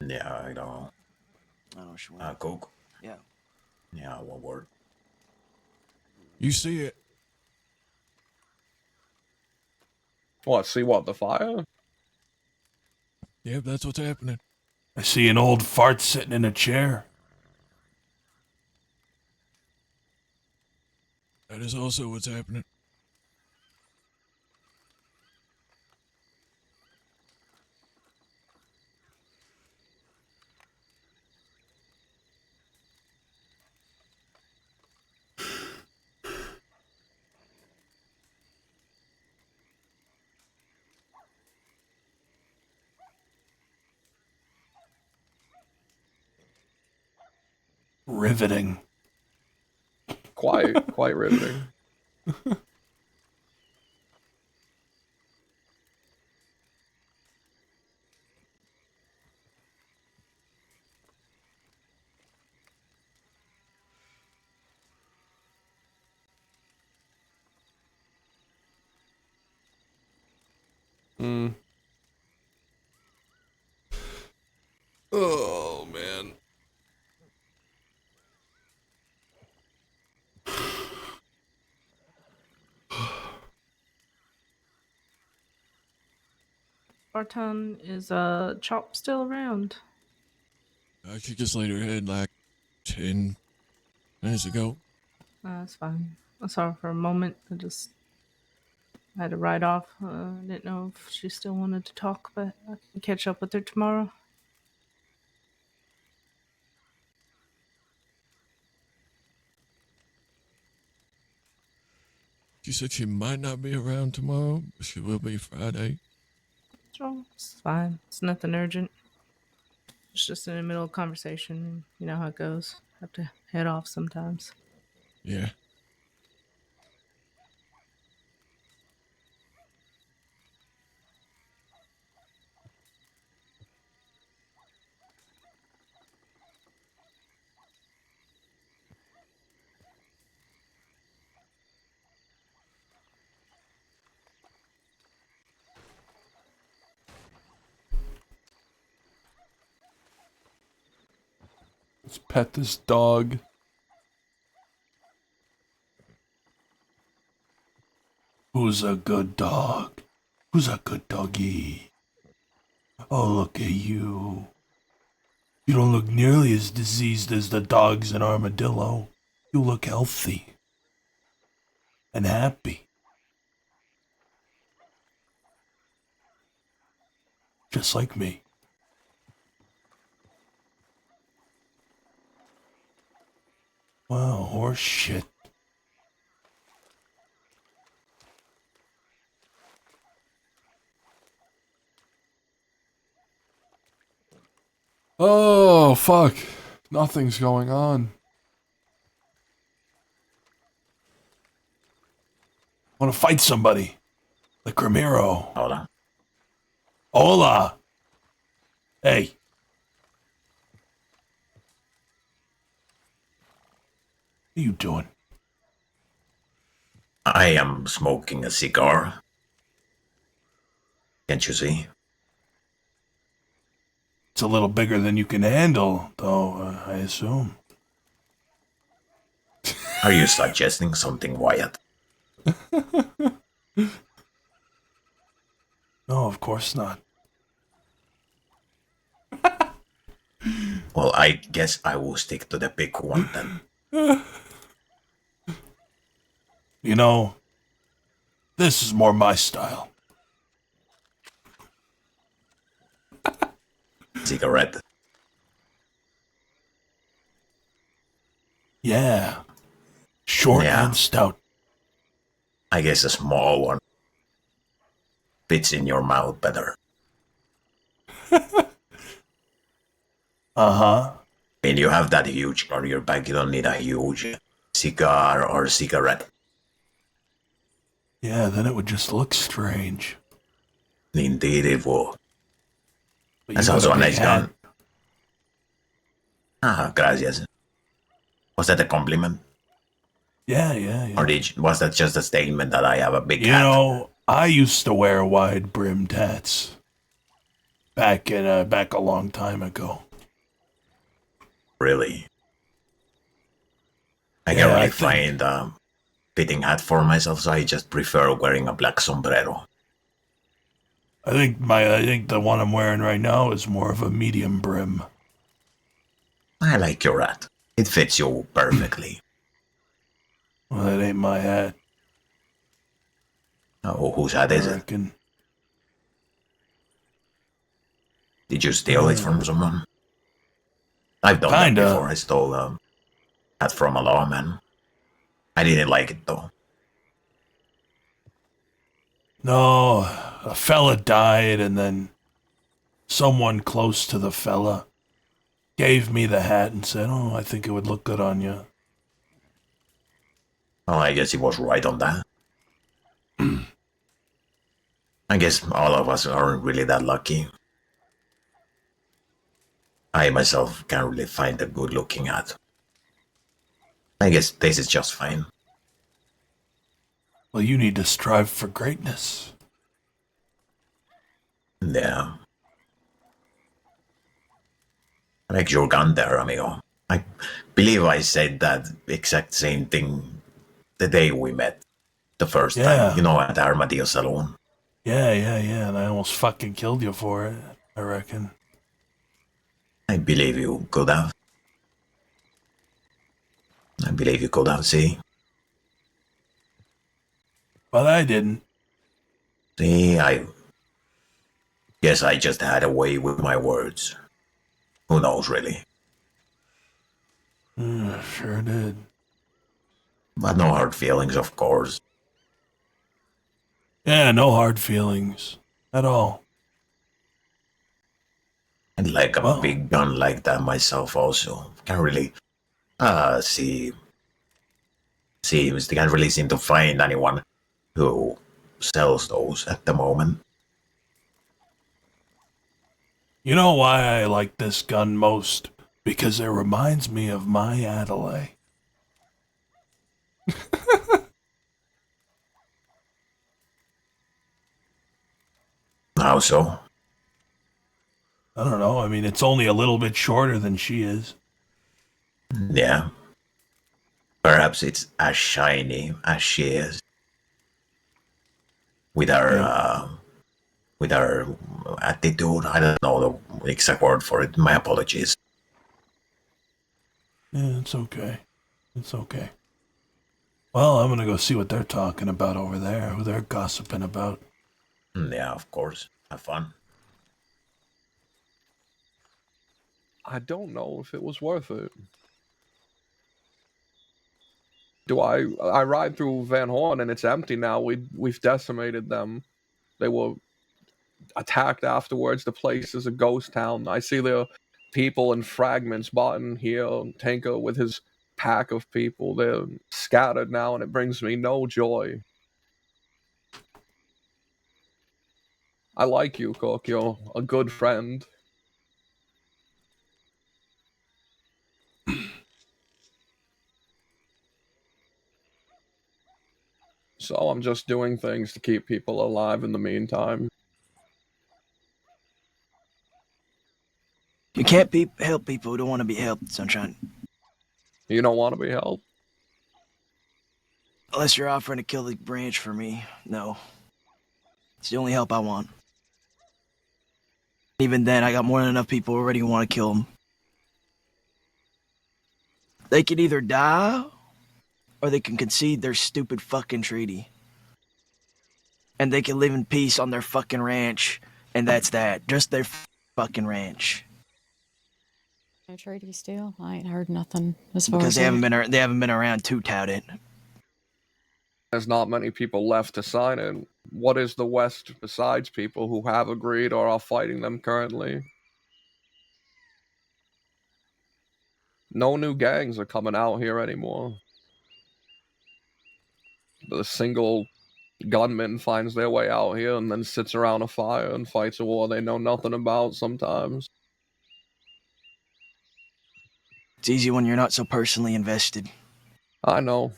Yeah, I don't. I don't sure. Coke. Yeah. Yeah, one word. You see it? What? See what? The fire? Yep, that's what's happening. I see an old fart sitting in a chair. That is also what's happening. Riveting. Quite riveting. Oh, man. Barton, is Chop still around? She just laid her head like 10 minutes ago. That's fine. I saw her for a moment. I had to ride off. Didn't know if she still wanted to talk, but I can catch up with her tomorrow. She said she might not be around tomorrow, but she will be Friday. So it's fine. It's nothing urgent. It's just in the middle of conversation. And you know how it goes. Have to head off sometimes. Yeah. Let's pet this dog. Who's a good dog? Who's a good doggy? Oh, look at you. You don't look nearly as diseased as the dogs in Armadillo. You look healthy. And happy. Just like me. Wow, horse shit. Oh, fuck. Nothing's going on. Want to fight somebody? Like Ramiro. Hola. Hola. Hey. What are you doing? I am smoking a cigar. Can't you see? It's a little bigger than you can handle, though, I assume. Are you suggesting something, Wyatt? No, of course not. Well, I guess I will stick to the big one then. You know, this is more my style. Cigarette. Yeah. Short and stout. I guess a small one fits in your mouth better. Uh-huh. I mean, you have that huge on your back, you don't need a huge cigar or cigarette. Yeah, then it would just look strange. Indeed it will. But That's you got also a a big nice hat. gun. Ah, gracias. Was that a compliment? Yeah. Or was that just a statement that I have a big You hat? know, I used to wear wide-brimmed hats. Back a long time ago. Really? I Yeah, can't really I think- find a fitting hat for myself, so I just prefer wearing a black sombrero. I think the one I'm wearing right now is more of a medium brim. I like your hat. It fits you perfectly. Well, that ain't my hat. Oh, whose hat is it? reckon. Did you steal it from someone? I've done Kinda. that before. I stole a hat from a lawman. I didn't like it though. No, a fella died, and then someone close to the fella gave me the hat and said, "Oh, I think it would look good on you." Well, I guess he was right on that. I guess all of us aren't really that lucky. I myself can't really find a good looking hat. I guess this is just fine. Well, you need to strive for greatness. Yeah. I like your gun there, amigo. I believe I said that exact same thing the day we met. The first time, at the Armadillo Saloon. Yeah, and I almost fucking killed you for it, I reckon. I believe you could have. I believe you could have, see? But I didn't. See, I guess I just had a way with my words. Who knows, really? Sure did. But no hard feelings, of course. Yeah, no hard feelings at all. And like a big gun like that myself also. Can't really can't really seem to find anyone who sells those at the moment. You know why I like this gun most? Because it reminds me of my Adelaide. How so? I don't know. I mean, it's only a little bit shorter than she is. Yeah. Perhaps it's as shiny as she is. With her attitude. I don't know the exact word for it. My apologies. Yeah, it's okay. It's okay. Well, I'm gonna go see what they're talking about over there, who they're gossiping about. Yeah, of course. Have fun. I don't know if it was worth it. I ride through Van Horn and it's empty now. We've decimated them. They were attacked afterwards. The place is a ghost town. I see the people in fragments. Barton here, Tanker with his pack of people. They're scattered now, and it brings me no joy. I like you, Cook. You're a good friend. So I'm just doing things to keep people alive in the meantime. You can't help people who don't want to be helped, Sunshine. You don't want to be helped? Unless you're offering to kill the branch for me, no. It's the only help I want. Even then, I got more than enough people already who want to kill him. They can either die, or they can concede their stupid fucking treaty. And they can live in peace on their fucking ranch, and that's that. Just their fucking ranch. No treaty still? I ain't heard nothing as far Because as they haven't been around to tout it. There's not many people left to sign it. What is the West besides people who have agreed or are fighting them currently? No new gangs are coming out here anymore. The single gunman finds their way out here and then sits around a fire and fights a war they know nothing about sometimes. It's easy when you're not so personally invested. I know.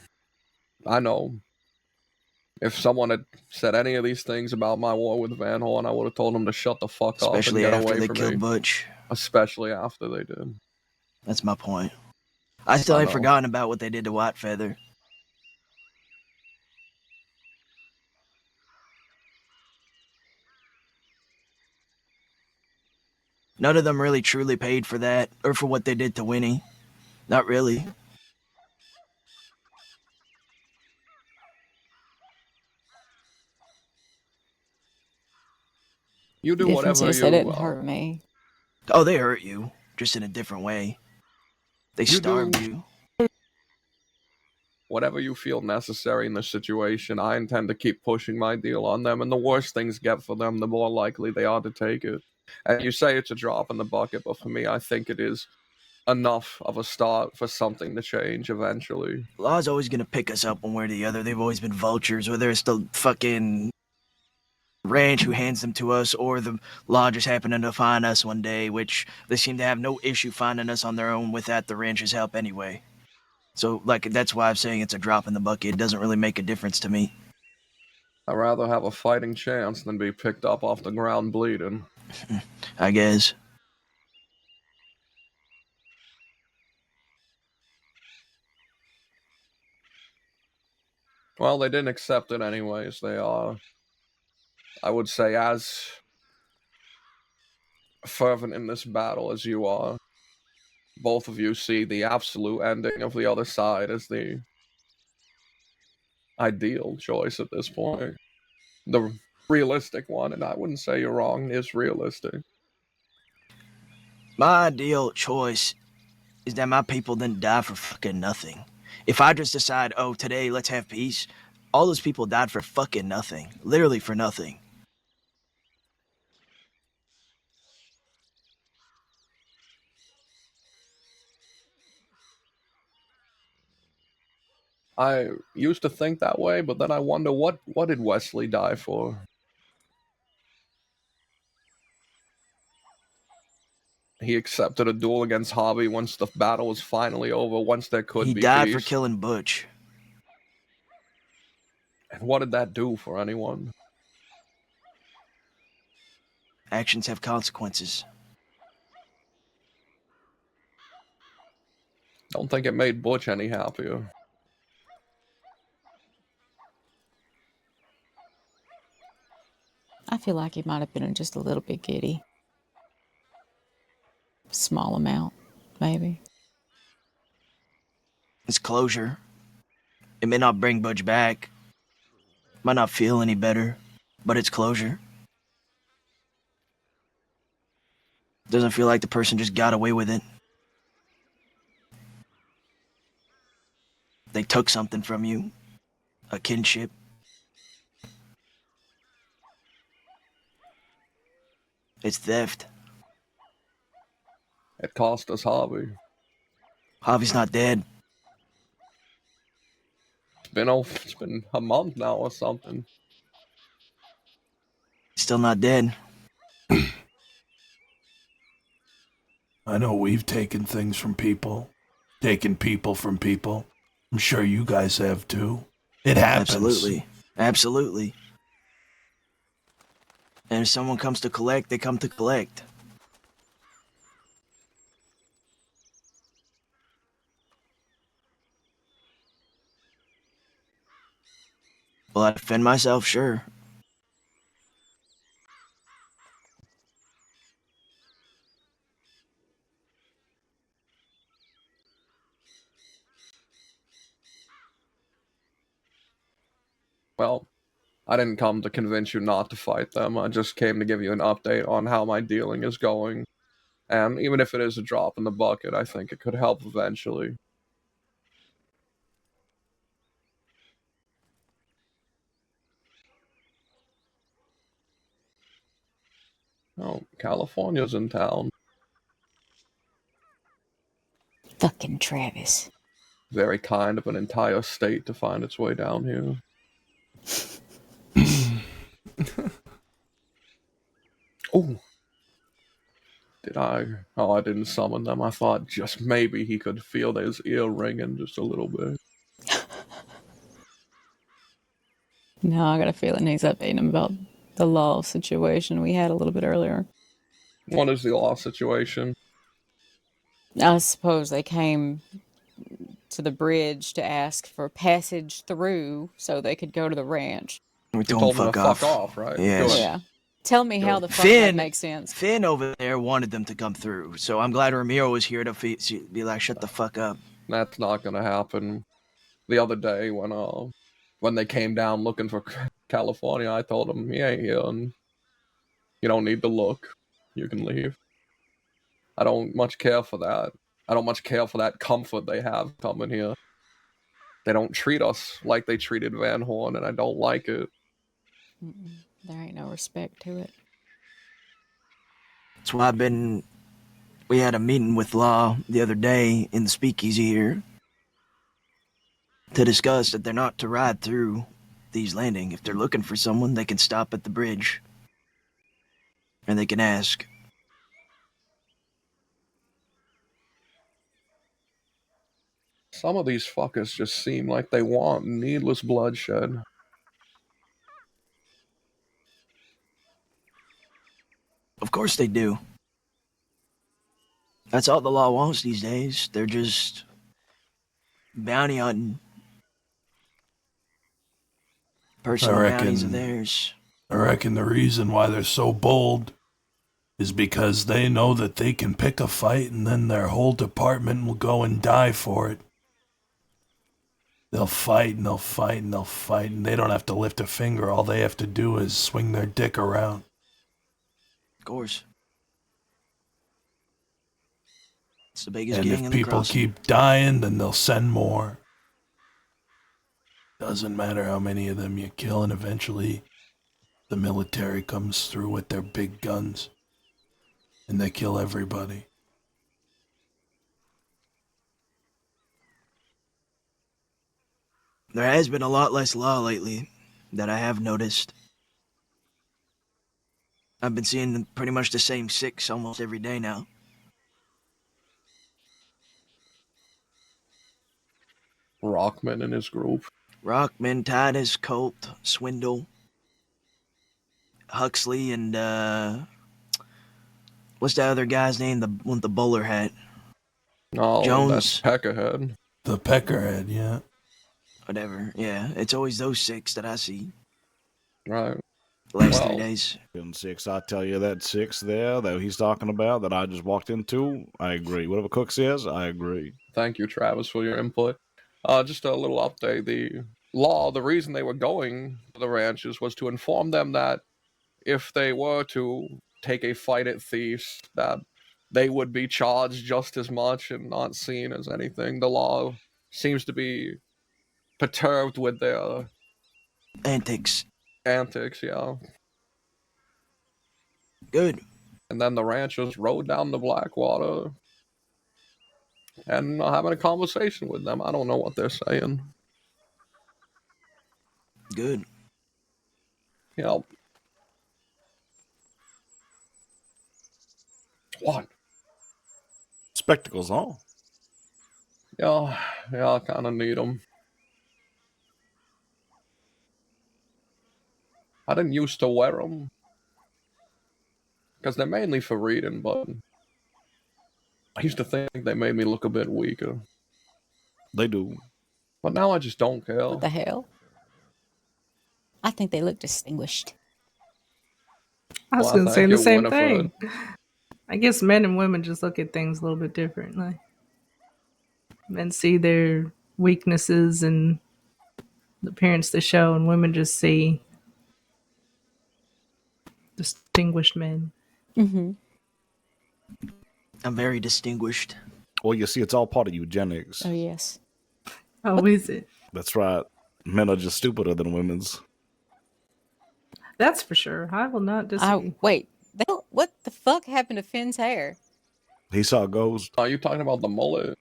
If someone had said any of these things about my war with Van Horn, I would have told them to shut the fuck up and Especially get after away they from killed me. Butch. Especially after they did. That's my point. I still I ain't know. forgotten about what they did to White Feather. None of them really truly paid for that, or for what they did to Winnie. Not really. You do The difference whatever is they didn't you... hurt me. Oh, they hurt you, just in a different way. They You starved do- you. Whatever you feel necessary in this situation, I intend to keep pushing my deal on them, and the worse things get for them, the more likely they are to take it. And you say it's a drop in the bucket, but for me, I think it is enough of a start for something to change eventually. Law's always gonna pick us up one way or the other. They've always been vultures, whether it's the fucking ranch who hands them to us, or the law just happening to find us one day, which they seem to have no issue finding us on their own without the ranch's help anyway. So, that's why I'm saying it's a drop in the bucket. It doesn't really make a difference to me. I'd rather have a fighting chance than be picked up off the ground bleeding. I guess. Well, they didn't accept it anyways. They are, I would say, as fervent in this battle as you are. Both of you see the absolute ending of the other side as the ideal choice at this point. The realistic one, and I wouldn't say you're wrong, is realistic. My ideal choice is that my people didn't die for fucking nothing. If I just decide, oh, today let's have peace, All those people died for fucking nothing. Literally for nothing. I used to think that way, but then I wonder what did Wesley die for? He accepted a duel against Hobby once the battle was finally over, once there could He be died peace. for killing Butch. And what did that do for anyone? Actions have consequences. Don't think it made Butch any happier. I feel like he might have been just a little bit giddy. Small amount, maybe. It's closure. It may not bring Butch back. Might not feel any better, but it's closure. Doesn't feel like the person just got away with it. They took something from you. A kinship. It's theft. It cost us Hobby. Javi's not dead. It's been a month now or something. Still not dead. I know we've taken things from people. Taken people from people. I'm sure you guys have too. It happens. Absolutely. Absolutely. And if someone comes to collect, they come to collect. Will I defend myself? Sure. Well, I didn't come to convince you not to fight them. I just came to give you an update on how my dealing is going. And even if it is a drop in the bucket, I think it could help eventually. Oh, California's in town. Fucking Travis. Very kind of an entire state to find its way down here. Oh. Did I? Oh, I didn't summon them. I thought just maybe he could feel his ear ringing just a little bit. No, I got a feeling he's updating him about the law situation we had a little bit earlier. What is the law situation? I suppose they came to the bridge to ask for passage through so they could go to the ranch. We told them to fuck off, right? Yes. Yeah. Tell me how the fuck that Finn makes sense. Finn over there wanted them to come through, so I'm glad Ramiro was here to be like, shut the fuck up. That's not gonna happen. The other day when they came down looking for California, I told them he ain't here, and you don't need to look. You can leave. I don't much care for that. I don't much care for that comfort they have coming here. They don't treat us like they treated Van Horn, and I don't like it. There ain't no respect to it. That's why we had a meeting with Law the other day in the speakeasy here to discuss that they're not to ride through these landing. If they're looking for someone, they can stop at the bridge. And they can ask. Some of these fuckers just seem like they want needless bloodshed. Of course they do. That's all the law wants these days. They're just bounty hunting. Personal bounties of theirs. I reckon the reason why they're so bold is because they know that they can pick a fight and then their whole department will go and die for it. They'll fight and they'll fight and they'll fight and they don't have to lift a finger. All they have to do is swing their dick around. Of course. It's the biggest And gang if in the people crossing. keep dying, then they'll send more. Doesn't matter how many of them you kill, and eventually the military comes through with their big guns and they kill everybody. There has been a lot less law lately that I have noticed. I've been seeing pretty much the same 6 almost every day now. Rockman and his group. Rockman, Titus, Colt, Swindle, Huxley, and what's the other guy's name? The one with the bowler hat. Oh, Jones. that's Peckerhead. The Peckerhead, yeah. Whatever. Yeah, it's always those 6 that I see. Right. Last 3 days. 6, I tell you that 6 there that he's talking about that I just walked into, I agree. Whatever Cook says, I agree. Thank you, Travis, for your input. Just a little update. The reason they were going to the ranches was to inform them that if they were to take a fight at thieves, that they would be charged just as much and not seen as anything. The law seems to be perturbed with their antics. Antics, yeah. Good. And then the ranchers rode down the Blackwater and having a conversation with them. I don't know what they're saying. Good. You know. What? Spectacles on. Yeah, I kind of need them. I didn't used to wear them. Because they're mainly for reading, but I used to think they made me look a bit weaker. They do. But now I just don't care. What the hell? I think they look distinguished. I was going to say the same thing. I guess men and women just look at things a little bit differently. Men see their weaknesses and the appearance they show, and women just see distinguished men. Mm-hmm. I'm very distinguished. Well, you see, it's all part of eugenics. Oh, yes. Oh, is it? That's right. Men are just stupider than women's. That's for sure. I will not disagree. Wait, what the fuck happened to Finn's hair? He saw a ghost. Are you talking about the mullet?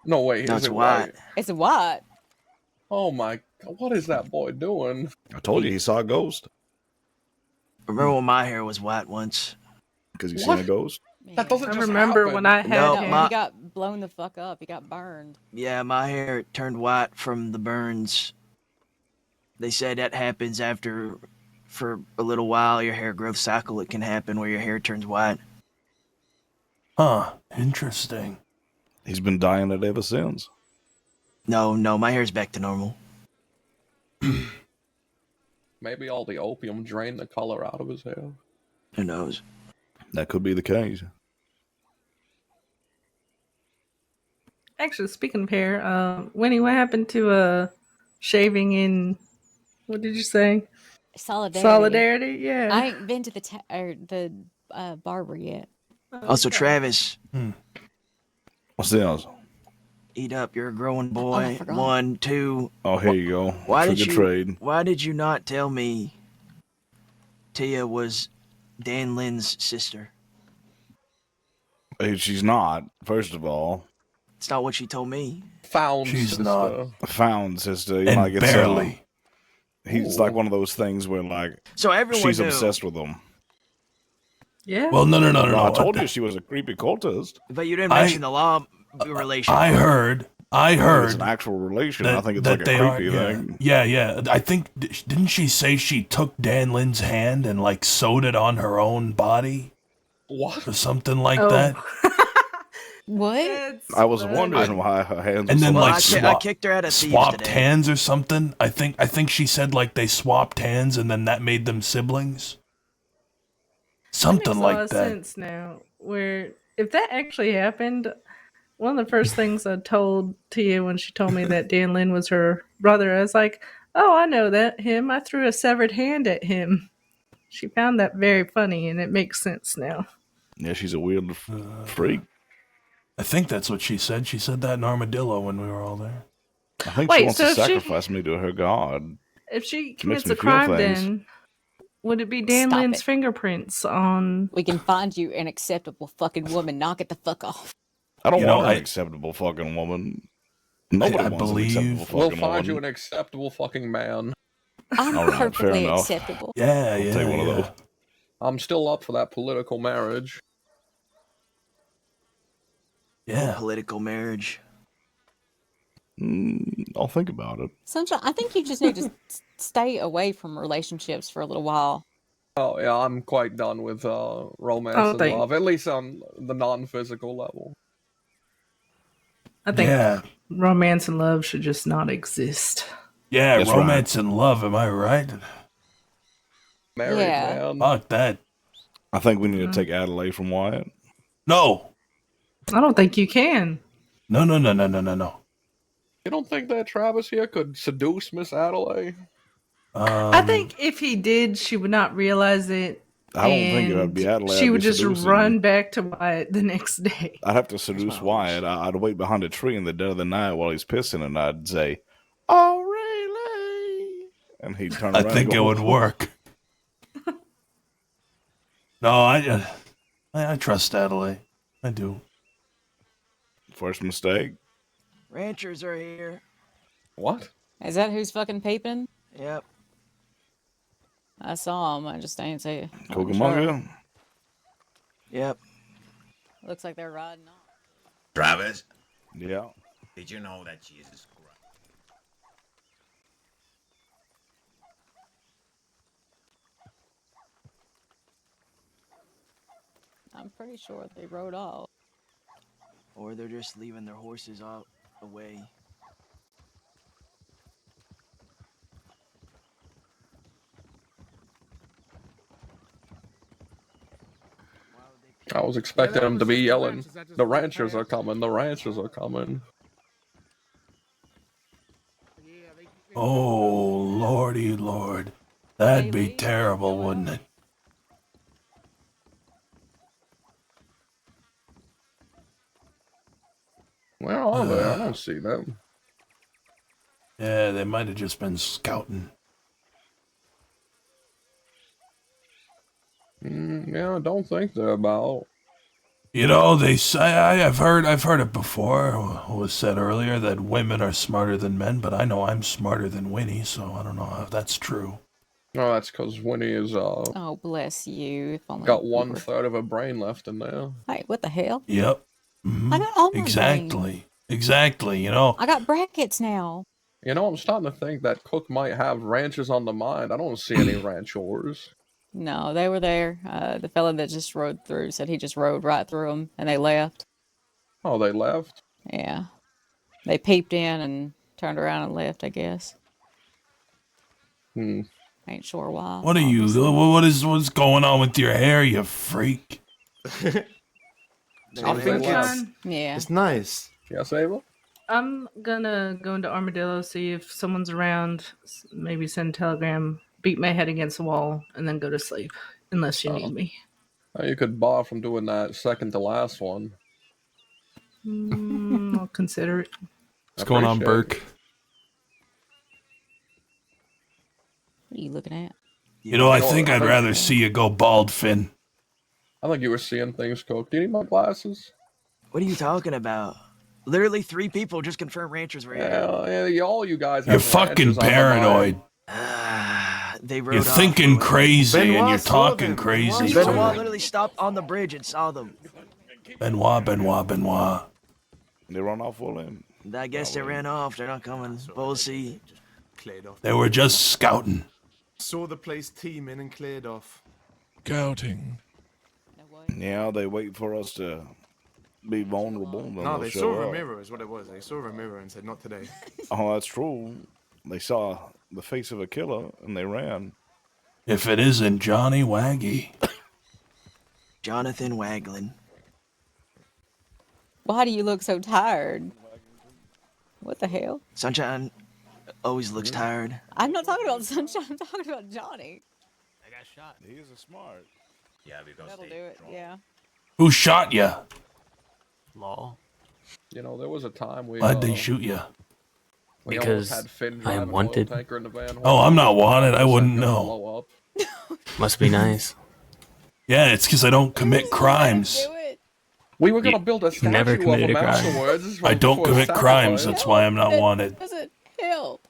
No, wait. That's is it white. It's a what? Oh my God, what is that boy doing? I told you he saw a ghost. Remember when my hair was white once? Because you seen a ghost? That doesn't I just remember happen. when I had No, hair. He got blown the fuck up. He got burned. Yeah, my hair turned white from the burns. They said that happens after, for a little while, your hair growth cycle, it can happen where your hair turns white. Huh, interesting. He's been dyeing it ever since. No, my hair's back to normal. Maybe all the opium drained the color out of his hair. Who knows? That could be the case. Actually, speaking of hair, Winnie, what happened to shaving in? What did you say? Solidarity. Yeah. I ain't been to the barber yet. Also, Travis. What's this? Eat up, you're a growing boy. forgot. 1, 2. Oh, here you go. Why Trade. Why did you not tell me Tia was Dan Lynn's sister? She's not, first of all. It's not what she told me. Found She's sister. not. Found sister. And Like, it's, barely. He's like one of those things where, like, So everyone she's knew. obsessed with him. Yeah. Well, no. I told you she was a creepy cultist. But you didn't mention the law relation. I heard. It's an actual relation. I think it's like a creepy thing. Yeah. I think, didn't she say she took Dan Lynn's hand and, like, sewed it on her own body? What? Or something like that? What? I was wondering why her hands And were then, so like, I kicked her out of thieves swapped today. hands or something. I think she said, like, they swapped hands and then that made them siblings. Something Makes a like lot of that. sense now. Where if that actually happened, one of the first things I told Tia when she told me that Dan Lynn was her brother, I was like, "Oh, I know him. I threw a severed hand at him." She found that very funny, and it makes sense now. Yeah, she's a weird freak. I think that's what she said. She said that in Armadillo when we were all there. I think Wait, she wants so to if she- sacrifice me to her god. If she Which makes commits me a feel crime, things. then would it be Dan Stop Lynn's it. fingerprints on? We can find you an acceptable fucking woman. Knock it the fuck off. I don't You know, want an acceptable fucking woman. Nobody I wants an acceptable believe- fucking We'll woman. find you an acceptable fucking man. I'm All right, fair perfectly enough. acceptable. Yeah, I'll yeah, take one of yeah. those. I'm still up for that political marriage. Yeah. Political marriage. I'll think about it. Sunshine, I think you just need to stay away from relationships for a little while. Oh yeah, I'm quite done with romance and think- love, at least on the non-physical level. I think Yeah. romance and love should just not exist. Yeah, That's romance and love, am I right? Married Yeah. man. Fuck that. I think we need to take Adelaide from Wyatt. No. I don't think you can. No. You don't think that Travis here could seduce Miss Adelaide? I think if he did, she would not realize it. I don't think it would be and Adelaide. She I'd would be just seducing. run back to Wyatt the next day. I'd have to seduce Wyatt. I'd wait behind a tree in the dead of the night while he's pissing, and I'd say, "Oh, really?" And he'd turn I around. think and it go, would work. No, I trust Adelaide. I do. First mistake. Ranchers are here. What? Is that who's fucking peeping? Yep. I saw him. I just ain't say it. Cucamonga. Yep. Looks like they're riding off. Travis, Yeah. did you know that Jesus Christ? I'm pretty sure they rode off. Or they're just leaving their horses out away. I was expecting him to be yelling, "The ranchers are coming! The ranchers are coming!" Oh, lordy lord. That'd be terrible, wouldn't it? Where are they? I don't see them. Yeah, they might have just been scouting. Yeah, I don't think they're about. You know, they say I've heard it before. It was said earlier that women are smarter than men, but I know I'm smarter than Winnie, so I don't know if that's true. No, that's because Winnie is Oh, bless you. If only got you were- 1/3 of her brain left in there. Hey, what the hell? Yep. Mhm. I got all my Exactly. Exactly. You know. I got brackets now. You know, I'm starting to think that Cook might have ranchers on the mind. I don't see any ranchers. No, they were there. The fella that just rode through said he just rode right through them, and they left. Oh, they left? Yeah. They peeped in and turned around and left, I guess. Hmm. Ain't sure why. What are you? What's going on with your hair, you freak? I think Yeah. it's nice. Yes, Ava? I'm gonna go into Armadillo, see if someone's around, maybe send a telegram, beat my head against the wall, and then go to sleep, unless you need me. You could bar from doing that second to last one. I'll consider it. What's going on, Appreciate Burke? What are you looking at? You know, I think I'd rather see you go bald, Finn. I think you were seeing things, Cook. Do you need my glasses? What are you talking about? Literally 3 people just confirmed ranchers were here. Yeah, all you guys have You're fucking ranchers on the paranoid. They rode You're off thinking away. crazy and Benoit you're saw talking them. crazy. Benoit literally stopped on the bridge and saw them. Benoit. They run off with him. I guess they ran off. They're not coming. We'll see. They were just scouting. Saw the place teeming and cleared off. Scouting. Yeah, they wait for us to be vulnerable. Then No, they'll they show saw up. a mirror is what it was. They saw a mirror and said, not today. Oh, that's true. They saw the face of a killer and they ran. If it isn't Johnny Waggy. Jonathan Waglin. Why do you look so tired? What the hell? Sunshine always looks tired. I'm not talking about Sunshine. I'm talking about Johnny. I got shot. He is a smart. Yeah, because That'll do it. Yeah. Who shot you? Law. You know, there was a time we. Why'd they shoot you? We almost Because had Finn I driving am an wanted. oil tanker in the van. Oh, I'm not wanted. I wouldn't know. Blow up. Must be nice. Yeah, it's because I don't commit crimes. We were gonna build a statue never of committed him a crime. afterwards. I don't for commit crimes. sacrifice. That's why I'm not wanted. Doesn't help.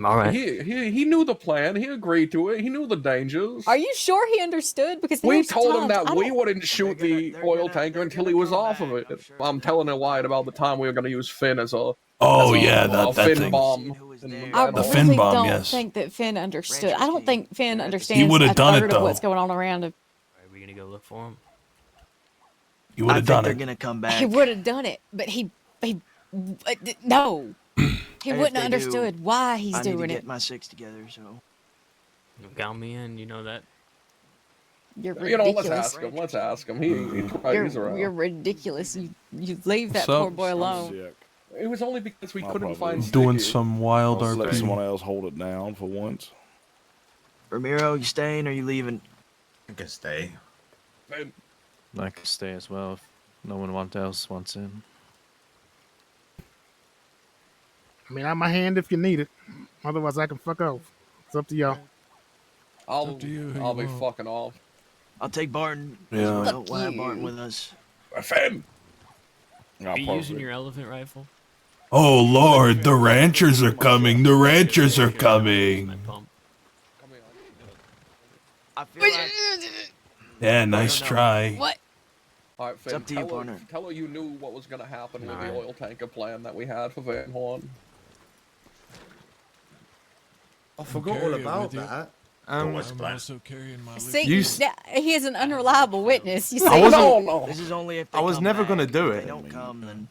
All right. He knew the plan. He agreed to it. He knew the dangers. Are you sure he understood? Because We there's told him times that I we don't- wouldn't shoot the oil tanker until he was off of it. I'm telling him Wyatt about the time we were going to use Finn as a that Finn thing. bomb. I The really Finn bomb, don't yes. think that Finn understood. I don't think Finn understands would've a done it, third of though. what's going on around him. Are we gonna go look for him? You would I have think done they're it. gonna come back. He would have done it, but no. He And if wouldn't they have do, understood why he's I need to doing get it. my six together. So You got me in, you know that. You're You know, ridiculous. let's ask him. He's around. You're ridiculous. You leave that What's up? poor boy alone. It was only because we couldn't find Doing Sticky. some wild Let's let RP. someone else hold it down for once. Ramiro, you staying or you leaving? I can stay. I can stay as well if no one else wants in. I mean, I'm my hand if you need it. Otherwise, I can fuck off. It's up to y'all. I'll be fucking off. I'll take Barton. Yeah. We'll have Barton with us. Finn. Are you using your elephant rifle? Oh Lord, the ranchers are coming. The ranchers are coming. I feel like Yeah, nice try. What? All right, Finn, up to you, partner. tell her you knew what was going to happen with the oil tanker plan that we had for Van Horn. I forgot all carry it about with you. that. I'm also carrying my See, You he is an unreliable witness. You see? I wasn't. This is only if they I was come never back. gonna do If it. they don't come, then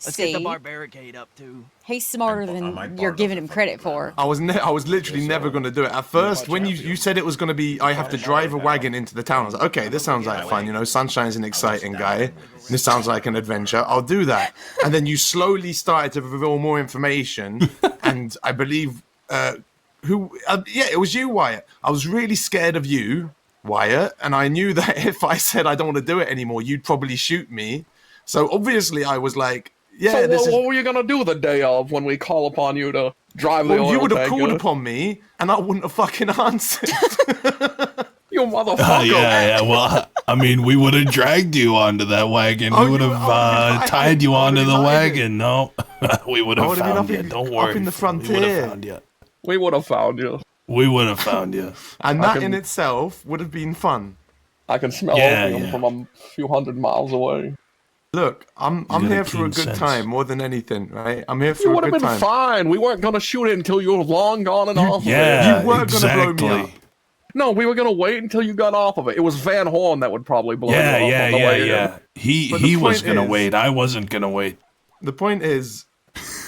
let's See? get the bar barricade up too. He's smarter than you're giving him credit for. I was literally never going to do it. At first, when you said it was going to be, I have to drive a wagon into the town. I was like, okay, this sounds like fun. You know, Sunshine's an exciting guy. This sounds like an adventure. I'll do that. And then you slowly started to reveal more information, and I believe it was you, Wyatt. I was really scared of you, Wyatt, and I knew that if I said I don't want to do it anymore, you'd probably shoot me. So obviously, I was like, yeah. So what were you gonna do the day of when we call upon you to drive the oil Well, you would have tanker? called upon me, and I wouldn't have fucking answered. You motherfucker. Yeah. Well, I mean, we would have dragged you onto that wagon. We would have tied you onto the wagon. No, we would have found you. Don't worry. Up in the We would frontier. have found you. We would have found you. We would have found you. And that in itself would have been fun. I can smell opium from a few hundred miles away. Look, I'm got here a for a keen good sense. time more than anything, right? I'm here You for a would have good been time. fine. We weren't gonna shoot it until you were long gone and off of it. you weren't gonna blow me up. No, we were gonna wait until you got off of it. It was Van Horn that would probably blow you up on the way in. But the He was point gonna is- wait. I wasn't gonna wait. The point is,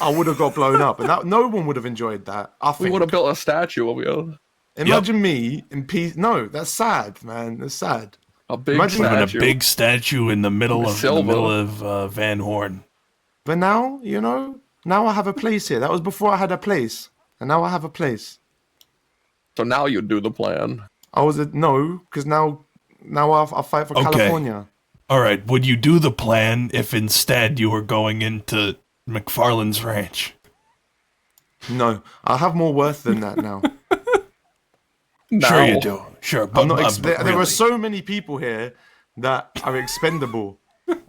I would have got blown up, and no one would have enjoyed that. I We think. would have built a statue of you. Imagine me in peace. No, that's sad, man. That's sad. A big Would have been a big statue in the middle of Van Horn. But now, you know, now I have a place here. That was before I had a place, and now I have a place. So now you do the plan. No, because now I'll fight for Okay. California. All right. Would you do the plan if instead you were going into McFarlane's ranch? No, I have more worth than that now. Sure you do. Sure, but, I'm not but there really. are so many people here that are expendable,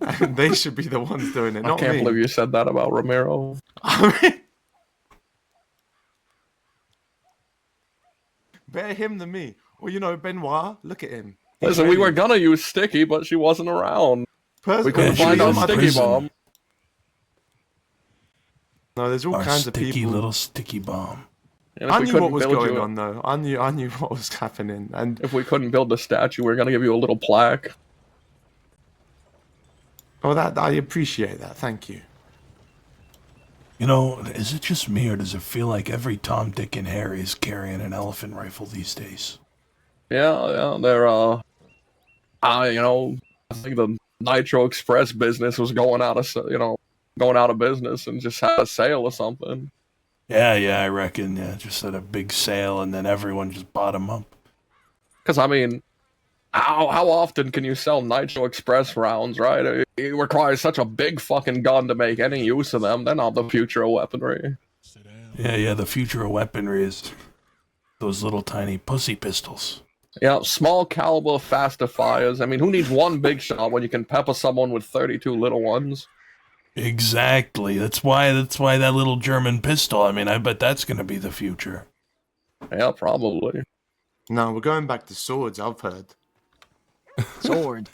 and they should be the ones doing it, I not can't me. believe you said that about Ramiro. Better him than me. Well, you know, Benoit, look at him. He's Listen, we ready. were gonna use Sticky, but she wasn't around. We couldn't Yeah, find she's our in Sticky prison. bomb. No, there's all Our kinds of sticky people. little sticky bomb. And if I we knew couldn't what was build going you- on, though. I knew what was happening, and If we couldn't build the statue, we were gonna give you a little plaque. that I appreciate that. Thank you. You know, is it just me or does it feel like every Tom, Dick, and Harry is carrying an elephant rifle these days? Yeah, they're I think the Nitro Express business was going out of business and just had a sale or something. Yeah, I reckon. Yeah, just at a big sale and then everyone just bought them up. Because I mean, how often can you sell Nitro Express rounds, right? It requires such a big fucking gun to make any use of them. They're not the future of weaponry. Yeah, the future of weaponry is those little tiny pussy pistols. Yeah, small caliber faster fires. I mean, who needs one big shot when you can pepper someone with 32 little ones? Exactly. That's why that little German pistol. I mean, I bet that's gonna be the future. Yeah, probably. No, we're going back to swords. I've heard. Sword.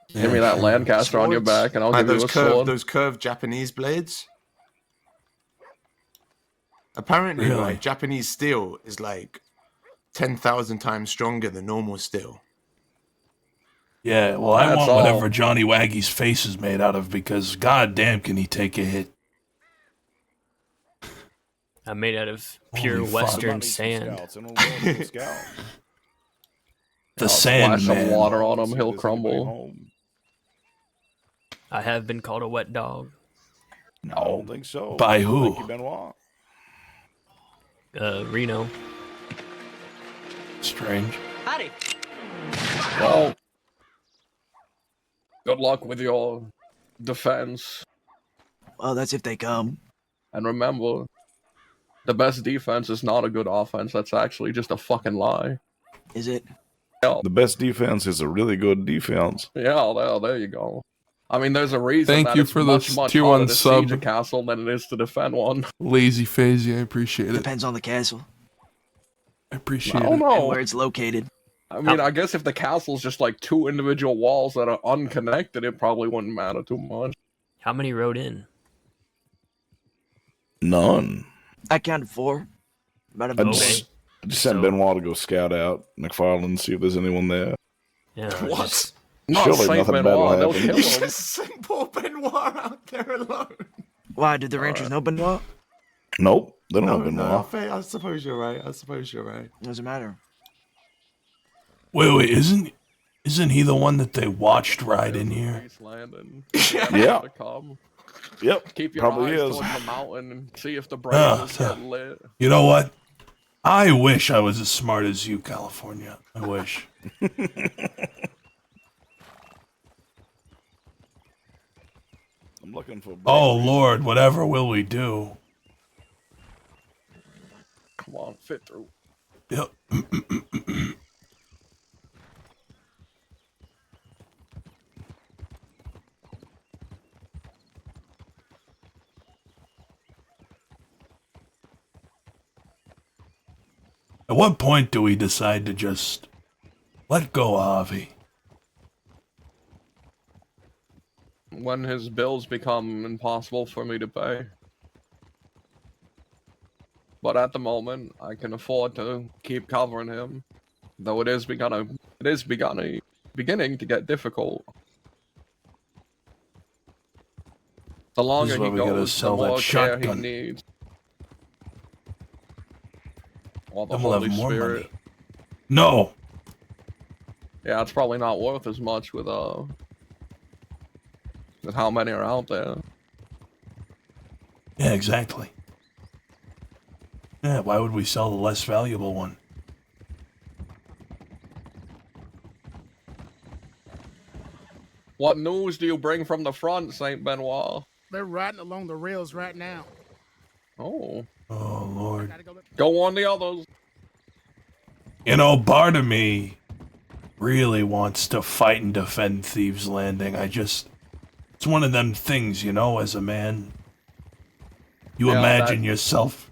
Give me that Lancaster on your back, and I'll give you a sword. Those curved Japanese blades. Apparently, Really? right, Japanese steel is like 10,000 times stronger than normal steel. Yeah, well, I That's want all. whatever Johnny Waggy's face is made out of because goddamn can he take a hit. I'm made out of pure Holy fuck. western sand. The sand, Splash some man. water on him, he'll crumble. I have been called a wet dog. No, I don't think so. By who? Thank you, Benoit. Reno. Strange. Howdy. Well, good luck with your defense. Well, that's if they come. And remember, the best defense is not a good offense. That's actually just a fucking lie. Is it? Yeah, The best defense is a really good defense. yeah, there you go. I mean, there's a reason Thank that you it's for much, the much tier harder 1 to sub. siege a castle than it is to defend one. Lazy Phasey, I appreciate it. Depends on the castle I appreciate I don't it. and know. where it's located. I mean, I guess if the castle's just like two individual walls that are unconnected, it probably wouldn't matter too much. How many rode in? None. Oh, I counted 4. About a I vote. just sent Benoit to go scout out McFarland, see if there's anyone there. Yeah. What? Not Surely Saint nothing bad will Benoit, they'll happen. kill You him. just sent poor Benoit out there alone. Why, did the ranchers know Benoit? Nope, they don't No, have no, Benoit. I suppose you're right. I suppose you're right. Doesn't matter. Wait, isn't he the one that they watched ride in here? Yeah. Yep, Keep your probably eyes is. towards the mountain and see if the braziers get lit. You know what? I wish I was as smart as you, California. I wish. I'm looking for. Oh Lord, whatever will we do? Come on, fit through. Yep. At what point do we decide to just let go of Javi? When his bills become impossible for me to pay. But at the moment, I can afford to keep covering him, though it is beginning to get difficult. The longer This is he why we gotta goes, the sell that more care he shotgun. needs. Or the Then we'll have Holy more Spirit. money. No. Yeah, it's probably not worth as much with how many are out there. Yeah, exactly. Yeah, why would we sell the less valuable one? What news do you bring from the front, Saint Benoit? They're riding along the rails right now. Oh. Oh Lord. Go on the others. You know, part of me really wants to fight and defend Thieves' Landing. It's one of them things, you know, as a man. You Yeah, imagine yourself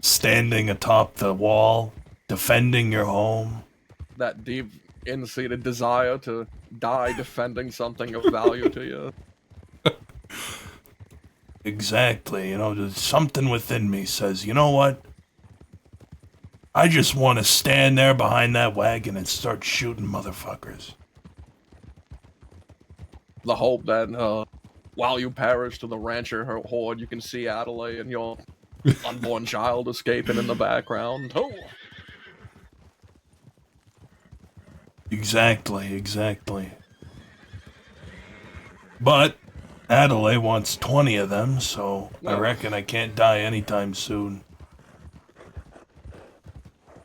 standing atop the wall, defending your home. That deep, in-seated desire to die defending something of value to you. Exactly, you know, there's something within me says, you know what? I just want to stand there behind that wagon and start shooting motherfuckers. The hope that while you perish to the rancher horde, you can see Adelaide and your unborn child escaping in the background. Oh. Exactly. But Adelaide wants 20 of them, so I reckon I can't die anytime soon.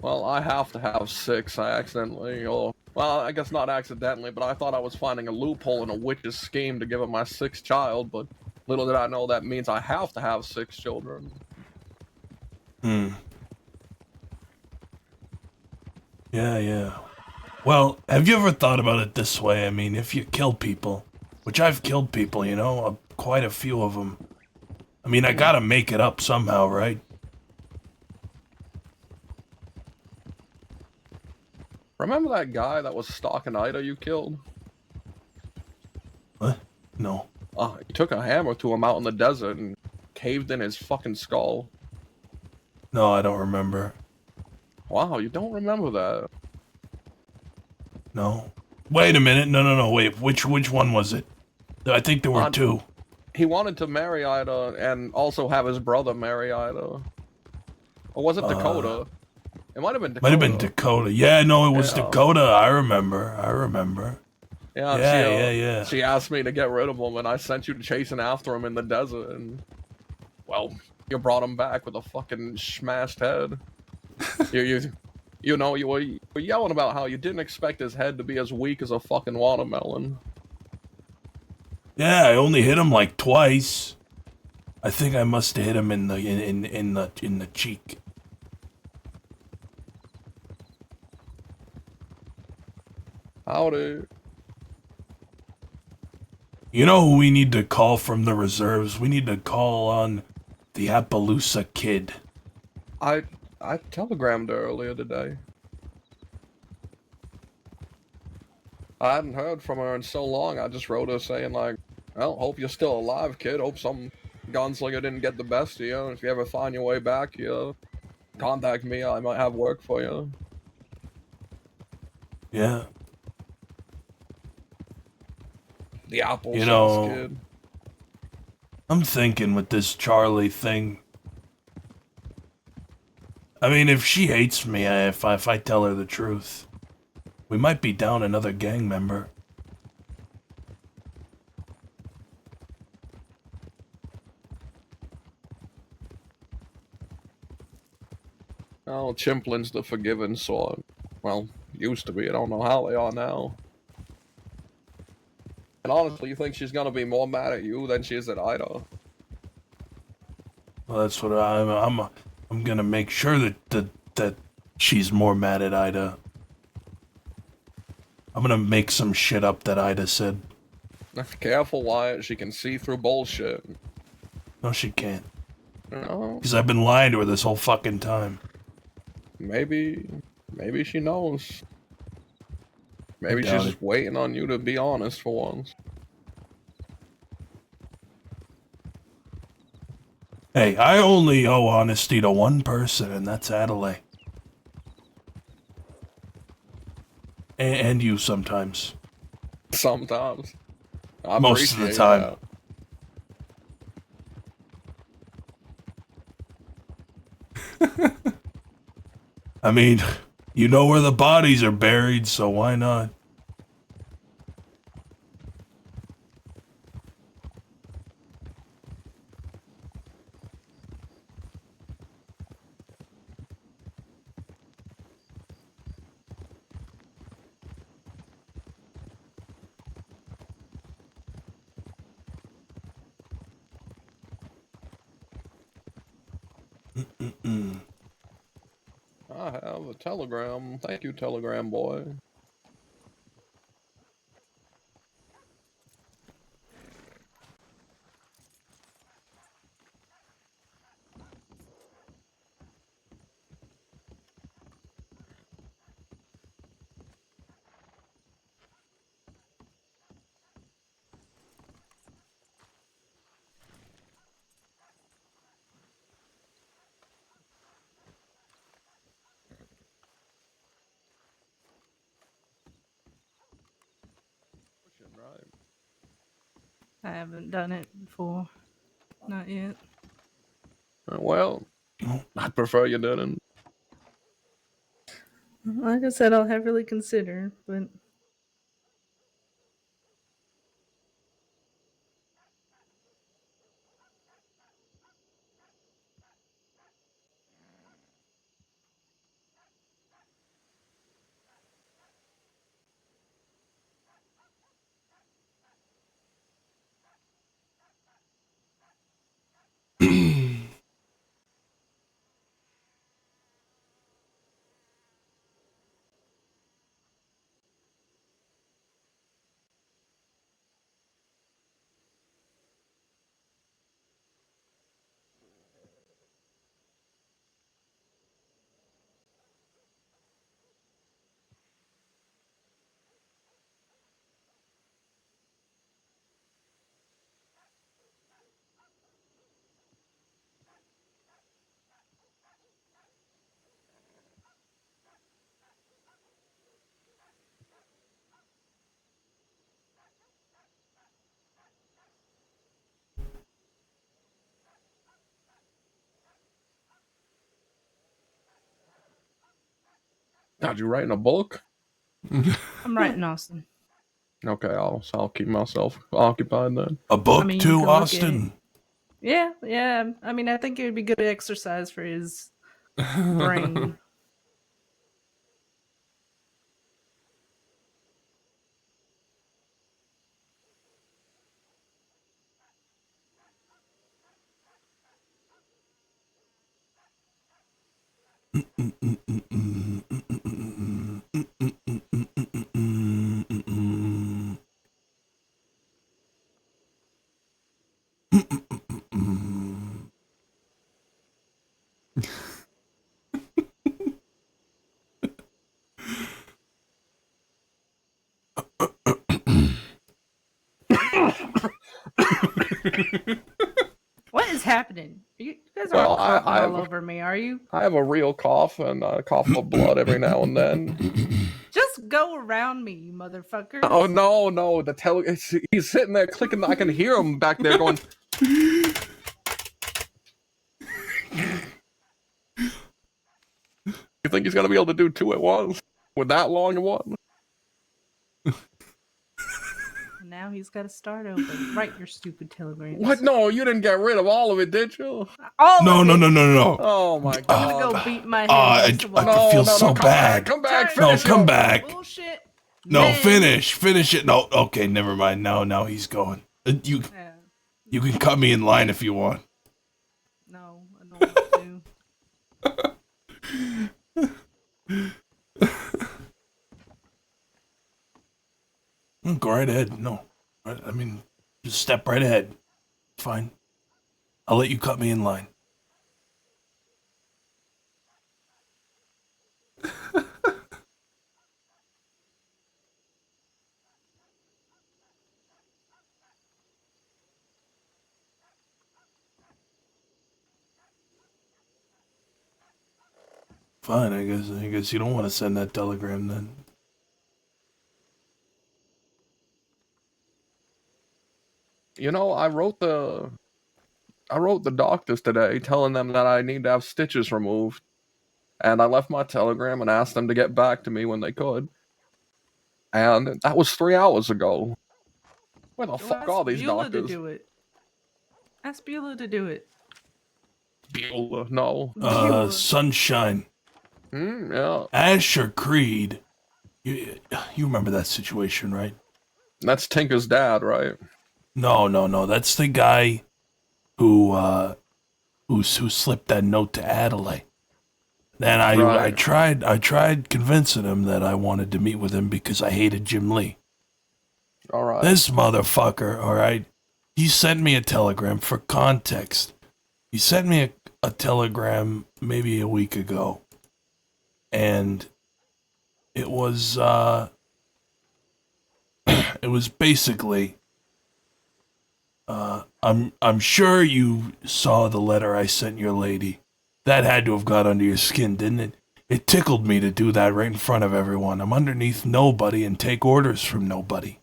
Well, I have to have 6. I accidentally, or Well, I guess not accidentally, but I thought I was finding a loophole in a witch's scheme to give him my 6th child, but little did I know that means I have to have 6 children. Hmm. Yeah. Well, have you ever thought about it this way? I mean, if you kill people, which I've killed people, you know, quite a few of them. I mean, I gotta make it up somehow, right? Remember that guy that was stalking Ida you killed? What? No. You took a hammer to him out in the desert and caved in his fucking skull. No, I don't remember. Wow, you don't remember that? No. Wait a minute. No. Wait. Which one was it? I think there were 2. He wanted to marry Ida and also have his brother marry Ida. Or was it Dakota? It might have been Dakota. Might have been Dakota. Yeah, no, it was Yeah. Dakota. I remember. Yeah. She asked me to get rid of him, and I sent you chasing after him in the desert, and well, you brought him back with a fucking smashed head. You know, you were yelling about how you didn't expect his head to be as weak as a fucking watermelon. Yeah, I only hit him like twice. I think I must have hit him in the cheek. Howdy. You know who we need to call from the reserves? We need to call on the Appaloosa Kid. I telegrammed her earlier today. I hadn't heard from her in so long. I just wrote her saying like, well, hope you're still alive, kid. Hope some gunslinger didn't get the best of you. If you ever find your way back here, contact me. I might have work for you. Yeah. The apple You sauce know, kid. I'm thinking with this Charlie thing. I mean, if she hates me, if I tell her the truth, we might be down another gang member. Oh, Chimplin's the forgiven sort. Well, used to be. I don't know how they are now. And honestly, you think she's gonna be more mad at you than she is at Ida? Well, that's what I'm gonna make sure that she's more mad at Ida. I'm gonna make some shit up that Ida said. Careful, Wyatt. She can see through bullshit. No, she can't. No. Because I've been lying to her this whole fucking time. Maybe she knows. Maybe I she's doubt just waiting on you to be honest for once. Hey, I only owe honesty to one person, and that's Adelaide. And you sometimes. Sometimes. I Most of the appreciate time. that. I mean, you know where the bodies are buried, so why not? I have a telegram. Thank you, telegram boy. Right. I haven't done it before. Not yet. Well, I'd prefer you didn't. Like I said, I'll heavily consider, but God, you writing a book? I'm writing Austin. Okay, I'll keep myself occupied then. A book I mean, you too, can look at Austin? Yeah, yeah. I mean, I think it would be good exercise for his brain. What is happening? You guys Well, aren't coughing I all have over me, are you? I have a real cough and I cough up blood every now and then. Just go around me, you motherfuckers. Oh no! He's sitting there clicking. I can hear him back there going. You think he's gonna be able to do two at once with that long in one? Now he's got to start over. Write your stupid telegrams. What? No, you didn't get rid of all of it, did you? All No, of no, it. no, no, no. Oh my god! I'm gonna go beat my head. I against the wall. feel so bad. Come back! No, Finish come it. back. Bullshit. No, Man. finish it. No, okay, never mind. No, he's going. You can cut me in line if you want. No, I don't want Go right ahead. No, I mean, just step right ahead. Fine. I'll let you cut me in line. Fine, I guess you don't want to send that telegram then. You know, I wrote the doctors today telling them that I need to have stitches removed. And I left my telegram and asked them to get back to me when they could. And that was 3 hours ago. Where the fuck are these Beulah doctors? to do it. Ask Beulah to do it. Beulah, no. Sunshine. Yeah. Asher Creed. You remember that situation, right? That's Tinker's dad, right? No. That's the guy who slipped that note to Adelaide. Then I tried convincing him that I wanted to meet with him because I hated Jim Lee. All right. This motherfucker, all right, he sent me a telegram for context. He sent me a telegram maybe a week ago. And it was it was basically I'm sure you saw the letter I sent your lady. That had to have got under your skin, didn't it? It tickled me to do that right in front of everyone. I'm underneath nobody and take orders from nobody.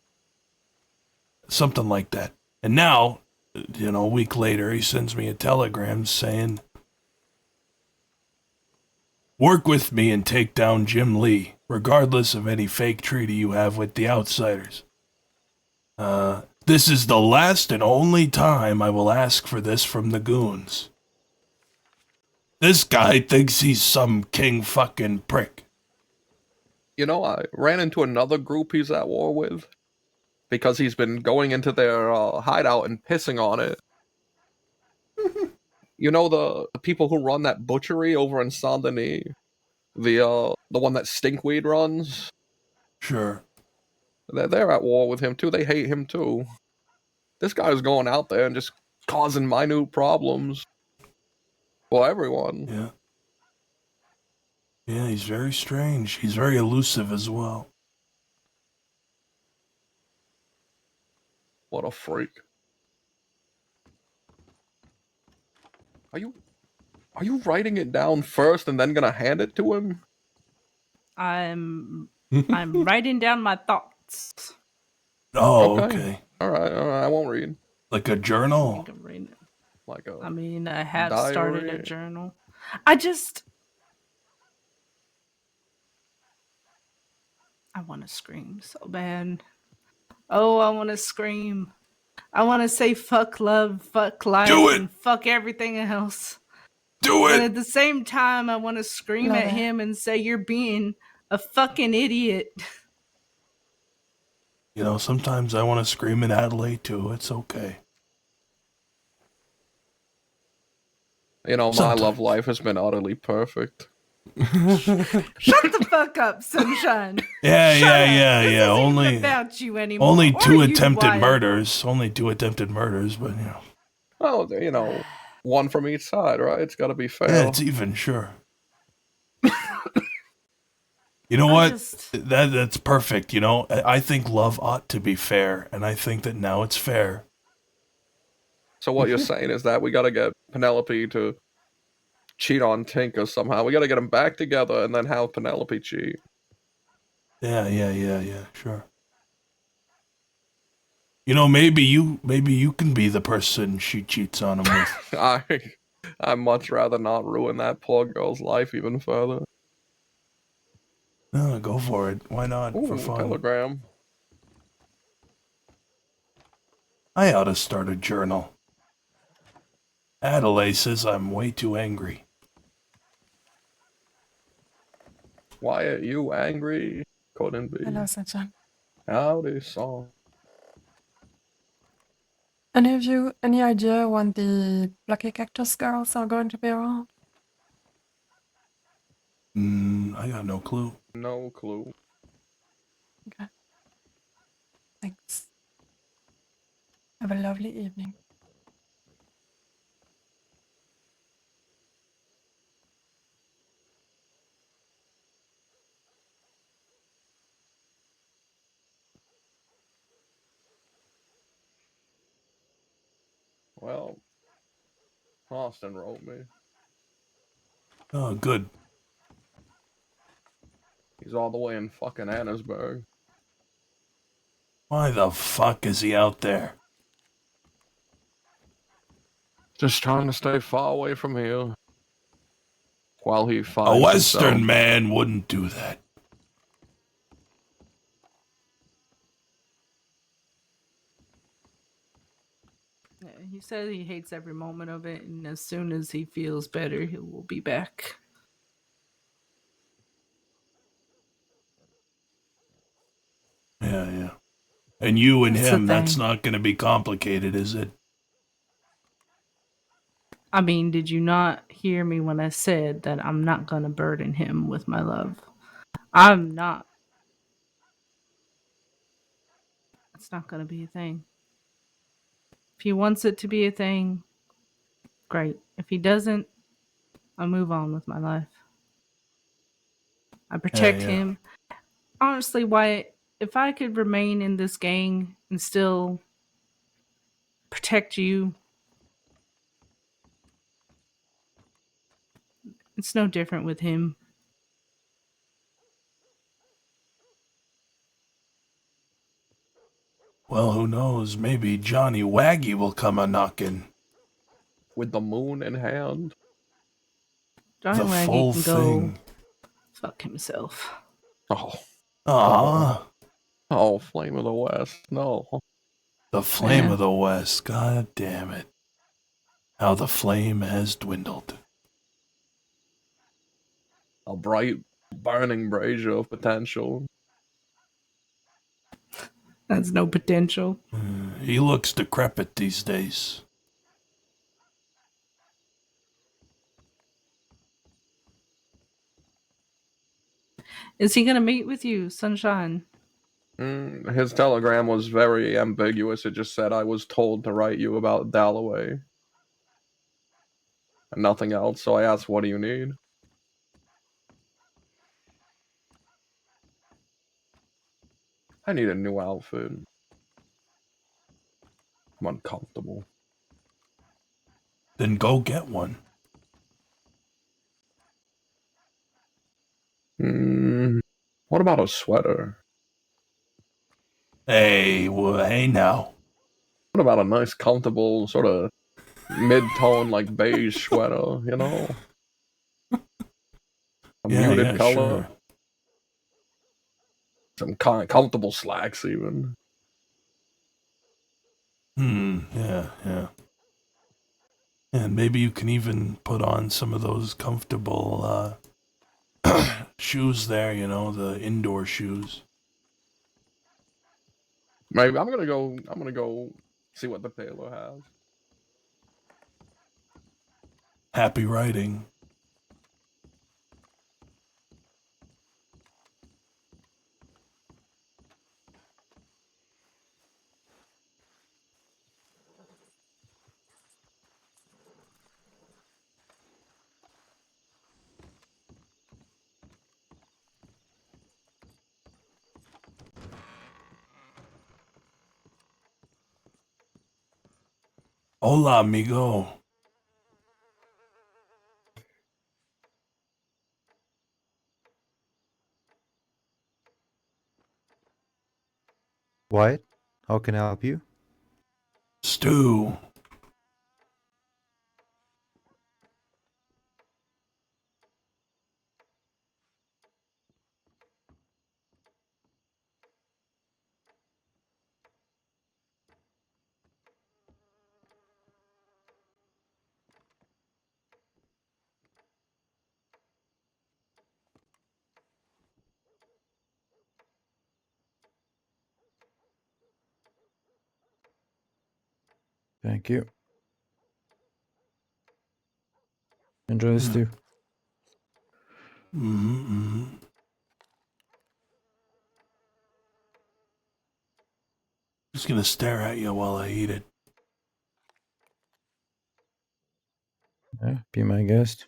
Something like that. And now, a week later, he sends me a telegram saying, work with me and take down Jim Lee, regardless of any fake treaty you have with the outsiders. This is the last and only time I will ask for this from the goons. This guy thinks he's some king fucking prick. You know, I ran into another group he's at war with. Because he's been going into their hideout and pissing on it. You know the people who run that butchery over in Saint Denis? The one that Stinkweed runs? Sure. They're at war with him too. They hate him too. This guy's going out there and just causing minute problems. For everyone. Yeah. Yeah, he's very strange. He's very elusive as well. What a freak. Are you writing it down first and then gonna hand it to him? I'm writing down my thoughts. Oh, okay. All right. I won't read. Like a journal? I think I'm reading it. Like a I mean, I have diary? started a journal. I just I want to scream so bad. Oh, I want to scream. I want to say fuck love, fuck life, and fuck everything else. Do And at the same time, I want to scream Love at it. him and say, you're being a fucking idiot. You know, sometimes I want to scream at Adelaide too. It's okay. You know, my love life has been utterly perfect. Shut the fuck up, Sunshine. Yeah. Only About you anymore. only Or two you, attempted Wyatt. murders. Only 2 attempted murders, but you know. Oh, you know, one from each side, right? It's got to be fair. Yeah, it's even, sure. You know what? That's perfect. You know, I think love ought to be fair, and I think that now it's fair. So what you're saying is that we got to get Penelope to cheat on Tinker somehow. We got to get them back together and then have Penelope cheat. Yeah, sure. You know, maybe you can be the person she cheats on him with. I'd much rather not ruin that poor girl's life even further. No, go for it. Why not? For Ooh, fun. telegram. I ought to start a journal. Adelaide says I'm way too angry. Wyatt, you angry? Couldn't be. Hello, Sunshine. Howdy, song. Any of you, any idea when the Lucky Cactus girls are going to be around? I got no clue. No clue. Okay. Thanks. Have a lovely evening. Well, Austin wrote me. Oh, good. He's all the way in fucking Annesburg. Why the fuck is he out there? Just trying to stay far away from here. While he A finds Western himself. man wouldn't do that. Yeah, he said he hates every moment of it, and as soon as he feels better, he will be back. Yeah. And you and That's the him, that's thing. not going to be complicated, is it? I mean, did you not hear me when I said that I'm not going to burden him with my love? I'm not. It's not going to be a thing. If he wants it to be a thing, great. If he doesn't, I'll move on with my life. I protect Yeah. him. Honestly, Wyatt, if I could remain in this gang and still protect you, it's no different with him. Well, who knows? Maybe Johnny Waggy will come a-knocking. With the moon in hand. Johnny The Waggy full can go thing. fuck himself. Oh. Oh, Flame of the West. No. the flame Yeah. of the West. God damn it. How the flame has dwindled. A bright, burning brazier of potential. That's no potential. He looks decrepit these days. Is he gonna meet with you, Sunshine? His telegram was very ambiguous. It just said, I was told to write you about Dalloway. And nothing else, so I asked, what do you need? I need a new outfit. I'm uncomfortable. Then go get one. What about a sweater? Hey now. What about a nice, comfortable, sort of mid-tone, like beige sweater, you know? A muted color. Sure. Some comfortable slacks, even. Yeah, yeah. And maybe you can even put on some of those comfortable shoes there, you know, the indoor shoes. Maybe I'm gonna go see what the tailor has. Happy writing. Hola, amigo. Wyatt, how can I help you? Stu. Thank you. Enjoy the stew. Just gonna stare at you while I eat it. Yeah, be my guest.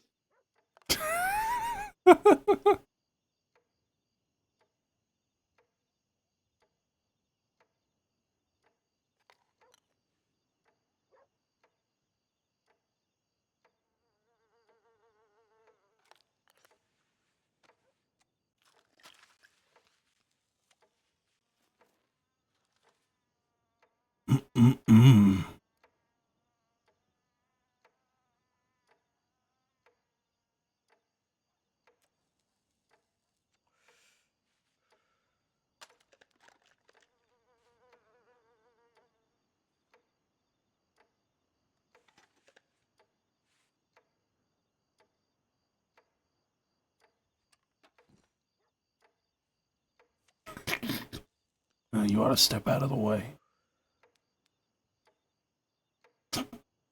You ought to step out of the way.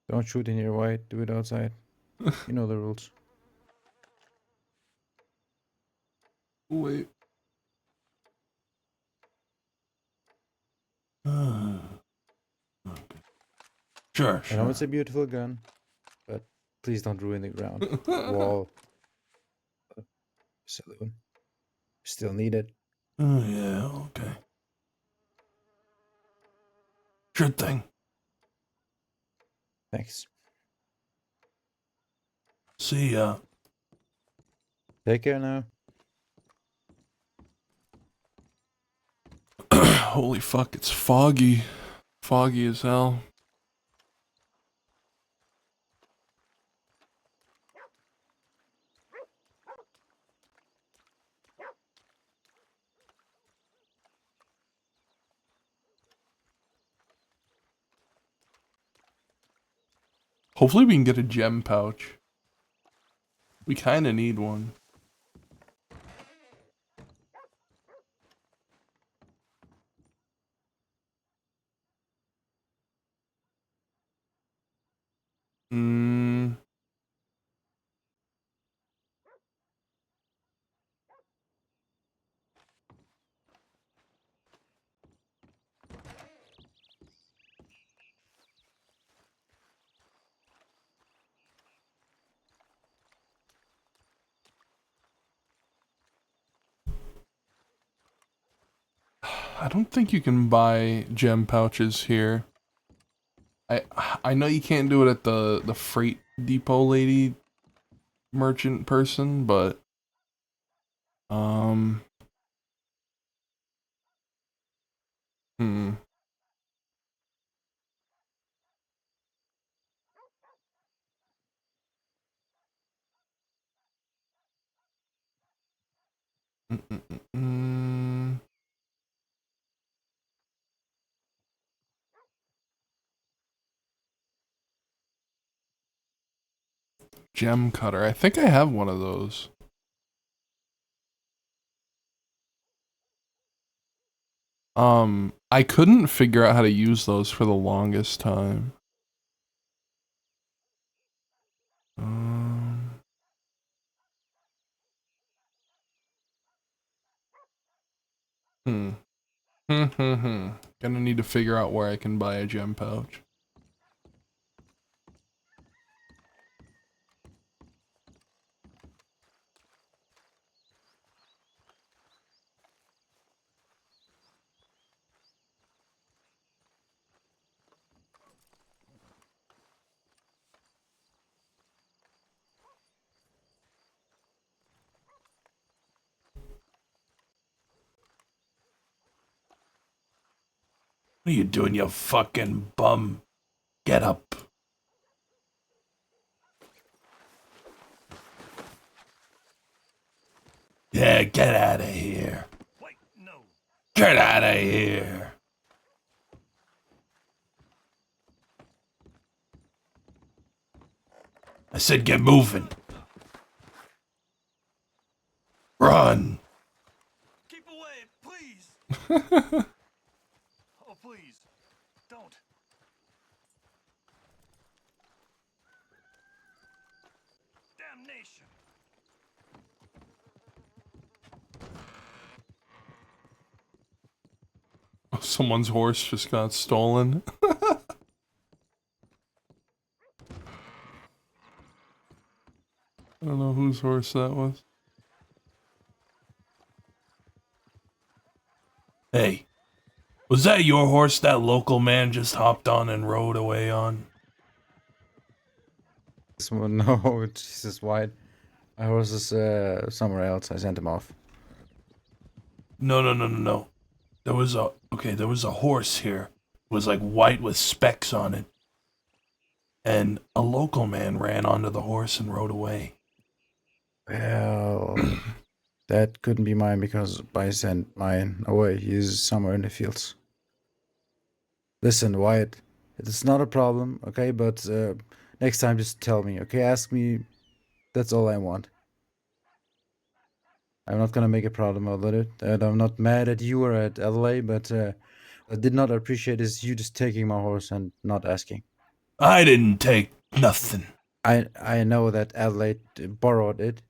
Don't shoot in here, Wyatt. Do it outside. You know the rules. Wait. Sure, I know sure. it's a beautiful gun, but please don't ruin the ground. Wall. Saloon. Still need it. Oh, yeah, okay. Sure thing. Thanks. See ya. Take care now. Holy fuck, it's foggy. Foggy as hell. Hopefully we can get a gem pouch. We kinda need one. Hmm. I don't think you can buy gem pouches here. I know you can't do it at the freight depot lady merchant person, but hmm. Gem cutter. I think I have one of those. I couldn't figure out how to use those for the longest time. Hmm. Gonna need to figure out where I can buy a gem pouch. What are you doing, you fucking bum? Get up. Yeah, get out of here. Get out of here. I said get moving. Run. Oh, please, don't. Damnation. Oh, someone's horse just got stolen. I don't know whose horse that was. Hey, was that your horse that local man just hopped on and rode away on? No, Jesus, Wyatt. My horse is somewhere else. I sent him off. No. There was a horse here. It was like white with specks on it. And a local man ran onto the horse and rode away. Well, that couldn't be mine because I sent mine away. He's somewhere in the fields. Listen, Wyatt, it's not a problem, okay? But next time, just tell me, okay? Ask me. That's all I want. I'm not gonna make a problem out of it, and I'm not mad at you or at LA, but what I did not appreciate is you just taking my horse and not asking. I didn't take nothing. I know that Adelaide borrowed it.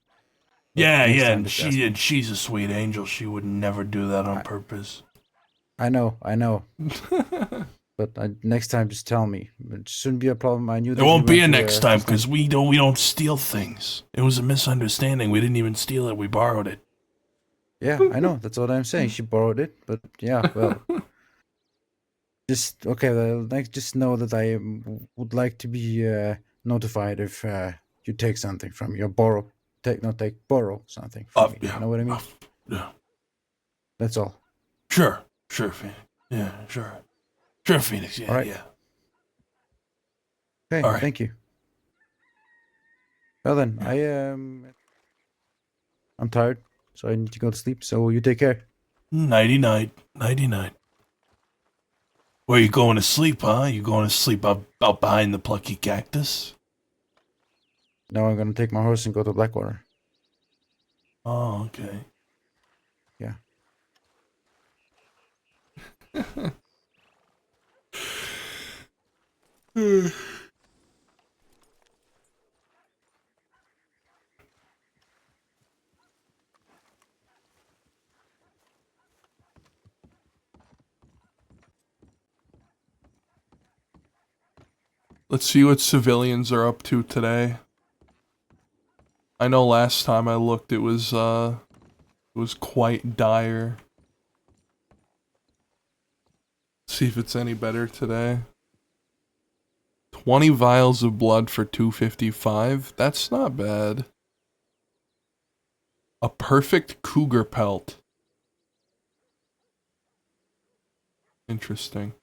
but Yeah, next time and just ask me. she's a sweet angel. She would never do that on purpose. I know. But next time, just tell me. It shouldn't be a problem. I knew that There won't you be a went to, next time because we don't steal things. It was a misunderstanding. We didn't even steal it. We borrowed it. Yeah, I know. That's what I'm saying. She borrowed it, but yeah, well, just okay. Well, just know that I would like to be notified if you take something from me or borrow. Borrow something from me. Yeah, You know what I mean? Yeah. That's all. Sure, Phoenix. Yeah, sure, Phoenix. Yeah, All right. yeah. Okay, All right. thank you. Well then, I'm tired, so I need to go to sleep. So you take care. Nighty night. Where you going to sleep, huh? You going to sleep out behind the plucky cactus? Now I'm gonna take my horse and go to Blackwater. Oh, okay. Yeah. Let's see what civilians are up to today. I know last time I looked it was quite dire. See if it's any better today. 20 vials of blood for 255. That's not bad. A perfect cougar pelt. Interesting.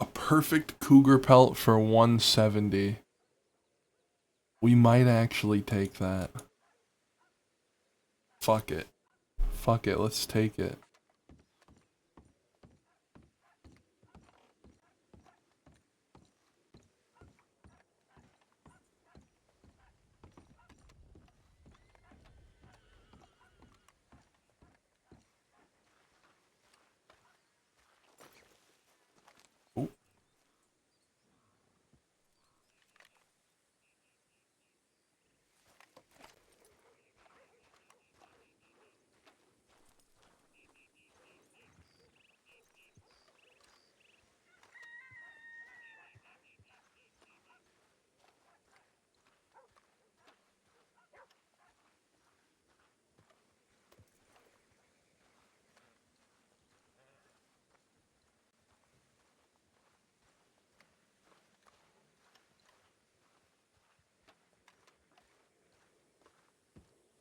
A perfect cougar pelt for 170. We might actually take that. Fuck it. Let's take it.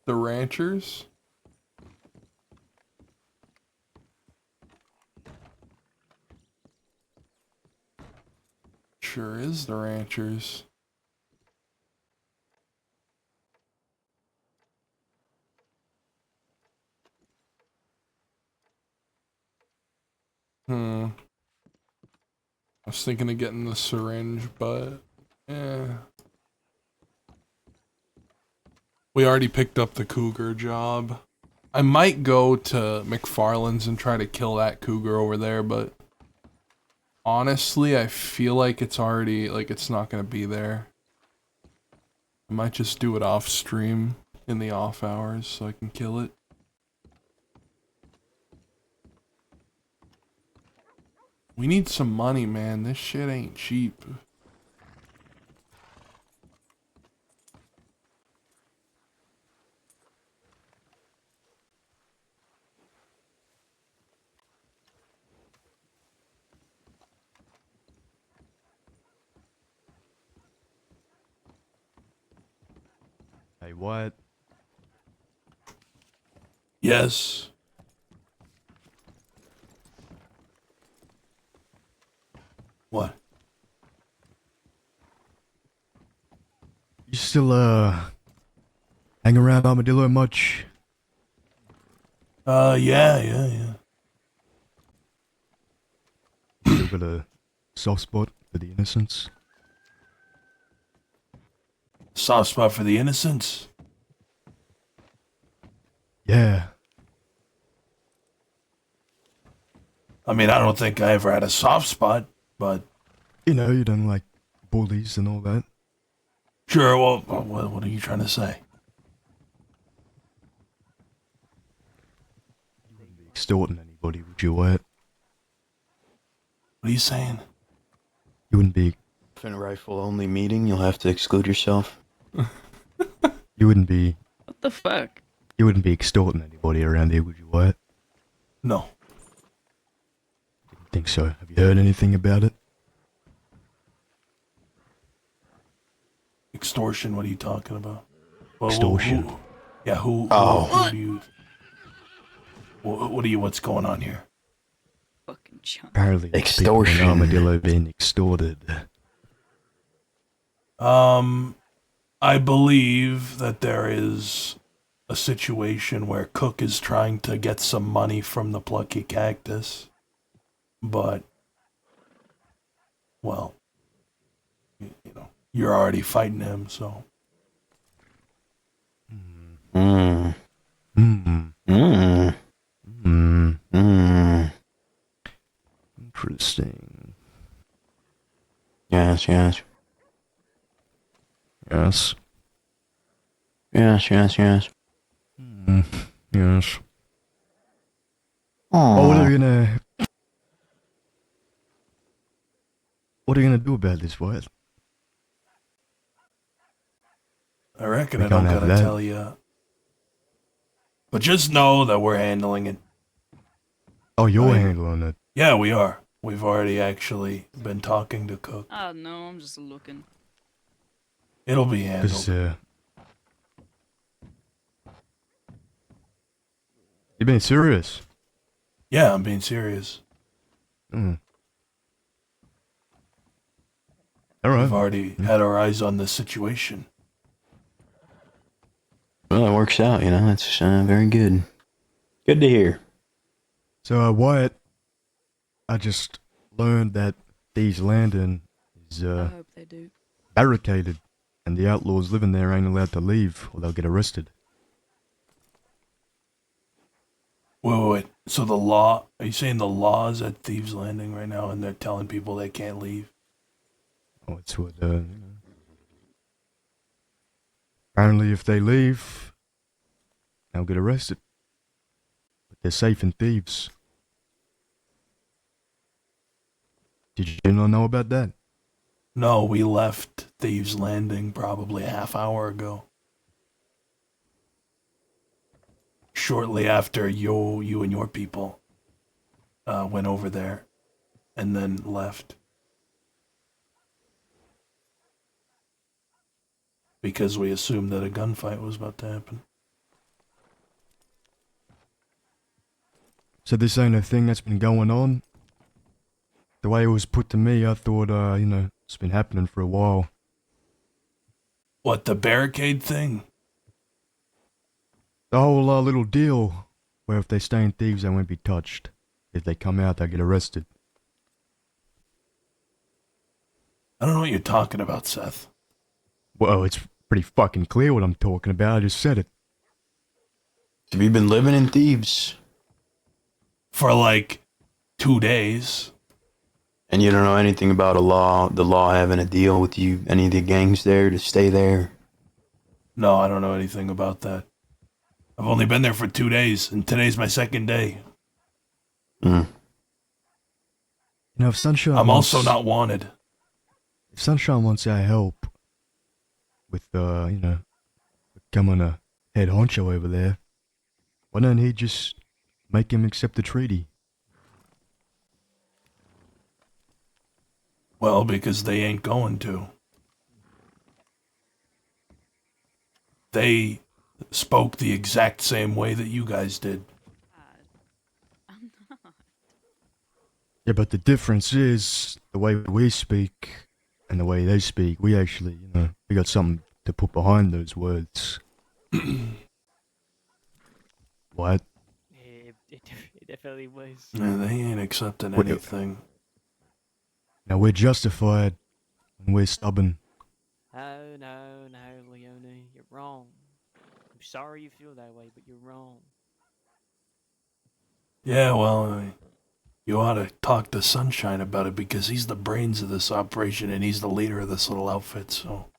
The ranchers? Sure is the ranchers. I was thinking of getting the syringe, but we already picked up the cougar job. I might go to McFarland's and try to kill that cougar over there, but honestly, I feel like it's already, like, it's not gonna be there. I might just do it off stream in the off hours so I can kill it. We need some money, man. This shit ain't cheap. Hey, Wyatt. Yes. What? You still, hang around Armadillo much? Yeah. Still got a soft spot for the innocents? Soft spot for the innocents? Yeah. I mean, I don't think I ever had a soft spot, but... You know, you don't like bullies and all that. Sure, well, what are you trying to say? You wouldn't be extorting anybody, would you, Wyatt? What are you saying? You wouldn't be... In a rifle-only meeting, you'll have to exclude yourself. You wouldn't be... What the fuck? You wouldn't be extorting anybody around here, would you, Wyatt? No. Didn't think so. Have you heard anything about it? Extortion, what are you talking about? Well, Extortion. Who do you... What's going on here? Fucking chunk. Apparently, there's people in Armadillo being extorted. I believe that there is a situation where Cook is trying to get some money from the Plucky Cactus, but, well, you know, you're already fighting him, so. Interesting. Yes. Yes. Yes. Yes. Oh, what are you gonna do about this, Wyatt? I reckon We I don't can't have gotta that. tell you. But just know that we're handling it. Oh, you're handling it. Yeah, we are. We've already actually been talking to Cook. I don't know, I'm just looking. It'll be handled. 'Cause, you being serious? Yeah, I'm being serious. All right. We've already had our eyes on the situation. Well, it works out, you know. That's very good. Good to hear. So, Wyatt, I just learned that Thieves Landing is I hope they do. barricaded, and the outlaws living there ain't allowed to leave, or they'll get arrested. Wait. So the law, are you saying the law is at Thieves Landing right now and they're telling people they can't leave? Oh, it's what, apparently if they leave, they'll get arrested. But they're safe in Thieves. Did you not know about that? No, we left Thieves Landing probably a half hour ago. Shortly after you and your people went over there and then left. Because we assumed that a gunfight was about to happen. So this ain't a thing that's been going on? The way it was put to me, I thought, it's been happening for a while. What, the barricade thing? The whole little deal, where if they stay in thieves, they won't be touched. If they come out, they'll get arrested. I don't know what you're talking about, Seth. Well, it's pretty fucking clear what I'm talking about. I just said it. Have you been living in Thieves? For like 2 days. And you don't know anything about the law having a deal with you, any of the gangs there to stay there? No, I don't know anything about that. I've only been there for 2 days, and today's my second day. Hmm. If Sunshine I'm wants, also not wanted. If Sunshine wants our help with, becoming a head honcho over there, why don't he just make him accept the treaty? Well, because they ain't going to. They spoke the exact same way that you guys did. Yeah, but the difference is the way we speak and the way they speak. We actually, we got something to put behind those words. What? It definitely was. Yeah, they ain't accepting What- anything. Now we're justified and we're stubborn. Oh, no, Leone, you're wrong. I'm sorry you feel that way, but you're wrong. Yeah, well, you ought to talk to Sunshine about it because he's the brains of this operation and he's the leader of this little outfit, so.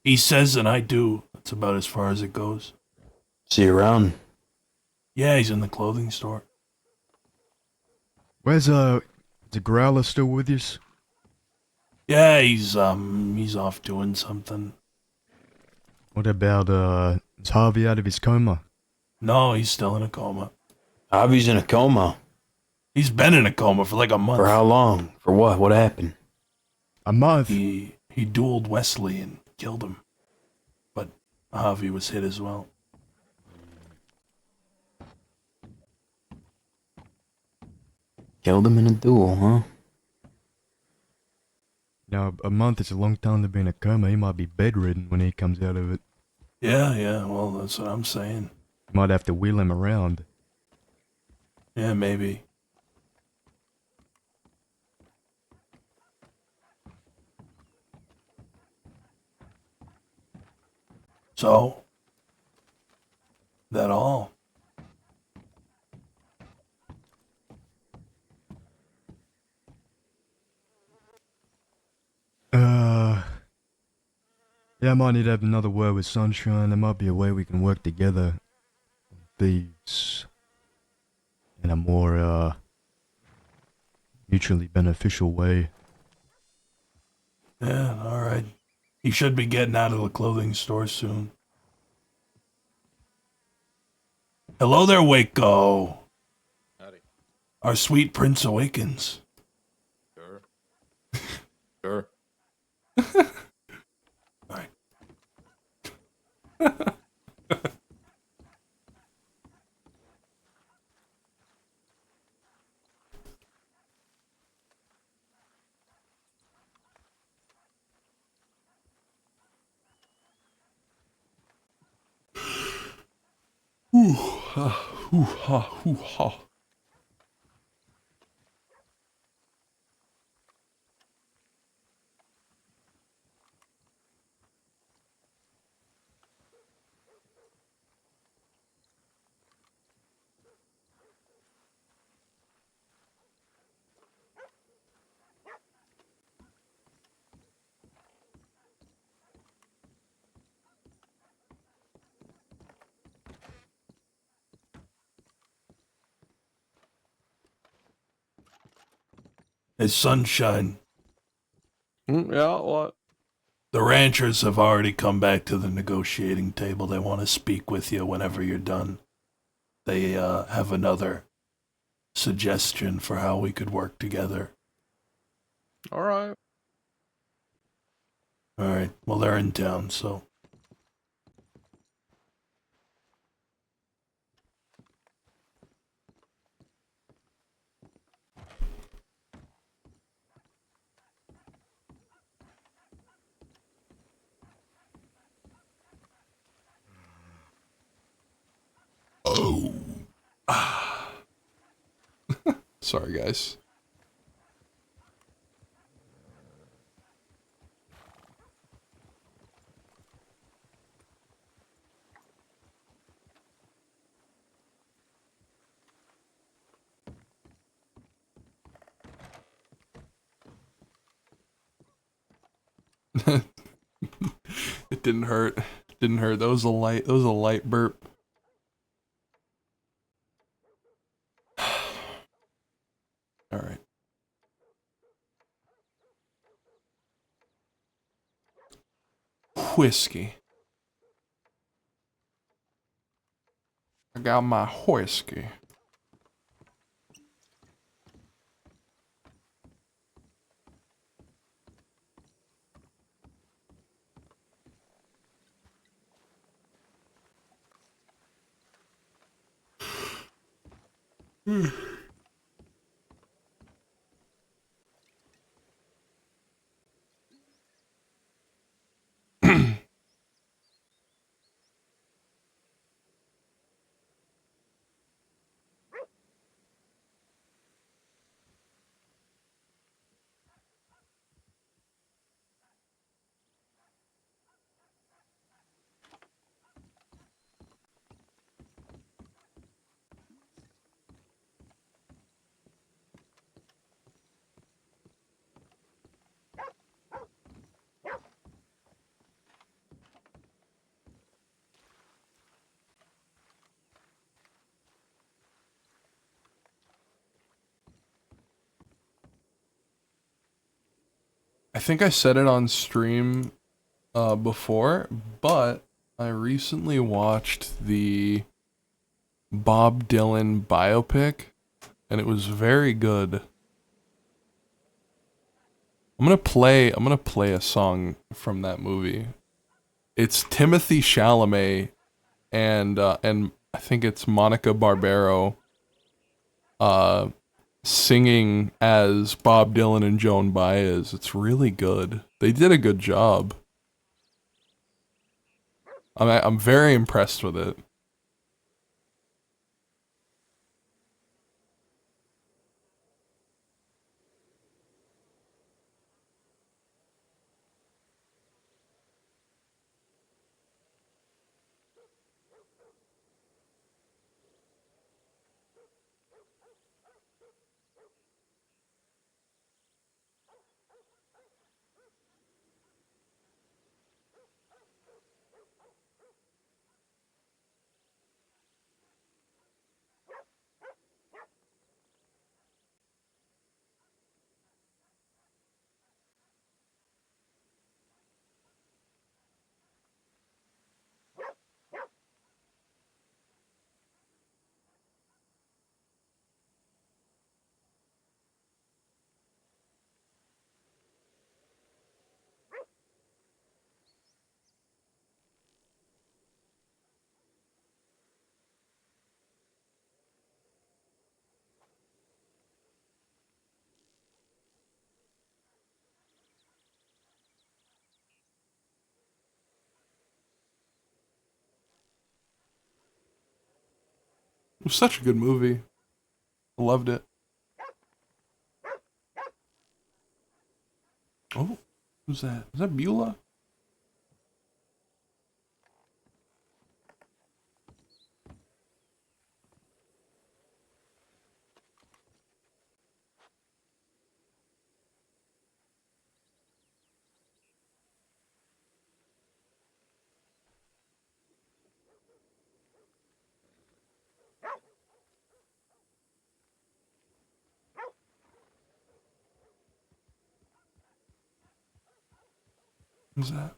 He says and I do. That's about as far as it goes. See you around. Yeah, he's in the clothing store. Where's is the Growler still with you? Yeah, he's off doing something. What about is Harvey out of his coma? No, he's still in a coma. Harvey's in a coma. He's been in a coma for like a month. For how long? For what? What happened? A month. He dueled Wesley and killed him. But Harvey was hit as well. Killed him in a duel, huh? Now, a month is a long time to be in a coma. He might be bedridden when he comes out of it. Yeah, well, that's what I'm saying. Might have to wheel him around. Yeah, maybe. So, that all? Yeah, I might need to have another word with Sunshine. There might be a way we can work together on thieves in a more, mutually beneficial way. Yeah, alright. He should be getting out of the clothing store soon. Hello there, Waco. Howdy. Our sweet prince awakens. Sure. Sure. Alright. Ooh, ha, ooh, ha, ooh, ha. Hey, Sunshine. Yeah, what? The ranchers have already come back to the negotiating table. They want to speak with you whenever you're done. They have another suggestion for how we could work together. All right. Alright, well, they're in town, so. Sorry, guys. It didn't hurt. Didn't hurt. That was a light burp. All right. Whiskey. I got my whiskey. I think I said it on stream before, but I recently watched the Bob Dylan biopic, and it was very good. I'm gonna play a song from that movie. It's Timothy Chalamet and I think it's Monica Barbaro singing as Bob Dylan and Joan Baez. It's really good. They did a good job. I'm very impressed with it. It was such a good movie. I loved it. Oh, who's that? Is that Beulah? Who's that?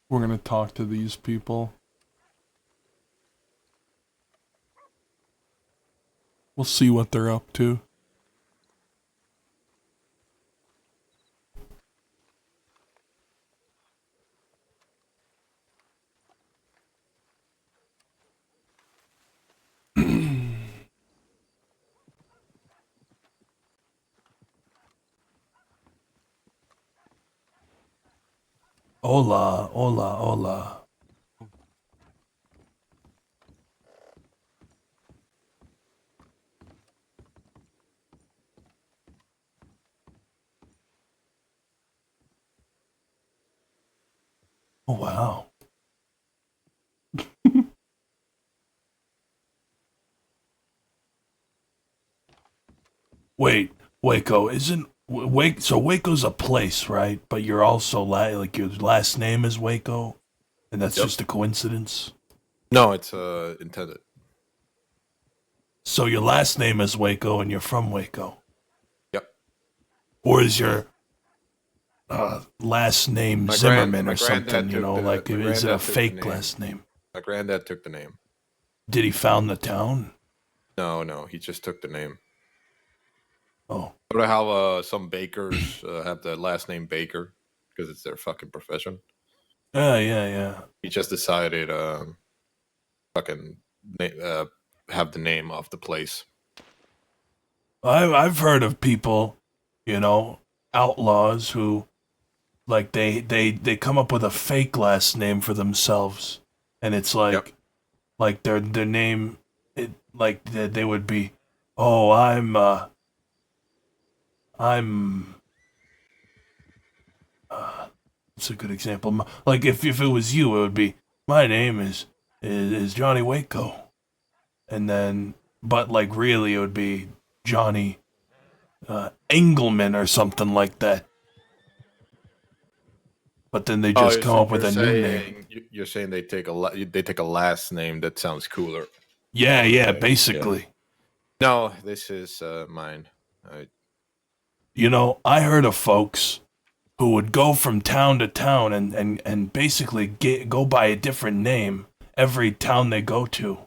We're gonna talk to these people. We'll see what they're up to. Hola, hola, hola. Oh, wow. Wait, Waco isn't Wake? So Waco's a place, right? But you're also like your last name is Waco, and that's just a coincidence. No, it's intended. So your last name is Waco, and you're from Waco. Yep. Or is your last name Zimmerman or something? You know, like is it a fake last name? My granddad took the name. Did he found the town? No, he just took the name. Oh. Sort of how some bakers have the last name Baker because it's their fucking profession. Yeah. He just decided fucking have the name of the place. I've heard of people, you know, outlaws who, like they come up with a fake last name for themselves, and it's like, like their name, it like they would be, oh it's a good example. Like if it was you, it would be my name is Johnny Waco, and then but like really it would be Johnny Engelman or something like that. But then they just come up with a new name. You're saying they take a last name that sounds cooler. Yeah, basically. No, this is mine. You know, I heard of folks who would go from town to town and basically go by a different name every town they go to.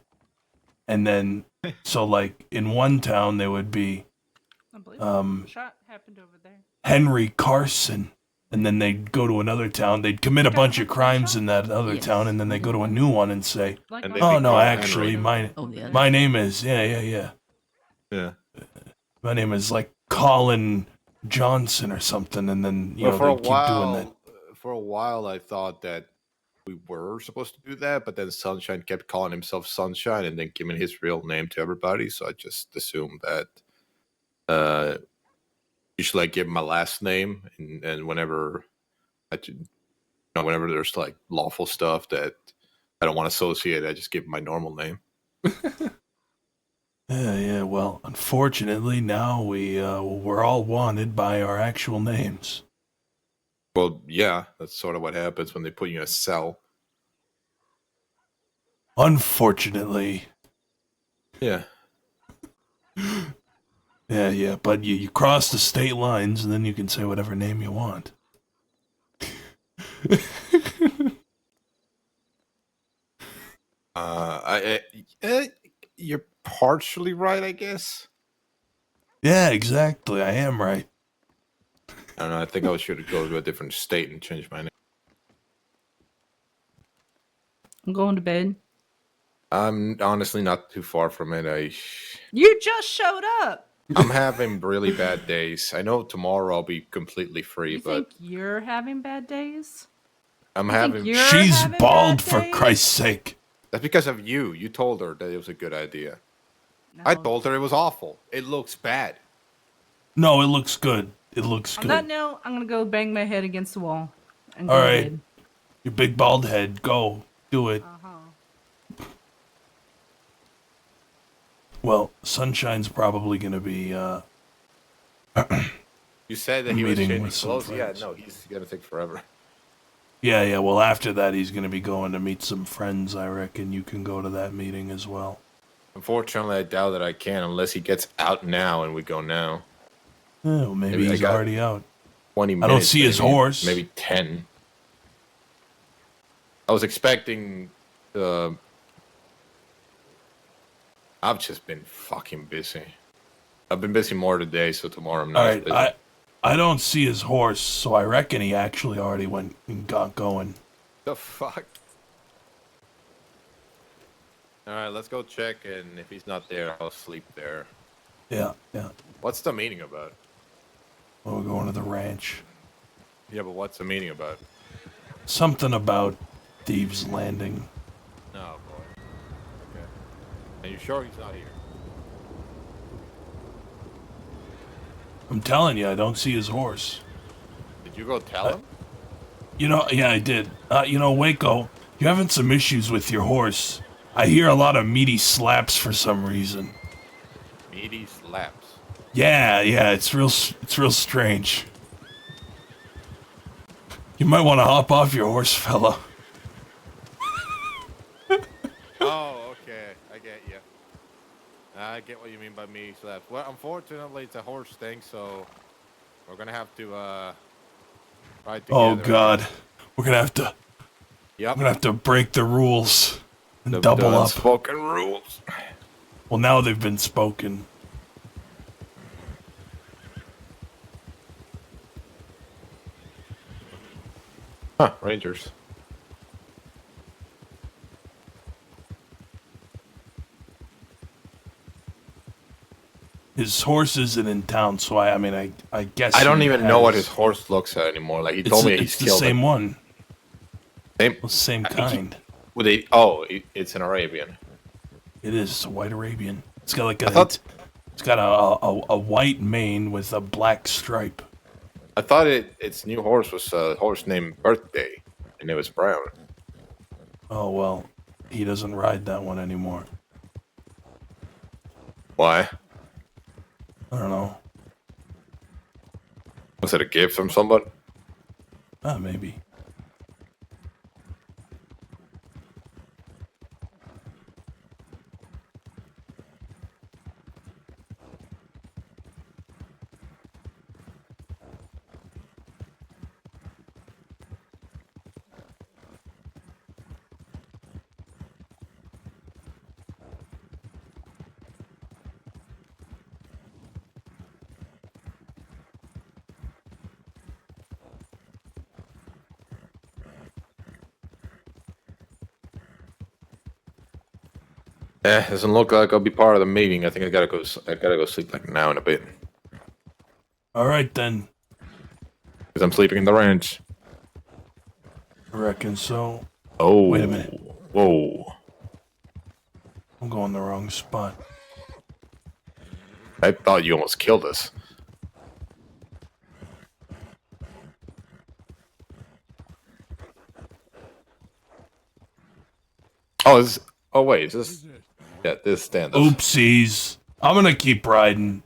And then, so like in one town they would be Shot happened over there. Henry Carson. And then they'd go to another town. They'd commit a bunch of crimes in that other town, and then they go to a new one and say, "Oh no, actually, my name is yeah. My name is like Colin Johnson or something." And then you know they keep doing that. For a while, I thought that we were supposed to do that, but then Sunshine kept calling himself Sunshine and then giving his real name to everybody. So I just assumed that you should like give my last name, and whenever whenever there's like lawful stuff that I don't want to associate, I just give my normal name. Yeah. Well, unfortunately, now we're all wanted by our actual names. Well, yeah, that's sort of what happens when they put you in a cell. Unfortunately. Yeah. Yeah, but you cross the state lines and then you can say whatever name you want. You're partially right, I guess. Yeah, exactly. I am right. I don't know. I think I should go to a different state and change my name. I'm going to bed. I'm honestly not too far from it. You just showed up. I'm having really bad days. I know tomorrow I'll be completely free, You but think you're having bad days? She's bald, for Christ's sake. That's because of you. You told her that it was a good idea. No. I told her it was awful. It looks bad. No, it looks good. It looks On good. that note, I'm gonna go bang my head against the wall. And All go right, to bed. your big bald head, go do it. Well, Sunshine's probably gonna be. You said that he was meeting changing with some clothes. Yeah, friends. no, he's gonna take forever. Yeah. Well, after that, he's gonna be going to meet some friends. I reckon you can go to that meeting as well. Unfortunately, I doubt that I can unless he gets out now and we go now. Yeah, well, maybe I he's got already out. 20 I minutes. don't see his maybe, horse. Maybe 10. I was expecting. I've just been fucking busy. I've been busy more today, so tomorrow I'm not as busy. I don't see his horse, so I reckon he actually already went and got going. The fuck? Alright, let's go check, and if he's not there, I'll sleep there. Yeah. What's the meeting about? Well, we're going to the ranch. Yeah, but what's the meeting about? Something about Thieves Landing. No, boy. Okay. Are you sure he's not here? I'm telling you, I don't see his horse. Did you go tell him? You know, yeah, I did. You know, Waco, you're having some issues with your horse. I hear a lot of meaty slaps for some reason. Meaty slaps. Yeah, it's real strange. You might want to hop off your horse, fella. Oh, okay. I get you. I get what you mean by meaty slaps. Well, unfortunately, it's a horse thing, so we're gonna have to ride together. Oh God, we're gonna have to. Yep. We're gonna have to break the rules and The double up. unspoken rules. Well, now they've been spoken. Huh, Rangers. His horse isn't in town, so I guess I don't he even know what has- his horse looks at anymore. Like he It's told me the- he's it's the killed same it. one. Same. Same kind. Would they? Oh, it's an Arabian. It is. It's a white Arabian. It's got like a. It's got a white mane with a black stripe. I thought its new horse was a horse named Birthday, and it was brown. Oh well, he doesn't ride that one anymore. Why? I don't know. Was it a gift from somebody? Maybe. Doesn't look like I'll be part of the meeting. I think I gotta go. I gotta go sleep like now in a bit. All right then. Because I'm sleeping in the ranch. I reckon so. Oh. Wait a minute. Whoa. I'm going the wrong spot. I thought you almost killed us. Oh wait, is this? Yeah, this stand. Oopsies. I'm gonna keep riding.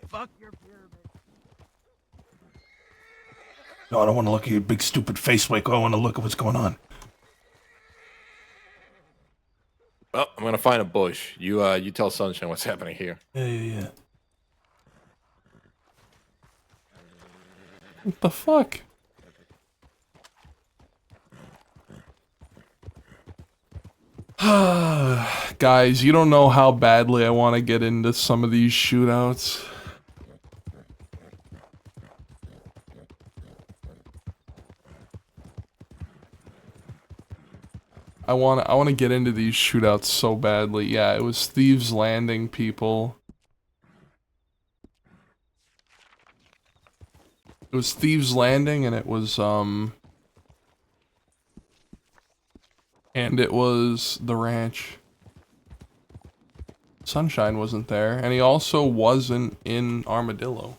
Fuck your pyramid. No, I don't want to look at your big stupid face, Waco. I want to look at what's going on. Well, I'm gonna find a bush. You tell Sunshine what's happening here. Yeah. What the fuck? Guys, you don't know how badly I want to get into some of these shootouts. I want to get into these shootouts so badly. Yeah, it was Thieves Landing, people. It was Thieves Landing, and it was the ranch. Sunshine wasn't there, and he also wasn't in Armadillo.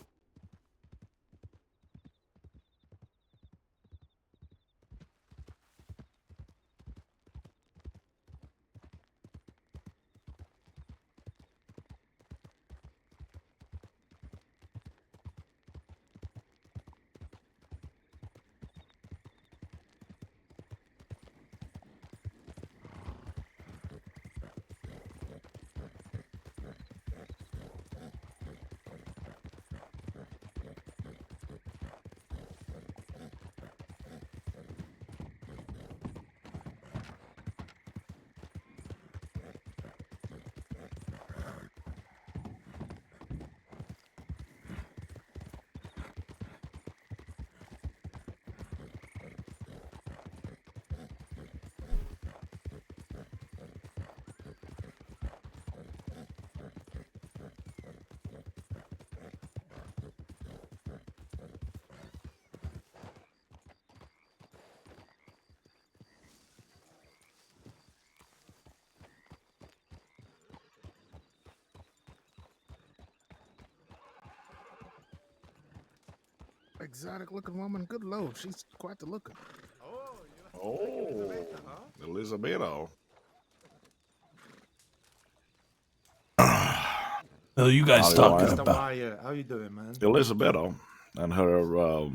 Exotic looking woman. Good lord, she's quite the looker. Oh, Elizabeth. Oh, you guys Howdy, talking Wyatt. Mr. about? Wyatt, how you doing, man? Elizabeth and her.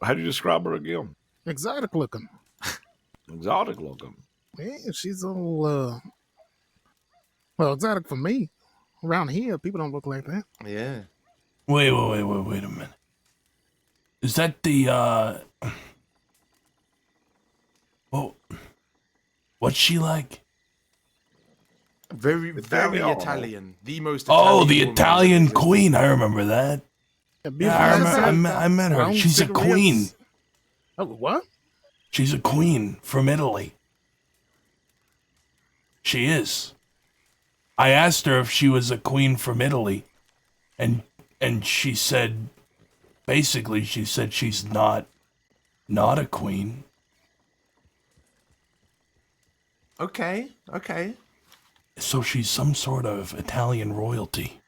How do you describe her again? Exotic looking. Exotic looking. Yeah, she's all well, exotic for me. Around here, people don't look like that. Yeah. Wait a minute. Is that the well, what's she like? Very Italiano. Italian. The most Oh, Italian the woman Italian in existence. queen. I remember that. Yeah, I met her. Brown She's a queen. cigarettes. Oh, what? She's a queen from Italy. She is. I asked her if she was a queen from Italy, and she said, basically, she said she's not a queen. Okay. So she's some sort of Italian royalty.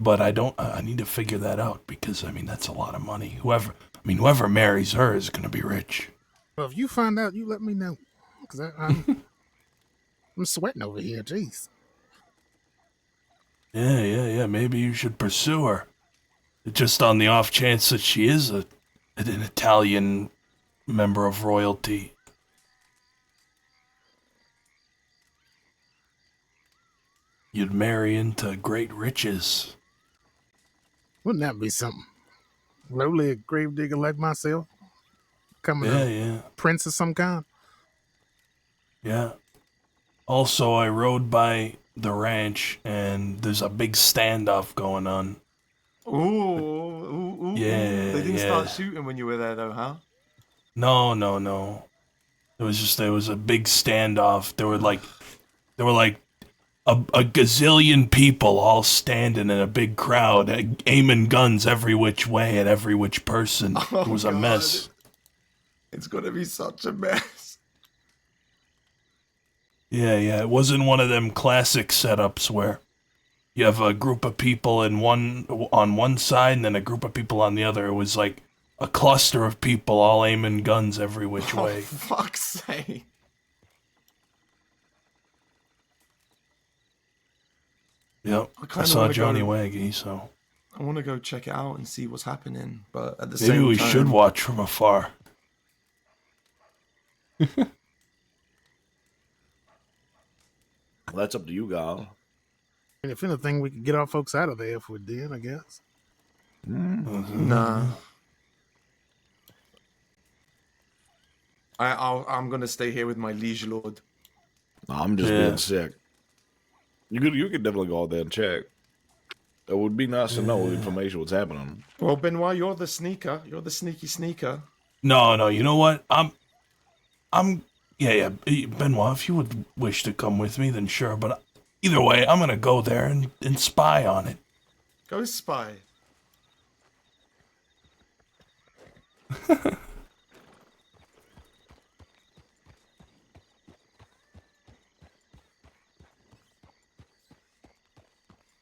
But I need to figure that out because, I mean, that's a lot of money. Whoever marries her is going to be rich. Well, if you find out, you let me know. Because I'm sweating over here. Jeez. Yeah. Maybe you should pursue her. Just on the off chance that she is an Italian member of royalty. You'd marry into great riches. Wouldn't that be something? Lowly gravedigger like myself? Coming Yeah. prince of some kind? Yeah. Also, I rode by the ranch, and there's a big standoff going on. Ooh. Yeah, They didn't yeah. start shooting when you were there, though, huh? No. There was a big standoff. There were like a gazillion people all standing in a big crowd, aiming guns every which way at every which person. Oh, It was a God. mess. It's gonna be such a mess. Yeah. It wasn't one of them classic setups where you have a group of people on one side and then a group of people on the other. It was like a cluster of people all aiming guns every which way. For fuck's sake. Yep. I I kinda saw wanna Johnny go- Waggy, so I want to go check it out and see what's happening, but at the maybe same we time, should watch from afar. That's up to you, guys. And if anything, we could get our folks out of there if we did, I guess. Nah. I'm gonna stay here with my liege lord. I'm just Yeah. being sick. You could definitely go out there and check. It would be nice to know the information what's happening. Well, Benoit, you're the sneaker. You're the sneaky sneaker. No, you know what? Yeah, Benoit, if you would wish to come with me, then sure, but either way, I'm gonna go there and spy on it. Go spy.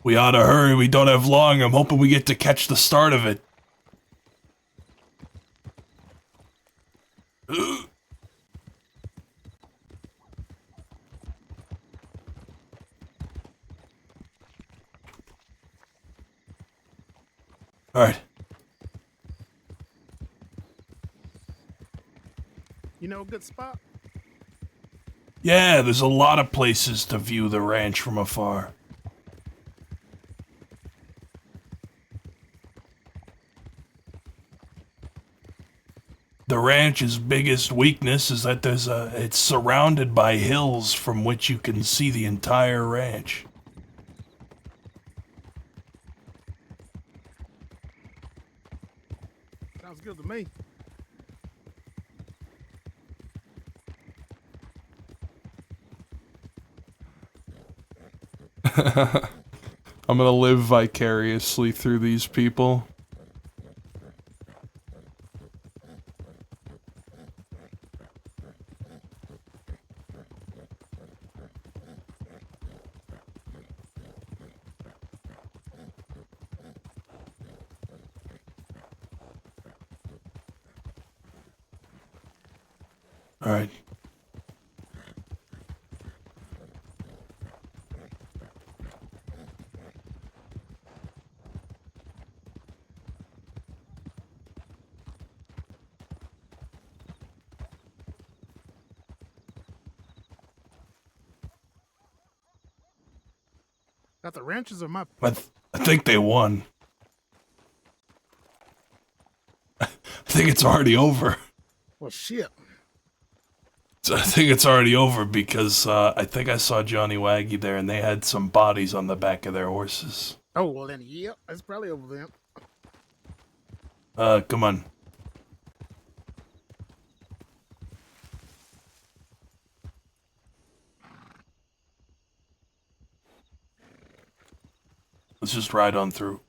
We ought to hurry, we don't have long. I'm hoping we get to catch the start of it. Alright. You know a good spot? Yeah, there's a lot of places to view the ranch from afar. The ranch's biggest weakness is that it's surrounded by hills from which you can see the entire ranch. Sounds good to me. I'm gonna live vicariously through these people. All right. Got the ranches or my? I think they won. I think it's already over. Well, shit. I think it's already over because I think I saw Johnny Waggy there, and they had some bodies on the back of their horses. Oh, well then, yep, it's probably over then. Come on. Let's just ride on through.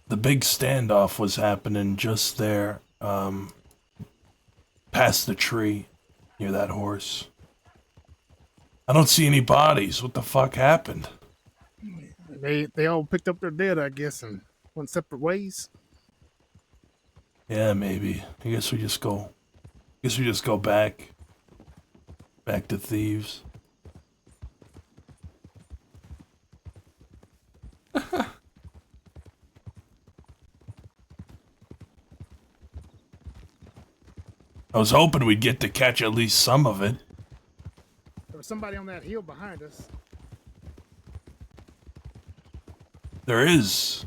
The big standoff was happening just there, past the tree near that horse. I don't see any bodies. What the fuck happened? They all picked up their dead, I guess, and went separate ways. Yeah, maybe. I guess we just go back to Thieves. I was hoping we'd get to catch at least some of it. There was somebody on that hill behind us. There is.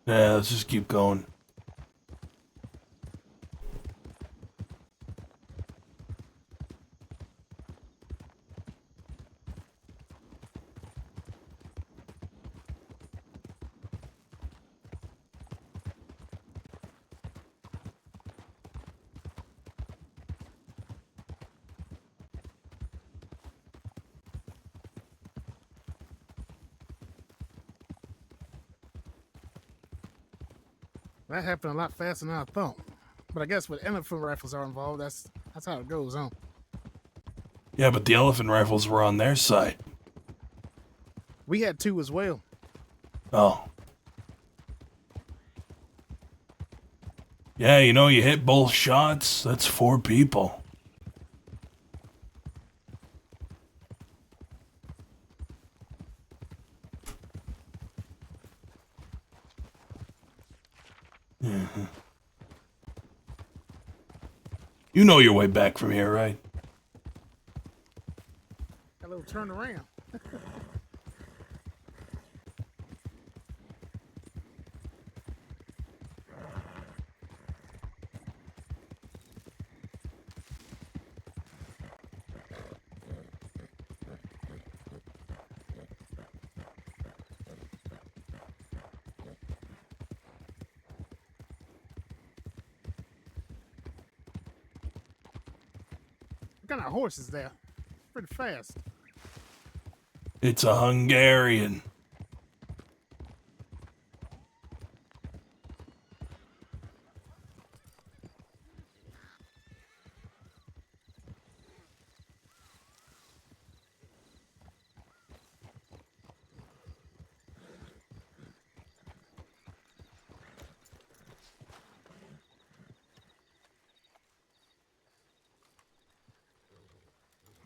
Yeah, let's just keep going. That happened a lot faster than I thought. But I guess when elephant rifles are involved, that's how it goes, huh? Yeah, but the elephant rifles were on their side. We had two as well. Oh. Yeah, you know, you hit both shots, that's 4 people. Mm-hmm. You know your way back from here, right? Got a little turn around. What kind of horse is that? Pretty fast. It's a Hungarian.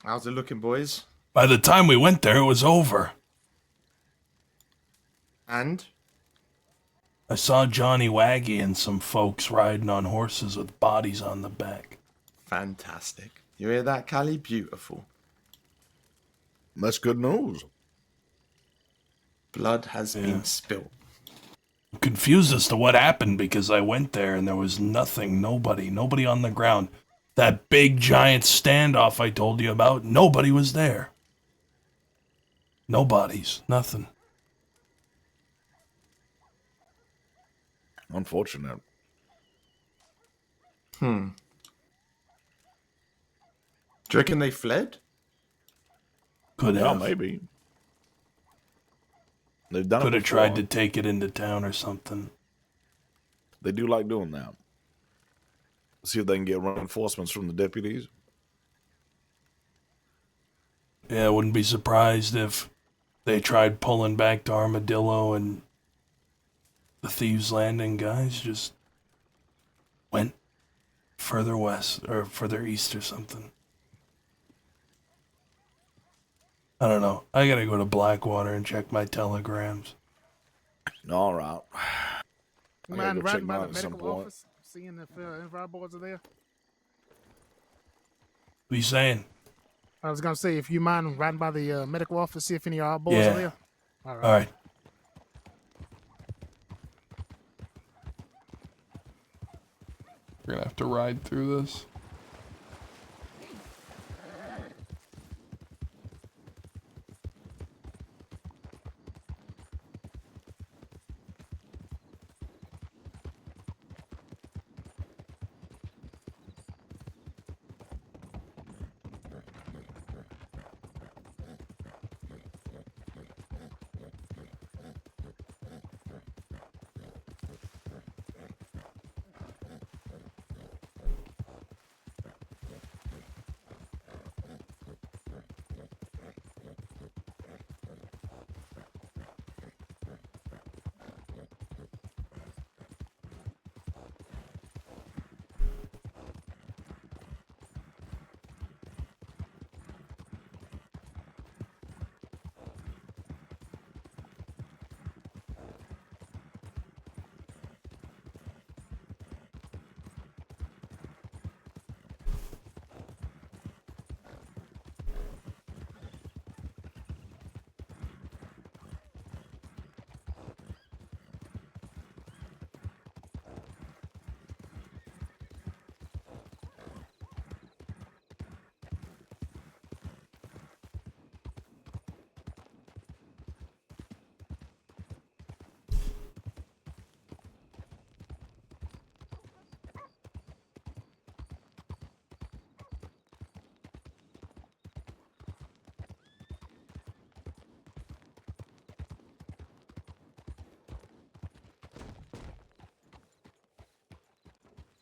How's it looking, boys? By the time we went there, it was over. And? I saw Johnny Waggy and some folks riding on horses with bodies on the back. Fantastic. You hear that, Callie? Beautiful. That's good news. Blood has been spilled. I'm confused as to what happened because I went there and there was nothing, nobody on the ground. That big giant standoff I told you about, nobody was there. No bodies, nothing. Unfortunate. Do you reckon they fled? Could Yeah, have. maybe. They've done Could it have tried to before. take it into town or something. They do like doing that. See if they can get reinforcements from the deputies. Yeah, I wouldn't be surprised if they tried pulling back to Armadillo and the Thieves Landing guys just went further west or further east or something. I don't know. I gotta go to Blackwater and check my telegrams. All right. You I gotta mind go check riding by mine the at some medical point. office, seeing if any of our boys are there? What are you saying? I was gonna say, if you mind riding by the medical office, see if any of our boys Yeah. are there. All right. All right. We're gonna have to ride through this.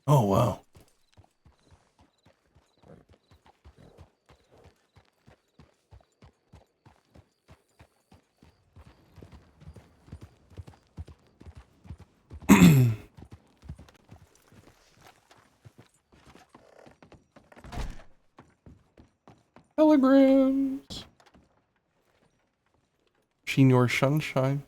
Oh, wow. Telegrams. Senior Sunshine.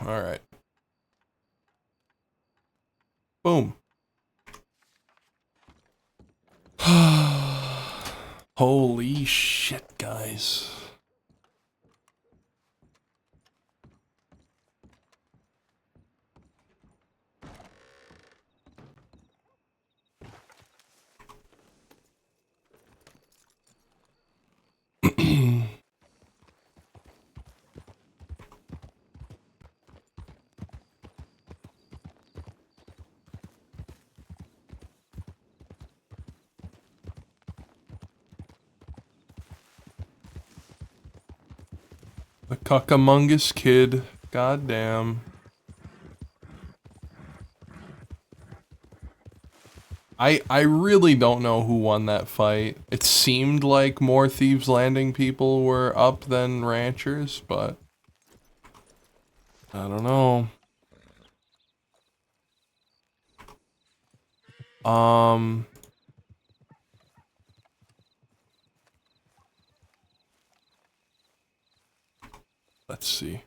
All right. Boom. Holy shit, guys. The Cucamongus Kid God damn. I really don't know who won that fight. It seemed like more Thieves Landing people were up than ranchers, but I don't know. Let's see.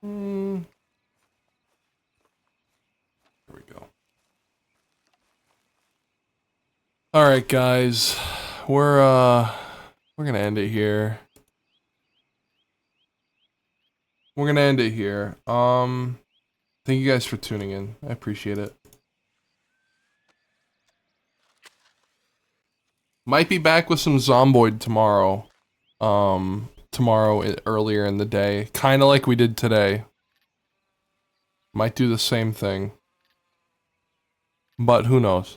Here we go. All right, guys. We're gonna end it here. We're gonna end it here. Thank you guys for tuning in. I appreciate it. Might be back with some Zomboid tomorrow. Earlier in the day. Kind of like we did today. Might do the same thing. But who knows?